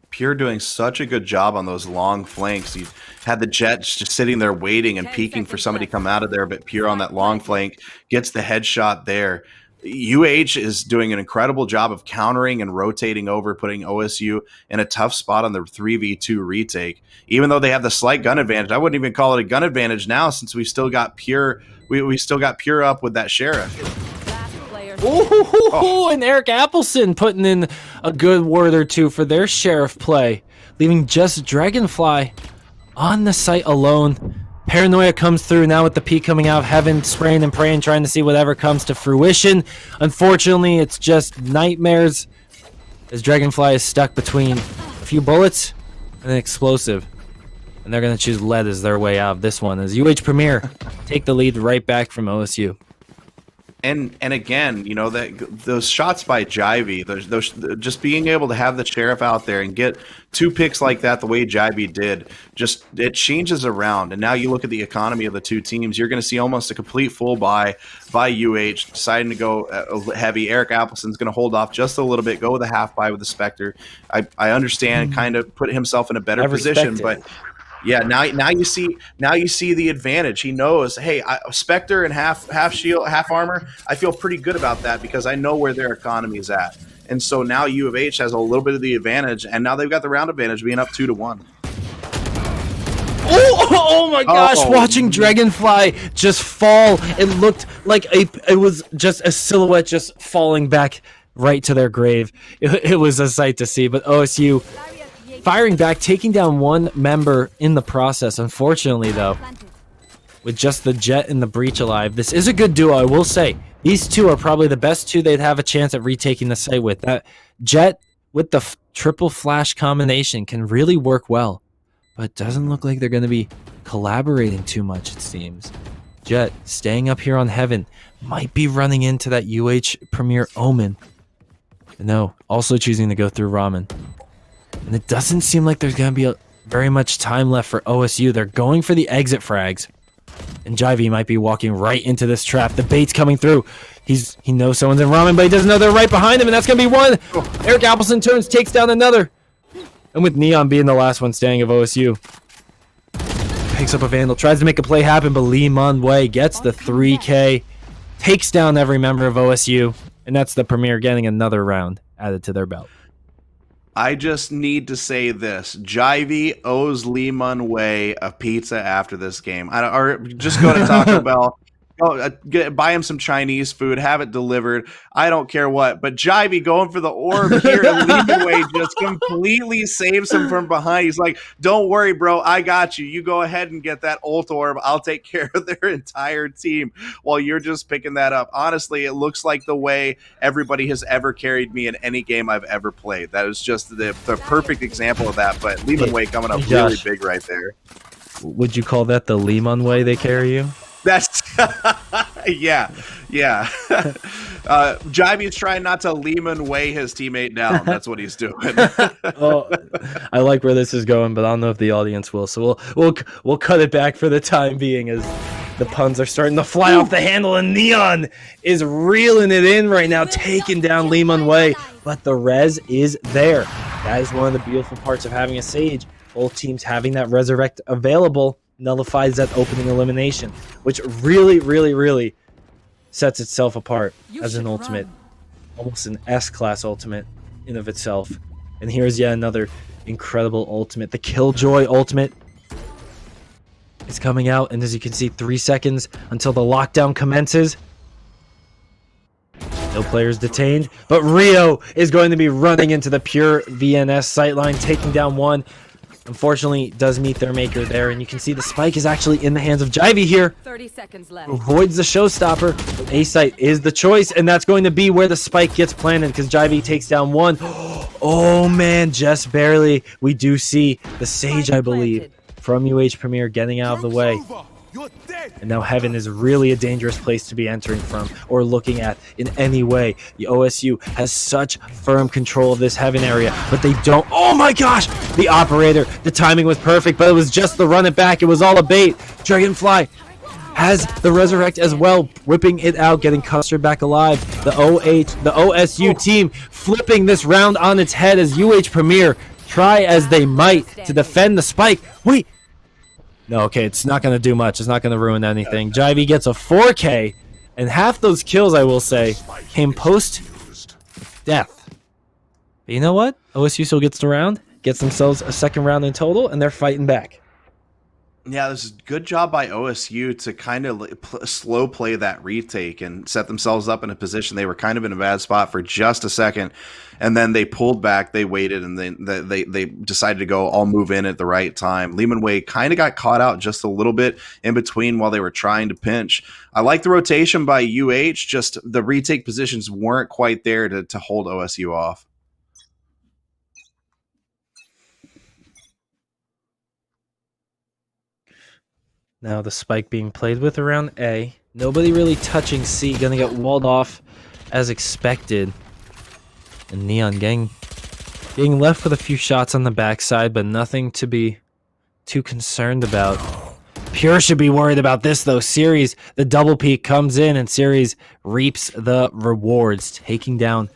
Pure doing such a good job on those long flanks. You had the Jets just sitting there waiting and peeking for somebody to come out of there, but Pure on that long flank gets the headshot there. UH is doing an incredible job of countering and rotating over, putting OSU in a tough spot on the 3v2 retake. Even though they have the slight gun advantage, I wouldn't even call it a gun advantage now since we still got Pure. We still got Pure up with that Sheriff. And Eric Appleton putting in a good word or two for their Sheriff play, leaving just Dragonfly on the site alone. Paranoia comes through now with the P coming out of heaven, spraying and praying, trying to see whatever comes to fruition. Unfortunately, it's just nightmares as Dragonfly is stuck between a few bullets and an explosive. And they're going to choose lead as their way out of this one as UH Premier take the lead right back from OSU. And again, you know, that those shots by Jivey, those just being able to have the sheriff out there and get 2 picks like that the way Jivey did, just it changes around. And now you look at the economy of the two teams, you're going to see almost a complete full buy by UH deciding to go heavy. Eric Appelson's going to hold off just a little bit, go with a half buy with the Spectre. I understand, kind of put himself in a better position, but. Yeah, now you see the advantage. He knows, hey, Spectre and half shield, half armor. I feel pretty good about that because I know where their economy is at, and so now U of H has a little bit of the advantage, and now they've got the round advantage, being up 2-1. Oh my gosh! Watching Dragonfly just fall, it looked like it was just a silhouette just falling back right to their grave. It was a sight to see, but OSU. Firing back, taking down one member in the process. Unfortunately, though, with just the Jet and the Breach alive, this is a good duo, I will say. These two are probably the best two they'd have a chance at retaking the site with. That Jet with the triple flash combination can really work well, but it doesn't look like they're going to be collaborating too much, it seems. Jet staying up here on Heaven, might be running into that UH Premier Omen. No, also choosing to go through Ramen. And it doesn't seem like there's going to be very much time left for OSU. They're going for the exit frags. And Jivey might be walking right into this trap. The bait's coming through. He knows someone's in Ramen, but he doesn't know they're right behind him, and that's going to be one. Eric Appelson turns, takes down another. And with Neon being the last one standing of OSU. Picks up a Vandal, tries to make a play happen, but Lee Munway gets the 3K. Takes down every member of OSU. And that's the Premier getting another round added to their belt. I just need to say this. Jivey owes Lee Munway a pizza after this game. Or just go to Taco Bell, buy him some Chinese food, have it delivered. I don't care what. But Jivey going for the orb here, and Lee Munway just completely saves him from behind. He's like, don't worry, bro. I got you. You go ahead and get that ult orb. I'll take care of their entire team while you're just picking that up. Honestly, it looks like the way everybody has ever carried me in any game I've ever played. That is just the perfect example of that. But Lee Munway coming up really big right there. Would you call that the Lee Munway they carry you? That's yeah. Jivey's trying not to Lehman weigh his teammate down. That's what he's doing. Oh, I like where this is going, but I don't know if the audience will. So we'll cut it back for the time being as the puns are starting to fly off the handle, and Neon is reeling it in right now, taking down Lehman Way. But the res is there. That is one of the beautiful parts of having a Sage. Both teams having that Resurrect available nullifies that opening elimination, which really sets itself apart as an ultimate, almost an S-class ultimate in of itself. And here's yet another incredible ultimate. The Killjoy ultimate is coming out, and as you can see, 3 seconds until the lockdown commences. No players detained, but Rio is going to be running into the pure VNS sightline, taking down one. Unfortunately, does meet their maker there, and you can see the spike is actually in the hands of Jivey here. 30 seconds left. Avoids the showstopper. A-site is the choice, and that's going to be where the spike gets planted because Jivey takes down one. Oh man, just barely. We do see the Sage, I believe, from UH Premier getting out of the way. And now Heaven is really a dangerous place to be entering from or looking at in any way. The OSU has such firm control of this Heaven area, but they don't. Oh my gosh! The operator, the timing was perfect, but it was just the run it back. It was all a bait. Dragonfly has the Resurrect as well, whipping it out, getting Custard back alive. The OSU team flipping this round on its head as UH Premier try as they might to defend the spike. Wait. No, okay, it's not going to do much. It's not going to ruin anything. Jivey gets a 4K, and half those kills, I will say, came post-death. But you know what? OSU still gets the round, gets themselves a second round in total, and they're fighting back. Yeah, this is a good job by OSU to kind of slow play that retake and set themselves up in a position. They were kind of in a bad spot for just a second, and then they pulled back, they waited, and then they decided to go, I'll move in at the right time. Lehman Way kind of got caught out just a little bit in between while they were trying to pinch. I like the rotation by UH, just the retake positions weren't quite there to hold OSU off. Now the spike being played with around A. Nobody really touching C. Gonna get walled off as expected. And Neon getting left with a few shots on the backside, but nothing to be too concerned about. Pure should be worried about this, though. Series, the double peek comes in, and Series reaps the rewards, taking down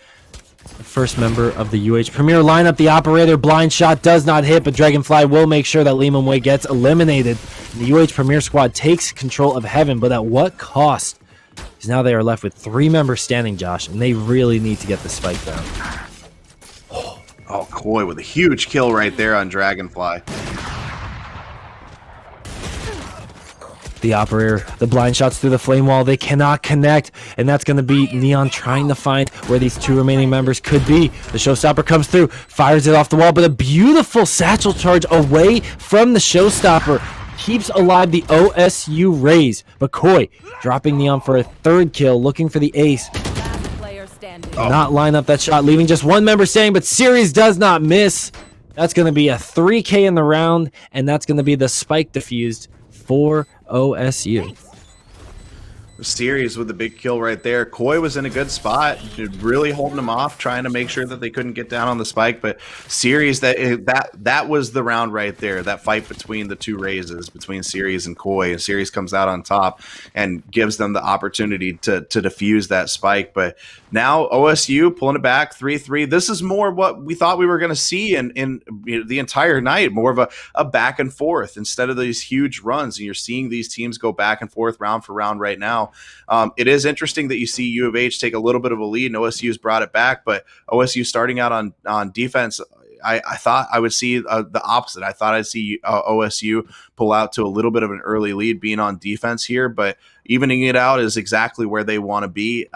the first member of the UH Premier lineup. The operator blind shot does not hit, but Dragonfly will make sure that Lee Mun-wei gets eliminated. And the UH Premier squad takes control of Heaven, but at what cost? Because now they are left with 3 members standing, Josh, and they really need to get the spike down. Oh, Koi with a huge kill right there on Dragonfly. The operator, the blind shots through the flame wall, they cannot connect, and that's going to be Neon trying to find where these 2 remaining members could be. The showstopper comes through, fires it off the wall, but a beautiful satchel charge away from the showstopper keeps alive the OSU Rays. But Koi dropping Neon for a 3rd kill, looking for the ace. Last player standing. Not line up that shot, leaving just 1 member standing, but Series does not miss. That's going to be a 3K in the round, and that's going to be the spike defused for OSU. Series with the big kill right there. Koi was in a good spot, really holding them off, trying to make sure that they couldn't get down on the spike. But Series, that was the round right there. That fight between the 2 raises, between Series and Koi, and Series comes out on top and gives them the opportunity to defuse that spike. But now OSU pulling it back 3-3. This is more what we thought we were going to see in the entire night, more of a back and forth instead of these huge runs. And you're seeing these teams go back and forth round for round right now. It is interesting that you see U of H take a little bit of a lead, and OSU's brought it back, but OSU starting out on defense, I thought I would see the opposite. I thought I'd see OSU pull out to a little bit of an early lead being on defense here, but evening it out is exactly where they want to be.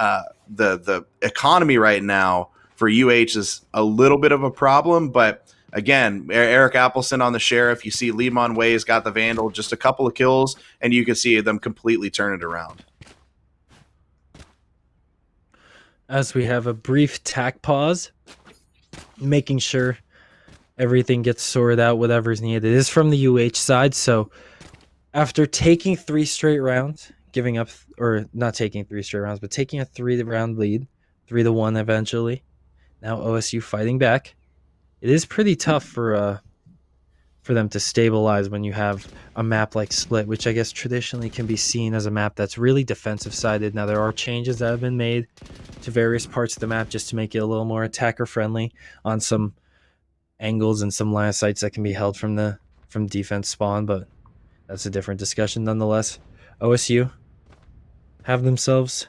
The economy right now for UH is a little bit of a problem, but again, Eric Appleson on the Sheriff. You see Lee Mun-wei's got the Vandal, just a couple of kills, and you can see them completely turn it around. As we have a brief tack pause, making sure everything gets sorted out, whatever's needed. It is from the UH side, so after taking 3 straight rounds, giving up, or not taking 3 straight rounds, but taking a 3-round lead, 3-1 eventually. Now OSU fighting back. It is pretty tough for them to stabilize when you have a map like Split, which I guess traditionally can be seen as a map that's really defensive sided. Now there are changes that have been made to various parts of the map just to make it a little more attacker friendly on some angles and some line of sights that can be held from defense spawn, but that's a different discussion nonetheless. OSU have themselves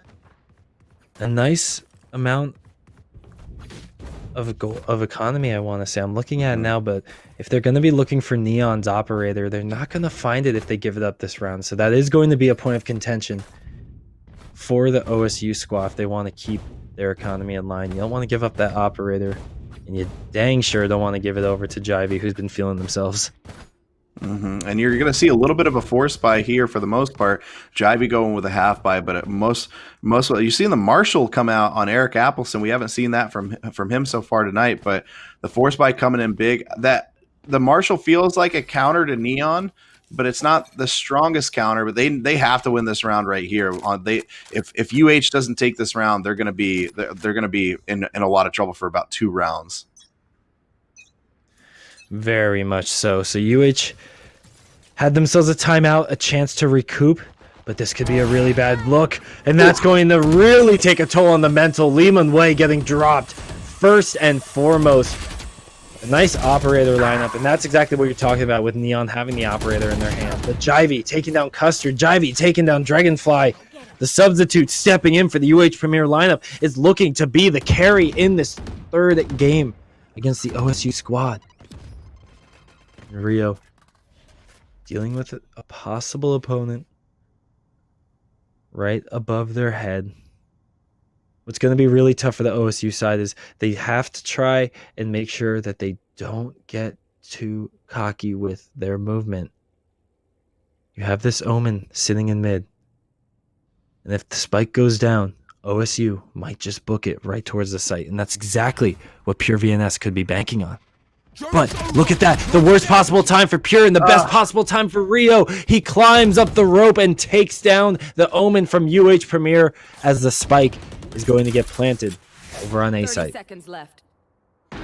a nice amount of economy, I want to say. I'm looking at it now, but if they're going to be looking for Neon's operator, they're not going to find it if they give it up this round. So that is going to be a point of contention for the OSU squad if they want to keep their economy in line. You don't want to give up that operator, and you dang sure don't want to give it over to Jivey, who's been feeling themselves. And you're going to see a little bit of a force buy here for the most part. Jivey going with a half buy, but at most you've seen the Marshall come out on Eric Appleson. We haven't seen that from him so far tonight, but the force buy coming in big. That the Marshall feels like a counter to Neon, but it's not the strongest counter. But they have to win this round right here. If UH doesn't take this round, they're going to be in a lot of trouble for about 2 rounds. Very much so. So UH had themselves a timeout, a chance to recoup, but this could be a really bad look, and that's going to really take a toll on the mental. Lee Mun-wei getting dropped first and foremost. A nice operator lineup, and that's exactly what you're talking about with Neon having the operator in their hand. But Jivey taking down Custard, Jivey taking down Dragonfly. The substitute stepping in for the UH Premier lineup is looking to be the carry in this 3rd game against the OSU squad. Rio dealing with a possible opponent right above their head. What's going to be really tough for the OSU side is they have to try and make sure that they don't get too cocky with their movement. You have this Omen sitting in mid, and if the spike goes down, OSU might just book it right towards the site, and that's exactly what Pure VNS could be banking on. But look at that. The worst possible time for Pure and the best possible time for Rio. He climbs up the rope and takes down the Omen from UH Premier as the spike is going to get planted over on A 30 site. seconds left.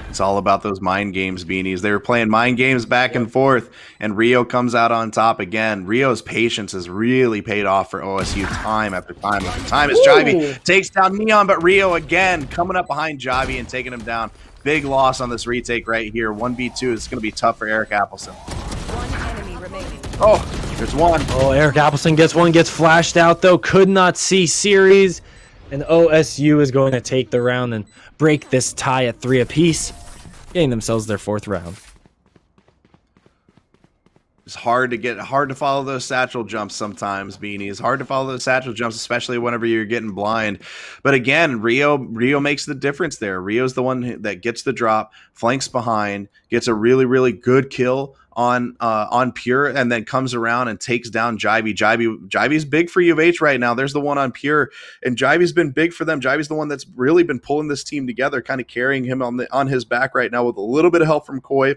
It's all about those mind games, Beanies. They were playing mind games back and forth, and Rio comes out on top again. Rio's patience has really paid off for OSU time after time after time. As Jivey takes down Neon, but Rio again coming up behind Jivey and taking him down. Big loss on this retake right here. 1v2 is going to be tough for Eric Appleson. One enemy remaining. Oh, there's one. Oh, Eric Appleson gets one, gets flashed out though. Could not see series. And OSU is going to take the round and break this tie at 3 apiece, getting themselves their 4th round. It's hard to follow those satchel jumps sometimes, Beanie. It's hard to follow those satchel jumps, especially whenever you're getting blind. But again, Rio makes the difference there. Rio's the one that gets the drop, flanks behind, gets a really, really good kill on Pure, and then comes around and takes down Jivey. Jivey's big for U of H right now. There's the one on Pure, and Jivey's been big for them. Jivey's the one that's really been pulling this team together, kind of carrying him on his back right now with a little bit of help from Koi,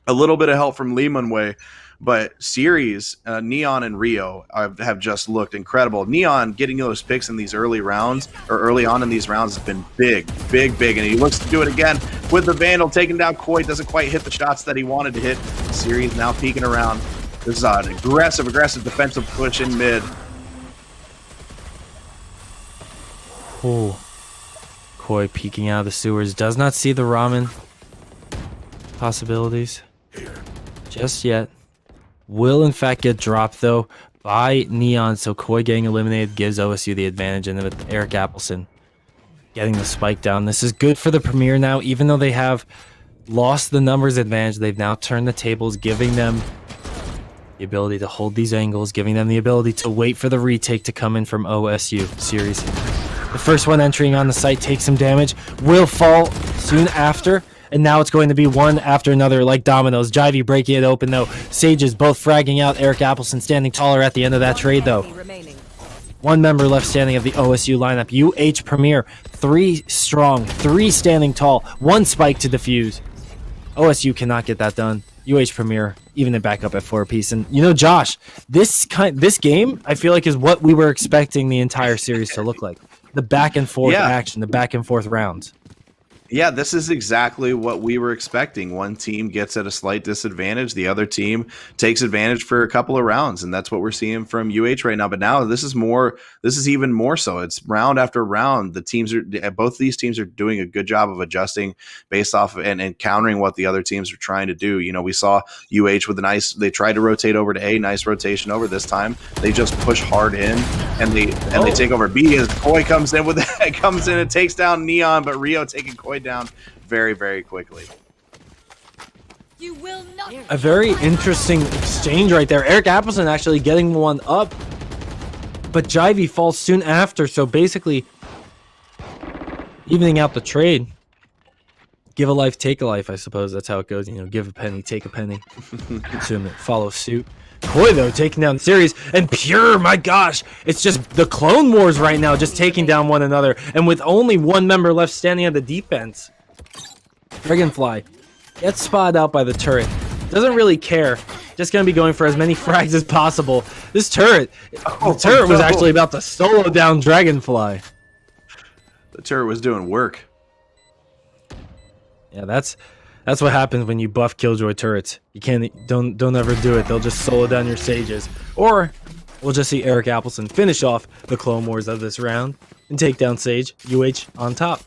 a little bit of help from Lee Munway. But series, Neon and Rio have just looked incredible. Neon getting those picks in these early rounds, or early on in these rounds, has been big. And he looks to do it again with the Vandal, taking down Koi. Doesn't quite hit the shots that he wanted to hit. Series now peeking around. This is an aggressive defensive push in mid. Oh, Koi peeking out of the sewers. Does not see the ramen possibilities just yet. Will in fact get dropped though by Neon, so Koi getting eliminated gives OSU the advantage, and with Eric Appleson getting the spike down. This is good for the Premier now, even though they have lost the numbers advantage. They've now turned the tables, giving them the ability to hold these angles, giving them the ability to wait for the retake to come in from OSU series. The first one entering on the site takes some damage, will fall soon after. And now it's going to be one after another like dominoes. Jivey breaking it open though. Sages both fragging out. Eric Appleson standing taller at the end of that trade though. One member left standing of the OSU lineup. UH Premier, 3 strong, 3 standing tall, 1 spike to defuse. OSU cannot get that done. UH Premier even it back up at 4 apiece. And you know, Josh, this game I feel like is what we were expecting the entire series to look like. The back and forth action, the back and forth rounds. Yeah, this is exactly what we were expecting. One team gets at a slight disadvantage. The other team takes advantage for a couple of rounds, and that's what we're seeing from UH right now. But now this is even more so. It's round after round. Both these teams are doing a good job of adjusting based off of, and countering what the other teams are trying to do. You know, we saw UH with they tried to rotate over to A, nice rotation over. This time they just push hard in, and they take over B as Koi comes in and takes down Neon, but Rio taking Koi down very, very quickly. You will not. A very interesting exchange right there. Eric Appleson actually getting one up, but Jivey falls soon after. So basically, evening out the trade. Give a life, take a life. I suppose that's how it goes. You know, give a penny, take a penny. Assume it follows suit. Koi though taking down the series, and Pure, my gosh, it's just the Clone Wars right now, just taking down one another, and with only one member left standing at the defense. Dragonfly gets spotted out by the turret, doesn't really care, just gonna be going for as many frags as possible. This turret, the turret was actually about to solo down Dragonfly. The turret was doing work. Yeah, that's what happens when you buff Killjoy turrets. You don't ever do it. They'll just solo down your sages. Or we'll just see Eric Appleson finish off the Clone Wars of this round and take down Sage, UH on top.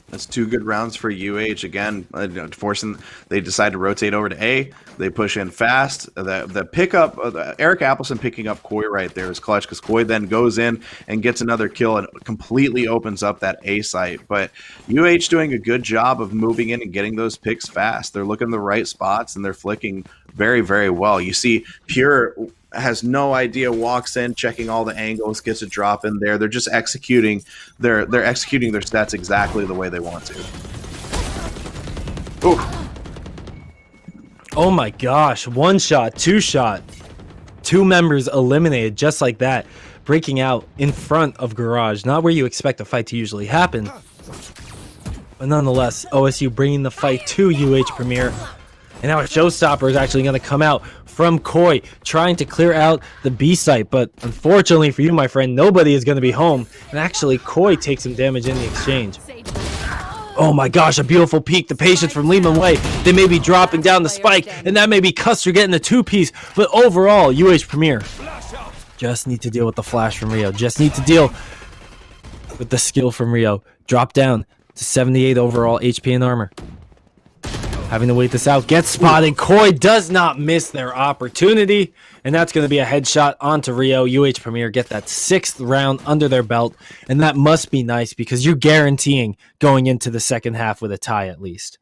That's 2 good rounds for UH. Again, they decide to rotate over to A. They push in fast. The pickup, Eric Appleson picking up Koi right there is clutch, because Koi then goes in and gets another kill and completely opens up that A site. But UH doing a good job of moving in and getting those picks fast. They're looking in the right spots and they're flicking very, very well. You see Pure has no idea, walks in, checking all the angles, gets a drop in there. They're just executing their stats exactly the way they want to. Ooh. Oh my gosh, 1 shot, 2 shot. 2 members eliminated just like that, breaking out in front of Garage. Not where you expect a fight to usually happen. But nonetheless, OSU bringing the fight to UH Premier. And now a showstopper is actually going to come out from Koi, trying to clear out the B site. But unfortunately for you, my friend, nobody is going to be home. And actually, Koi takes some damage in the exchange. Oh my gosh, a beautiful peek. The patience from Lehman Way. They may be dropping down the spike, and that may be Custer getting the two-piece. But overall, UH Premier just need to deal with the flash from Rio. Just need to deal with the skill from Rio. Drop down to 78 overall HP and armor. Having to wait this out. Gets spotted. Koi does not miss their opportunity. And that's going to be a headshot onto Rio. UH Premier get that 6th round under their belt. And that must be nice because you're guaranteeing going into the second half with a tie at least.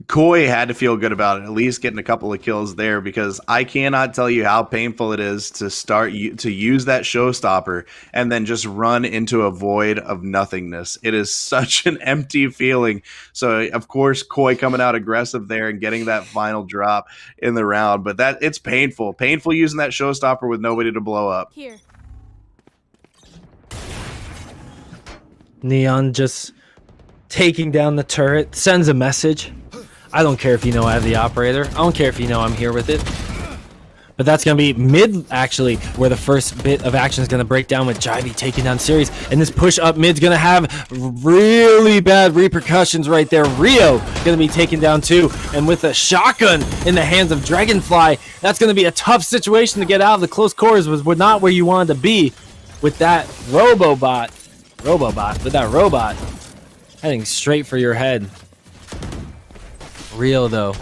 Koi had to feel good about it, at least getting a couple of kills there, because I cannot tell you how painful it is to start to use that showstopper and then just run into a void of nothingness. It is such an empty feeling. So of course Koi coming out aggressive there and getting that final drop in the round, but that it's painful using that showstopper with nobody to blow up. Here. Neon just taking down the turret, sends a message. I don't care if you know I have the operator. I don't care if you know I'm here with it. But that's going to be mid, actually, where the first bit of action is going to break down with Jivey taking down Series. And this push up mid's going to have really bad repercussions right there. Rio going to be taken down too. And with a shotgun in the hands of Dragonfly, that's going to be a tough situation to get out of. The close quarters was not where you wanted to be with that robot heading straight for your head. Rio, though,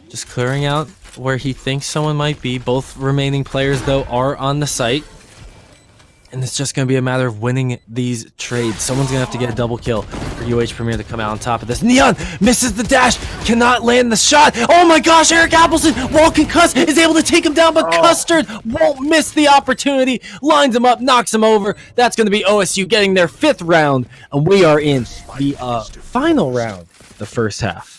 just clearing out where he thinks someone might be. Both remaining players, though, are on the site. And it's just going to be a matter of winning these trades. Someone's going to have to get a double kill for UH Premier to come out on top of this. Neon misses the dash, cannot land the shot. Oh my gosh, Eric Appleson, while concussed, is able to take him down, but Custard won't miss the opportunity. Lines him up, knocks him over. That's going to be OSU getting their 5th round. And we are in the final round, the first half.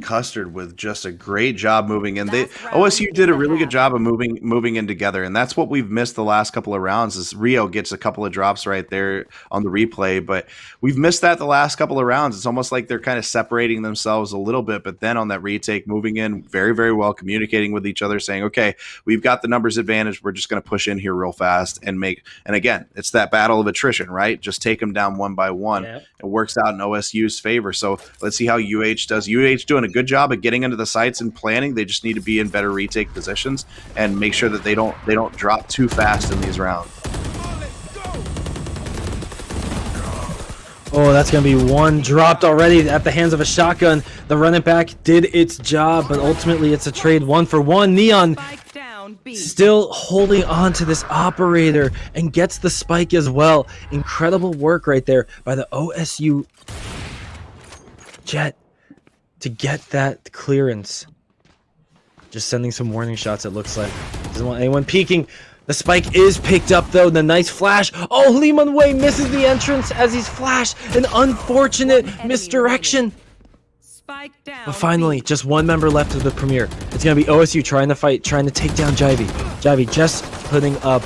Custard with just a great job moving in. OSU did a really good job of moving in together, and that's what we've missed the last couple of rounds. Is Rio gets a couple of drops right there on the replay, but we've missed that the last couple of rounds. It's almost like they're kind of separating themselves a little bit, but then on that retake, moving in very, very well, communicating with each other, saying, okay, we've got the numbers advantage. We're just going to push in here real fast and again, it's that battle of attrition, right? Just take them down one by one. Yeah. It works out in OSU's favor. So let's see how UH does. UH doing a good job of getting into the sites and planning. They just need to be in better retake positions and make sure that they don't drop too fast in these rounds. Oh, that's going to be one dropped already at the hands of a shotgun. The run it back did its job, but ultimately it's a trade 1-for-1. Neon still holding on to this operator and gets the spike as well. Incredible work right there by the OSU Jet to get that clearance. Just sending some warning shots, it looks like. Doesn't want anyone peeking. The spike is picked up, though. The nice flash. Oh, Lehman Way misses the entrance as he's flashed. An unfortunate misdirection. Spike down. But finally, just one member left of the Premier. It's going to be OSU trying to fight, trying to take down Jivey. Jivey just putting up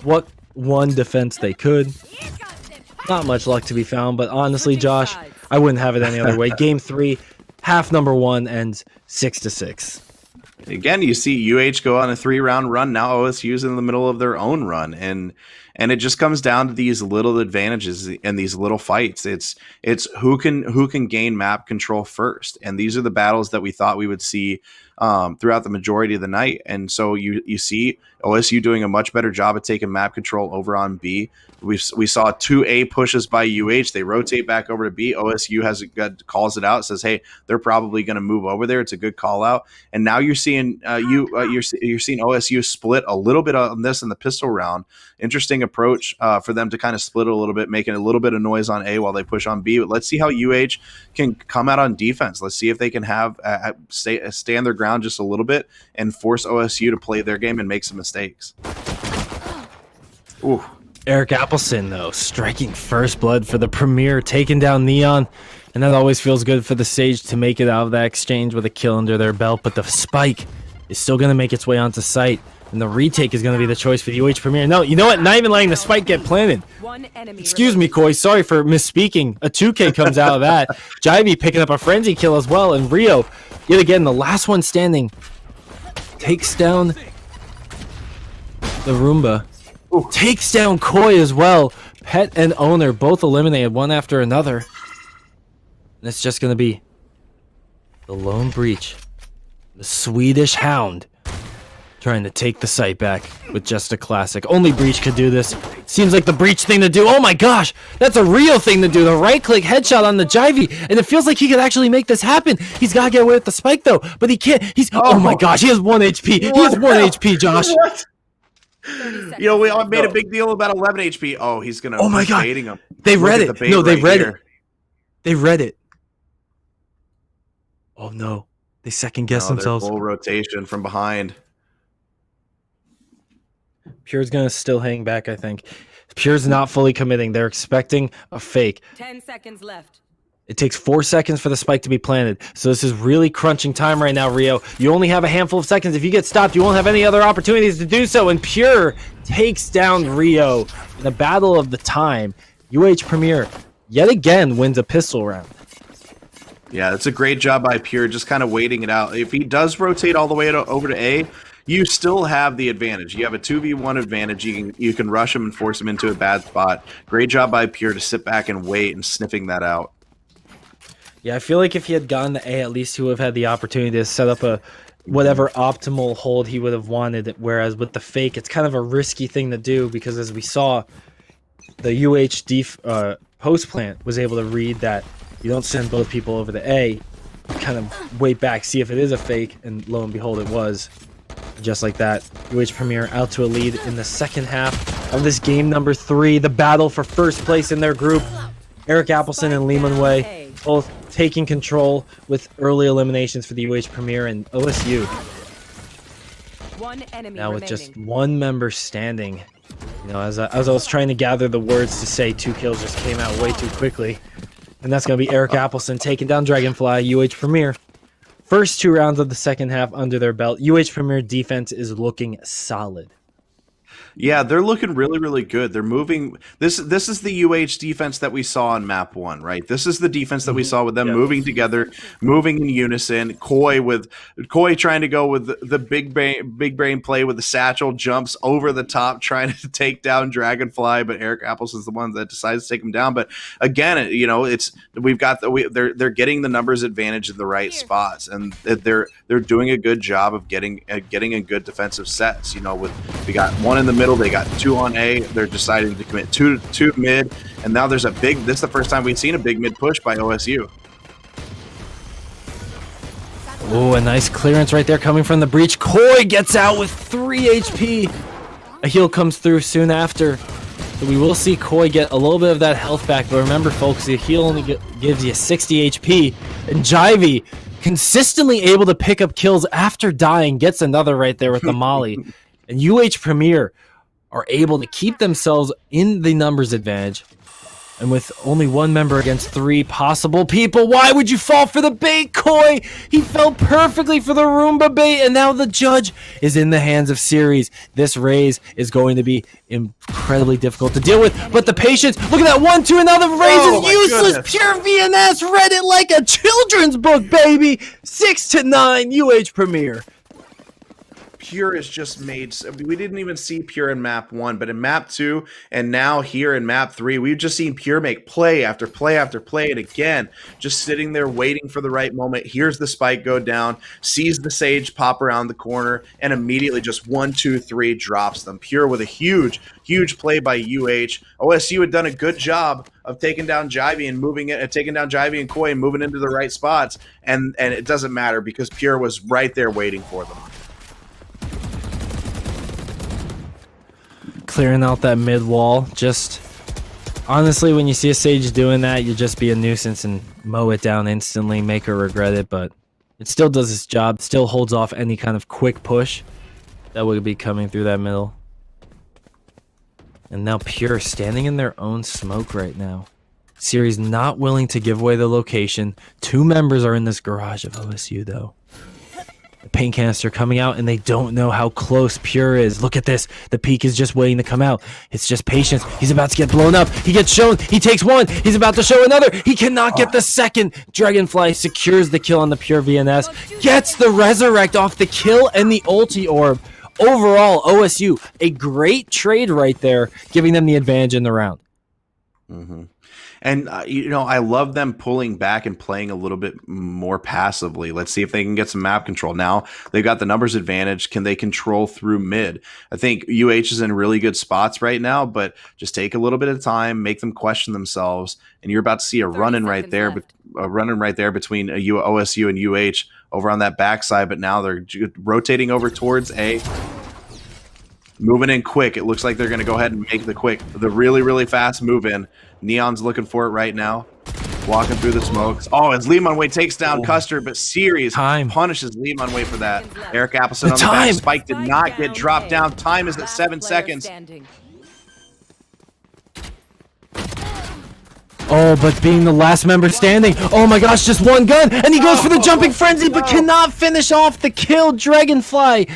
what one defense they could. Not much luck to be found, but honestly, Josh, I wouldn't have it any other way. Game 3, half number 1 ends 6-6. Again, you see UH go on a 3-round run. Now OSU's in the middle of their own run, and it just comes down to these little advantages and these little fights. It's who can gain map control first, and these are the battles that we thought we would see throughout the majority of the night. And so you see OSU doing a much better job of taking map control over on B. We saw 2 A pushes by UH. They rotate back over to B. OSU calls it out, says, "Hey, they're probably going to move over there." It's a good call out. And now you're seeing you're seeing OSU split a little bit on this in the pistol round. Interesting approach for them to kind of split a little bit, making a little bit of noise on A while they push on B. But let's see how UH can come out on defense. Let's see if they can have stand their ground just a little bit and force OSU to play their game and make some mistakes. Ooh. Eric Appleson, though, striking first blood for the Premier, taking down Neon. And that always feels good for the Sage to make it out of that exchange with a kill under their belt. But the spike is still going to make its way onto site. And the retake is going to be the choice for the UH Premier. No, you know what? Not even letting the spike get planted. One enemy Excuse me, remaining. Koi. Sorry for misspeaking. A 2K comes out of that. Jivey picking up a frenzy kill as well. And Rio, yet again, the last one standing, takes down the Roomba. Ooh. Takes down Koi as well. Pet and Owner both eliminated one after another. And it's just going to be the Lone Breach, the Swedish Hound, trying to take the site back with just a classic. Only Breach could do this. Seems like the Breach thing to do. Oh my gosh, that's a real thing to do. The right-click headshot on the Jivey, and it feels like he could actually make this happen. He's got to get away with the spike, though, but he can't. He's oh my gosh, he has 1 HP. He has 1 HP, Josh. What? You know, we all made a big deal about 11 HP. Oh, he's going to oh my god. him. They read it. No, they read it. They read it. Oh no. They second-guess themselves. Full rotation from behind. Pure's gonna still hang back, I think. Pure's not fully committing. They're expecting a fake. 10 seconds left. It takes 4 seconds for the spike to be planted. So this is really crunching time right now, Rio. You only have a handful of seconds. If you get stopped, you won't have any other opportunities to do so. And Pure takes down Rio in the battle of the time. UH Premier yet again wins a pistol round. Yeah, it's a great job by Pure, just kind of waiting it out. If he does rotate all the way over to A, you still have the advantage. You have a 2v1 advantage. You can rush him and force him into a bad spot. Great job by Pure to sit back and wait and sniffing that out. Yeah, I feel like if he had gone to A, at least he would have had the opportunity to set up a whatever optimal hold he would have wanted. Whereas with the fake, it's kind of a risky thing to do because as we saw, the UH post plant was able to read that you don't send both people over to A, kind of wait back, see if it is a fake, and lo and behold, it was. Just like that, UH Premier out to a lead in the second half of this game number 3, the battle for first place in their group. Eric Appleson and Lehman Way both taking control with early eliminations for the UH Premier, and OSU One enemy now with remaining. just one member standing. You know, as I was trying to gather the words to say 2 kills just came out way too quickly. And that's going to be Eric Appleson taking down Dragonfly, UH Premier. First 2 rounds of the second half under their belt. UH Premier defense is looking solid. Yeah, they're looking really, really good. They're moving. This is the UH defense that we saw on map 1, right? This is the defense that we saw with them moving together, moving in unison. Koi trying to go with the big brain play with the satchel, jumps over the top, trying to take down Dragonfly, but Eric Apples is the one that decides to take him down. But again, you know, they're getting the numbers advantage in the right spots, and they're doing a good job of getting in good defensive sets. You know, we got 1 in the middle. They got 2 on A. They're deciding to commit 2 mid, and now there's a big. This is the first time we've seen a big mid push by OSU. Oh, a nice clearance right there coming from the breach. Koi gets out with 3 HP. A heal comes through soon after. So we will see Koi get a little bit of that health back, but remember, folks, the heal only gives you 60 HP, and Jivey consistently able to pick up kills after dying, gets another right there with the molly, and UH Premier are able to keep themselves in the numbers advantage. And with only 1 member against 3 possible people, why would you fall for the bait, Koi? He fell perfectly for the Roomba bait, and now the judge is in the hands of Series. This raise is going to be incredibly difficult to deal with, but the patience, look at that 1-2, another raise is useless. Goodness. Pure VNS read it like a children's book, baby. 6-9, UH Premier. Pure is just made. We didn't even see Pure in map 1, but in map 2, and now here in map 3, we've just seen Pure make play after play after play, and again, just sitting there waiting for the right moment. Here's the spike go down, sees the Sage pop around the corner, and immediately just 1, 2, 3 drops them. Pure with a huge play by UH. OSU had done a good job of taking down Jivey and moving it, taking down Jivey and Koi and moving into the right spots, and it doesn't matter because Pure was right there waiting for them. Clearing out that mid wall. Just honestly, when you see a Sage doing that, you just be a nuisance and mow it down instantly, make her regret it, but it still does its job, still holds off any kind of quick push that would be coming through that middle. And now Pure standing in their own smoke right now. Series not willing to give away the location. 2 members are in this garage of OSU though. The paint canister coming out, and they don't know how close Pure is. Look at this. The peak is just waiting to come out. It's just patience. He's about to get blown up. He gets shown. He takes one. He's about to show another. He cannot get the second. Dragonfly secures the kill on the Pure VNS. Gets the resurrect off the kill and the ulti orb. Overall, OSU, a great trade right there, giving them the advantage in the round. Mm-hmm. And, I love them pulling back and playing a little bit more passively. Let's see if they can get some map control. Now they've got the numbers advantage. Can they control through mid? I think UH is in really good spots right now, but just take a little bit of time, make them question themselves. And you're about to see a run-in right there, between OSU and UH over on that backside. But now they're rotating over towards A. Moving in quick. It looks like they're going to go ahead and make the really, really fast move in. Neon's looking for it right now. Walking through the smokes. Oh, as Limonway takes down Custer, but Series punishes Limonway for that. Eric Appleson on the back. Spike did not get dropped down. Time is at 7 seconds. Oh, but being the last member standing. Oh my gosh, just one gun. And he goes for the jumping frenzy, but cannot finish off the kill. Dragonfly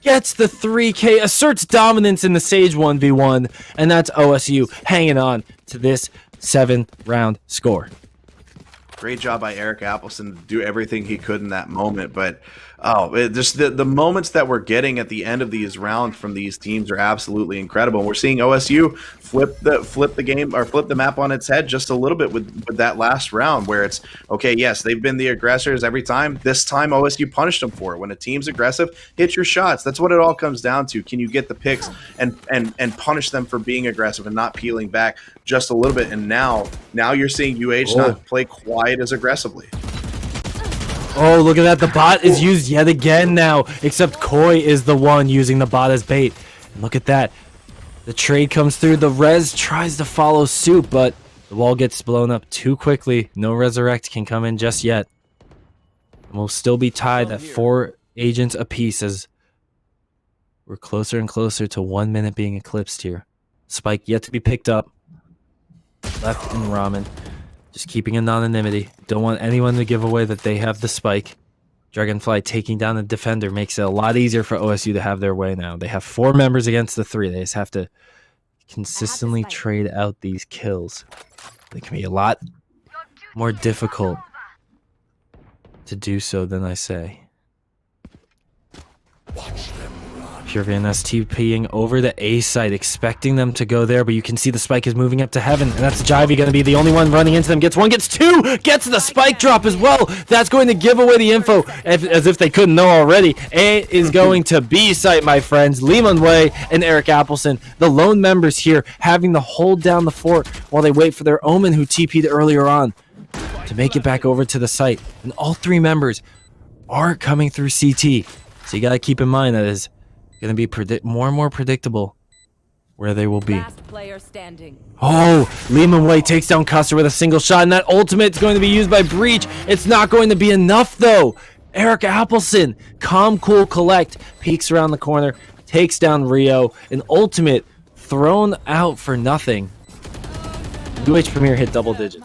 gets the 3K, asserts dominance in the Sage 1v1, and that's OSU hanging on to this 7-round score. Great job by Eric Appleson to do everything he could in that moment. But just the moments that we're getting at the end of these rounds from these teams are absolutely incredible. We're seeing OSU flip the game or flip the map on its head just a little bit with that last round, where it's okay. Yes, they've been the aggressors every time. This time OSU punished them for it. When a team's aggressive, hit your shots. That's what it all comes down to. Can you get the picks and punish them for being aggressive and not peeling back just a little bit? And now you're seeing UH not play quite as aggressively. Oh, look at that. The bot is used yet again now, except Koi is the one using the bot as bait. And look at that. The trade comes through. The res tries to follow suit, but the wall gets blown up too quickly. No resurrect can come in just yet. And we'll still be tied at 4 agents apiece as we're closer and closer to 1 minute being eclipsed here. Spike yet to be picked up. Left in Ramen. Just keeping anonymity. Don't want anyone to give away that they have the spike. Dragonfly taking down the defender makes it a lot easier for OSU to have their way now. They have 4 members against the 3. They just have to consistently trade out these kills. They can be a lot more difficult to do so than I say. Pure VNS TPing over the A site, expecting them to go there, but you can see the spike is moving up to heaven, and that's Jivey going to be the only one running into them. Gets 1, gets 2, gets the spike drop as well. That's going to give away the info, as if they couldn't know already. A is going to B site, my friends. Limonway and Eric Appleson, the lone members here, having to hold down the fort while they wait for their Omen, who TP'd earlier on, to make it back over to the site. And all 3 members are coming through CT, so you got to keep in mind that is going to be more and more predictable where they will be. Last player standing. Oh, Limonway takes down Custer with a single shot, and that ultimate is going to be used by Breach. It's not going to be enough, though. Eric Appleson, calm, cool, collect, peeks around the corner, takes down Rio. An ultimate thrown out for nothing. UH Premier hit double digits.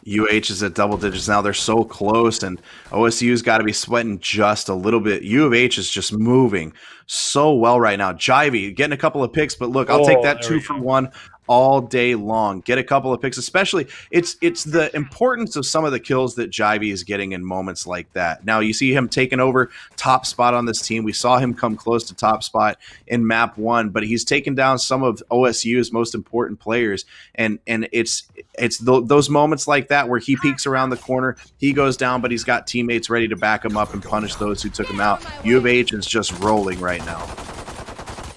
UH is at double digits now. They're so close, and OSU's got to be sweating just a little bit. U of H is just moving so well right now. Jivey getting a couple of picks, but look, I'll take that 2 for 1 all day long. Get a couple of picks, especially it's the importance of some of the kills that Jivey is getting in moments like that. Now you see him taking over top spot on this team. We saw him come close to top spot in map 1, but he's taken down some of OSU's most important players, and it's those moments like that where he peeks around the corner, he goes down, but he's got teammates ready to back him up and punish those who took him out. U of H is just rolling right now.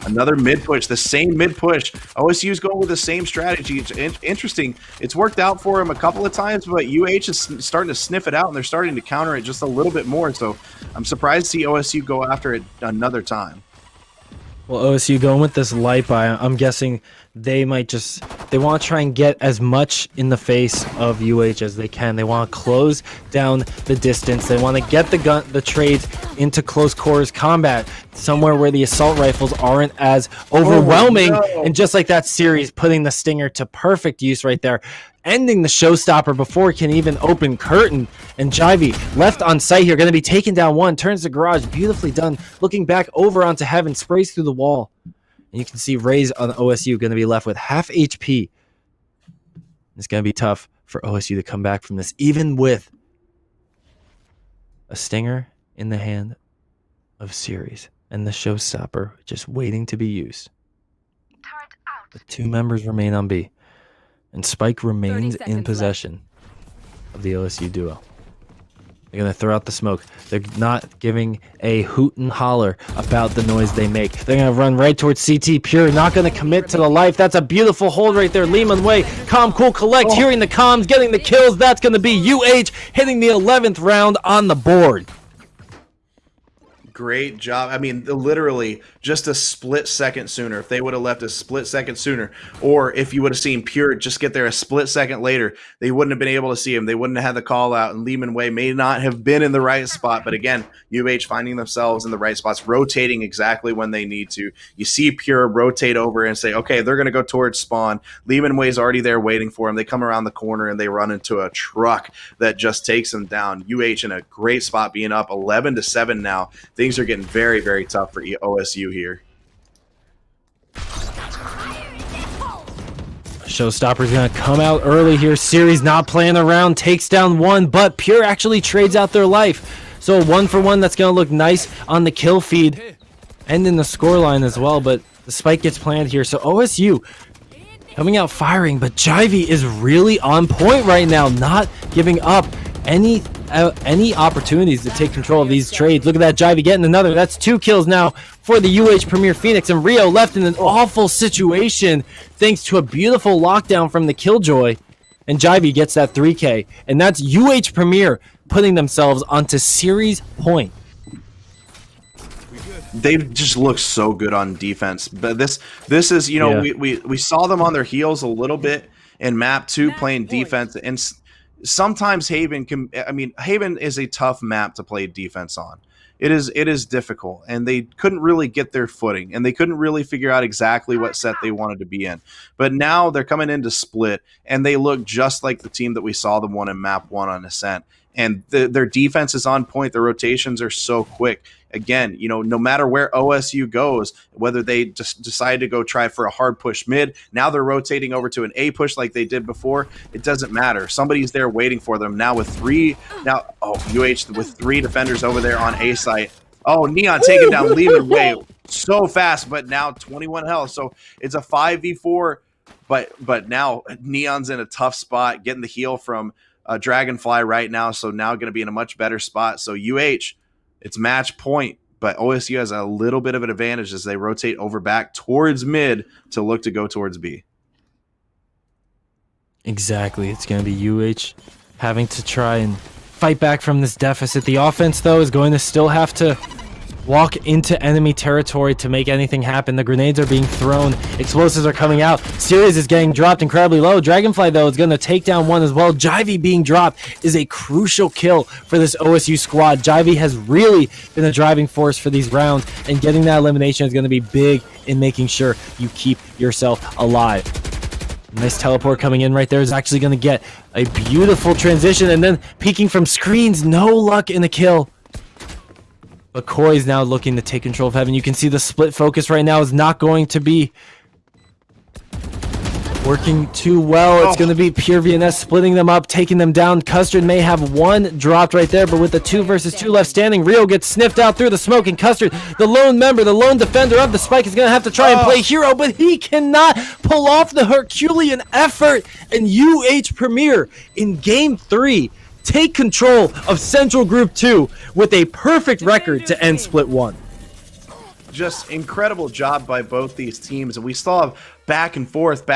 Another mid push, the same mid push. OSU's going with the same strategy. It's interesting. It's worked out for him a couple of times, but UH is starting to sniff it out, and they're starting to counter it just a little bit more. So I'm surprised to see OSU go after it another time. Well, OSU going with this light buy, I'm guessing they might just They want to try and get as much in the face of UH as they can. They want to close down the distance. They want to get the trades into close quarters combat, somewhere where the assault rifles aren't as overwhelming. Oh, no. And just like that series, putting the Stinger to perfect use right there, ending the showstopper before it can even open curtain. And Jivey left on site here, going to be taken down one, turns the garage, beautifully done, looking back over onto Heaven, sprays through the wall. And you can see Raze on OSU going to be left with half HP. It's going to be tough for OSU to come back from this, even with a Stinger in the hand of Series and the showstopper just waiting to be used. The two members remain on B, and Spike remains in possession of the OSU duo. They're going to throw out the smoke. They're not giving a hoot and holler about the noise they make. They're going to run right towards CT Pure. Not going to commit to the life. That's a beautiful hold right there. Lehman Way. Calm, cool, collect. Hearing the comms, getting the kills. That's going to be UH hitting the 11th round on the board. Great job. I mean, literally just a split second sooner. If they would have left a split second sooner, or if you would have seen Pure just get there a split second later, they wouldn't have been able to see him. They wouldn't have had the call out, and Lehman Way may not have been in the right spot. But again, UH finding themselves in the right spots, rotating exactly when they need to. You see Pure rotate over and say, okay, they're going to go towards spawn. Lehman Way's already there waiting for him. They come around the corner and they run into a truck that just takes them down. UH in a great spot, being up 11-7 now. Things are getting very, very tough for OSU here. Showstopper's going to come out early here. Series not playing around, takes down one, but Pure actually trades out their life. So a 1-for-1 that's going to look nice on the kill feed and in the scoreline as well, but the spike gets planted here. So OSU coming out firing, but Jivey is really on point right now, not giving up any opportunities to take control of these trades. Look at that, Jivey getting another. That's 2 kills now for the UH Premier Phoenix, and Rio left in an awful situation thanks to a beautiful lockdown from the Killjoy, and Jivey gets that 3K, and that's UH Premier putting themselves onto series point. They just look so good on defense, but this is, you know, we saw them on their heels a little bit in map 2 playing defense, and sometimes Haven can, I mean, Haven is a tough map to play defense on. It is difficult, and they couldn't really get their footing, and they couldn't really figure out exactly what set they wanted to be in. But now they're coming into Split, and they look just like the team that we saw them won in map 1 on Ascent. And their defense is on point. Their rotations are so quick. Again, you know, no matter where OSU goes, whether they just decide to go try for a hard push mid, now they're rotating over to an A push like they did before. It doesn't matter. Somebody's there waiting for them. Now with UH with 3 defenders over there on A site. Oh, Neon taking down Lehman Way so fast, but now 21 health. So it's a 5v4, but now Neon's in a tough spot, getting the heal from Dragonfly right now, so now going to be in a much better spot. So UH, it's match point, but OSU has a little bit of an advantage as they rotate over back towards mid to look to go towards B. Exactly. It's going to be UH having to try and fight back from this deficit. The offense, though, is going to still have to walk into enemy territory to make anything happen. The grenades are being thrown. Explosives are coming out. Series is getting dropped incredibly low. Dragonfly, though, is going to take down one as well. Jivey being dropped is a crucial kill for this OSU squad. Jivey has really been a driving force for these rounds, and getting that elimination is going to be big in making sure you keep yourself alive. Nice teleport coming in right there is actually going to get a beautiful transition, and then peeking from screens. No luck in the kill. But Koi's now looking to take control of Heaven. You can see the split focus right now is not going to be working too well. It's going to be Pure VNS splitting them up, taking them down. Custard may have one dropped right there, but with the 2 versus 2 left standing, Rio gets sniffed out through the smoke, and Custard, the lone member, the lone defender of the spike, is going to have to try and play hero, but he cannot pull off the Herculean effort. And UH Premier in Game 3 take control of Central Group 2 with a perfect record to end Split 1. Just incredible job by both these teams, and we saw back and forth,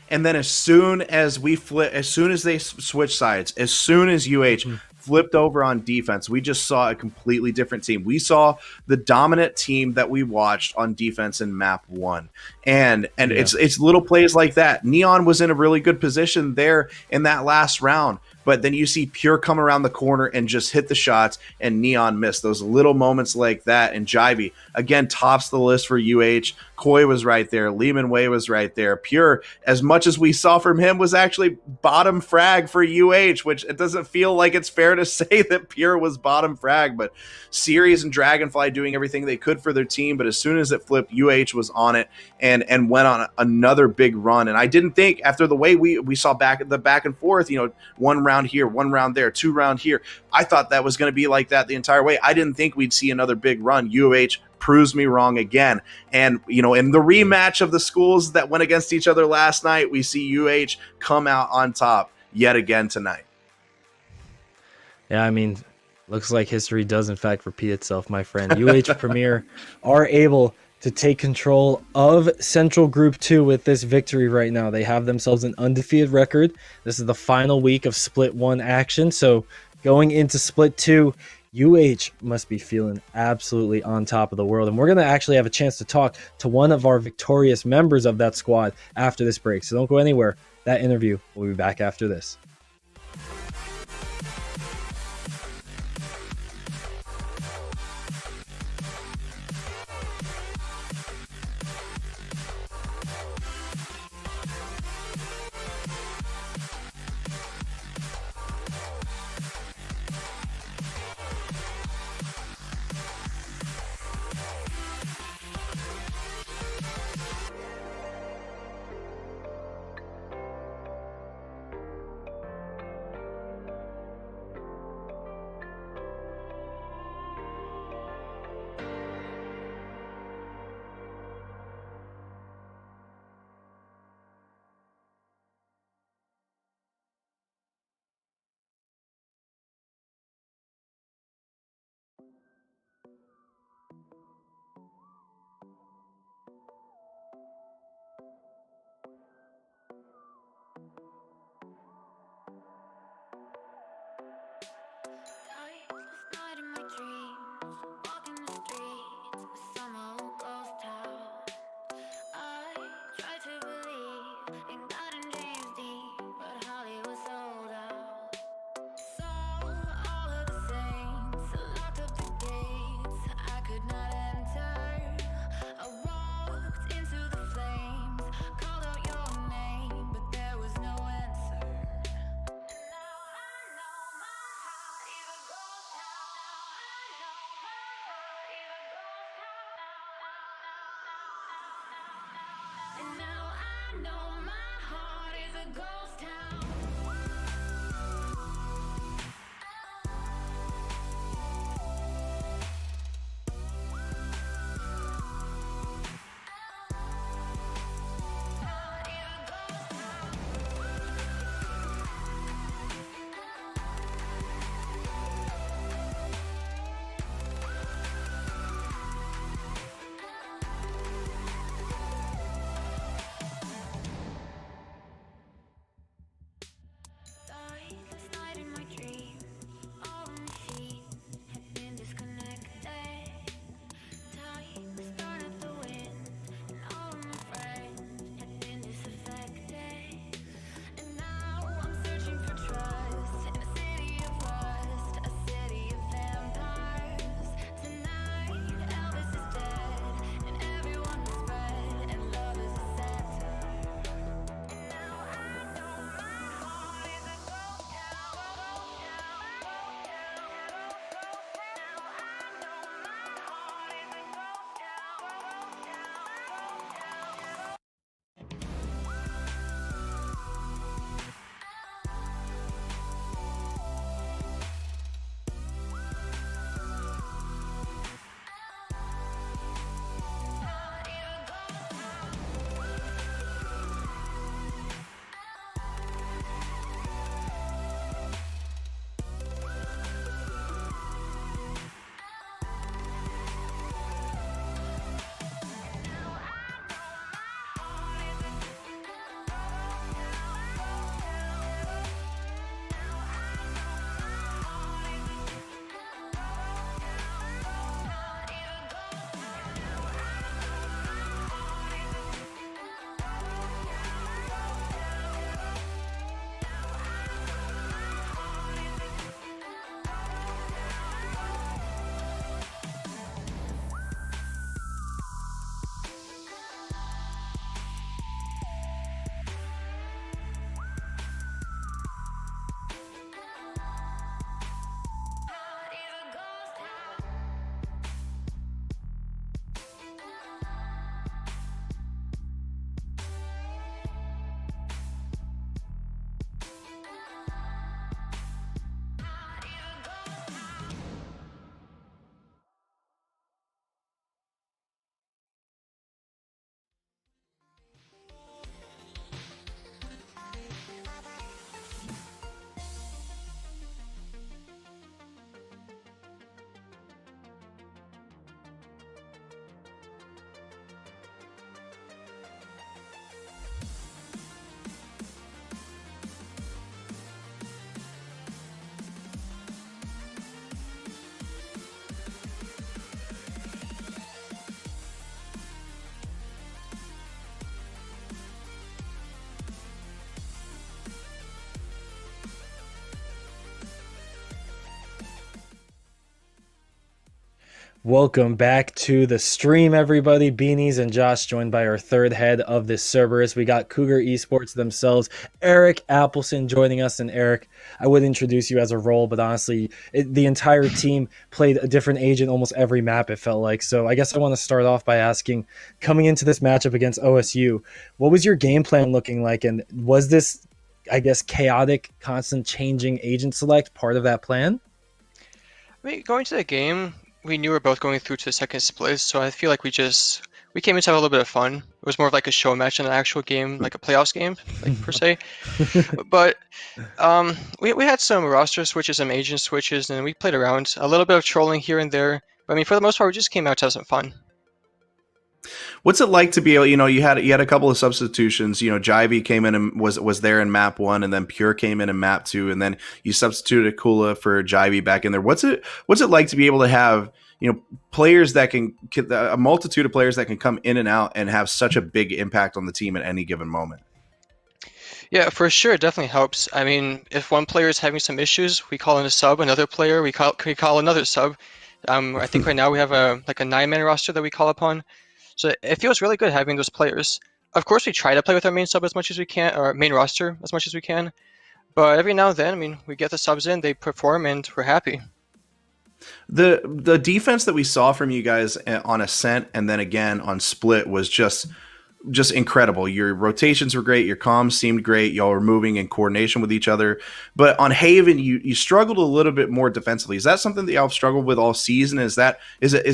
and then as soon as they switch sides, as soon as UH flipped over on defense, we just saw a completely different team. We saw the dominant team that we watched on defense in map 1. And it's little plays like that. Neon was in a really good position there in that last round. But then you see Pure come around the corner and just hit the shots, and Neon missed. Those little moments like that. And Jivey, again, tops the list for UH. Koi was right there. Lehman Wei was right there. Pure, as much as we saw from him, was actually bottom frag for UH, which it doesn't feel like it's fair to say that Pure was bottom frag. But Series and Dragonfly doing everything they could for their team. But as soon as it flipped, UH was on it and went on another big run. And I didn't think, after the way we saw back and forth, one round here, one round there, 2 round here, I thought that was going to be like that the entire way. I didn't think we'd see another big run. UH proves me wrong again. And, in the rematch of the schools that went against each other last night, we see UH come out on top yet again tonight. Yeah, I mean, looks like history does in fact repeat itself, my friend. UH Premier are able to take control of Central Group 2 with this victory right now. They have themselves an undefeated record. This is the final week of Split 1 action. So going into Split 2, UH must be feeling absolutely on top of the world. And we're going to actually have a chance to talk to one of our victorious members of that squad after this break. So don't go anywhere. That interview will be back after this. Welcome back to the stream, everybody. Beanies and Josh joined by our third head of this Cerberus. We got Cougar Esports themselves, Eric Appleson joining us. And Eric, I would introduce you as a role, but honestly, the entire team played a different agent almost every map, it felt like. So I guess I want to start off by asking, coming into this matchup against OSU, what was your game plan looking like? And was this, I guess, chaotic, constant changing agent select part of that plan? I mean, going to the game, we knew we were both going through to the second split, so I feel like we came in to have a little bit of fun. It was more of like a show match than an actual game, like a playoffs game, like per se. But we had some roster switches, some agent switches, and we played around. A little bit of trolling here and there. But I mean, for the most part, we just came out to have some fun. What's it like to be able, you had a couple of substitutions, Jivey came in and was there in map 1, and then Pure came in map 2, and then you substituted Kula for Jivey back in there. What's it like to be able to have, players that a multitude of players that can come in and out and have such a big impact on the team at any given moment? Yeah, for sure, it definitely helps. I mean, if one player is having some issues, we call in a sub. Another player, we call another sub. I think right now we have a 9-man roster that we call upon. So it feels really good having those players. Of course, we try to play with our main sub as much as we can, or our main roster as much as we can. But every now and then, I mean, we get the subs in, they perform, and we're happy. The defense that we saw from you guys on Ascent and then again on Split was just incredible. Your rotations were great. Your comms seemed great. Y'all were moving in coordination with each other. But on Haven, you struggled a little bit more defensively. Is that something that y'all have struggled with all season? Is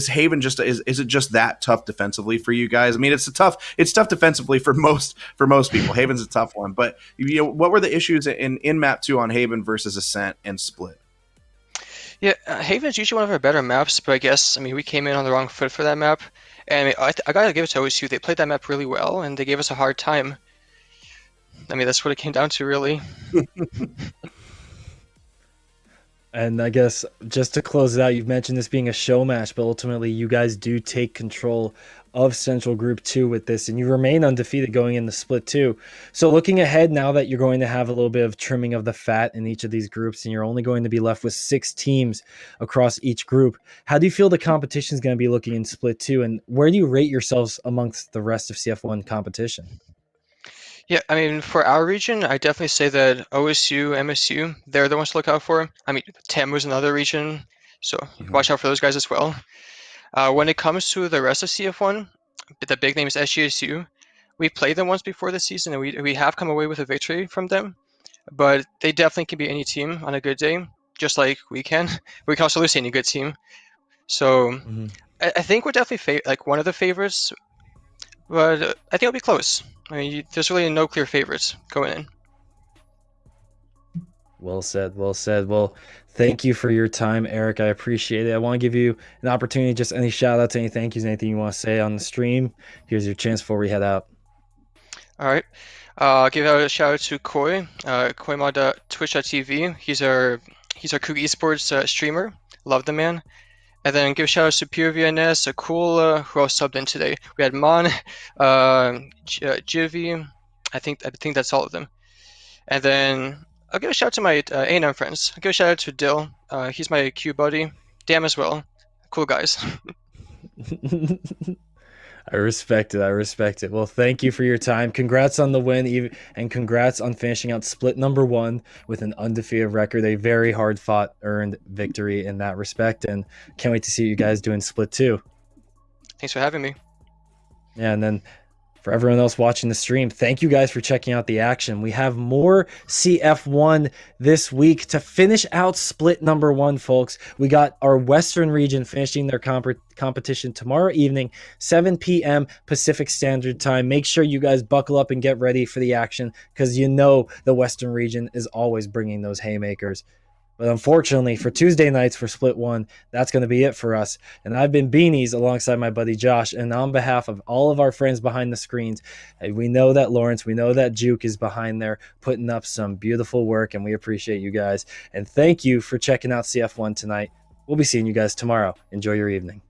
Haven is it just that tough defensively for you guys? I mean, it's tough defensively for most people. Haven's a tough one. But what were the issues in map 2 on Haven versus Ascent and Split? Yeah, Haven is usually one of our better maps, but I guess, I mean, we came in on the wrong foot for that map. And I gotta give it to OSU. They played that map really well, and they gave us a hard time. I mean, that's what it came down to, really. And I guess just to close it out, you've mentioned this being a show match, but ultimately you guys do take control of Central Group 2 with this, and you remain undefeated going into Split 2. So looking ahead, now that you're going to have a little bit of trimming of the fat in each of these groups, and you're only going to be left with 6 teams across each group, how do you feel the competition is going to be looking in Split 2, and where do you rate yourselves amongst the rest of CF1 competition? Yeah, I mean, for our region, I definitely say that OSU, MSU, they're the ones to look out for. I mean, TEM was another region, so watch out for those guys as well. When it comes to the rest of CF1, the big name is SGSU. We played them once before this season, and we have come away with a victory from them. But they definitely can be any team on a good day, just like we can. We can also lose to any good team. So I think we're definitely one of the favorites, but I think it'll be close. I mean, there's really no clear favorites going in. Well said, well said. Well, thank you for your time, Eric. I appreciate it. I want to give you an opportunity, just any shout outs, any thank yous, anything you want to say on the stream. Here's your chance before we head out. All right. I'll give out a shout out to Koi, koimod.twitch.tv. He's our Cougar Esports streamer. Love the man. And then give a shout out to Pure VNS, Akula, who else subbed in today. We had Mon, Jivy. I think that's all of them. And then I'll give a shout out to my A&M friends. I'll give a shout out to Dill. He's my Q buddy. Damn as well. Cool guys. I respect it. I respect it. Well, thank you for your time. Congrats on the win, and congrats on finishing out Split number 1 with an undefeated record. A very hard-fought, earned victory in that respect, and can't wait to see you guys doing Split 2. Thanks for having me. Yeah, and then for everyone else watching the stream, thank you guys for checking out the action. We have more CF1 this week to finish out Split number 1, folks. We got our Western region finishing their competition tomorrow evening, 7 p.m. Pacific Standard Time. Make sure you guys buckle up and get ready for the action, because you know the Western region is always bringing those haymakers. But unfortunately, for Tuesday nights for Split 1, that's going to be it for us. And I've been Beanies alongside my buddy Josh. And on behalf of all of our friends behind the screens, we know that Lawrence, we know that Juke is behind there putting up some beautiful work, and we appreciate you guys. And thank you for checking out CF1 tonight. We'll be seeing you guys tomorrow. Enjoy your evening.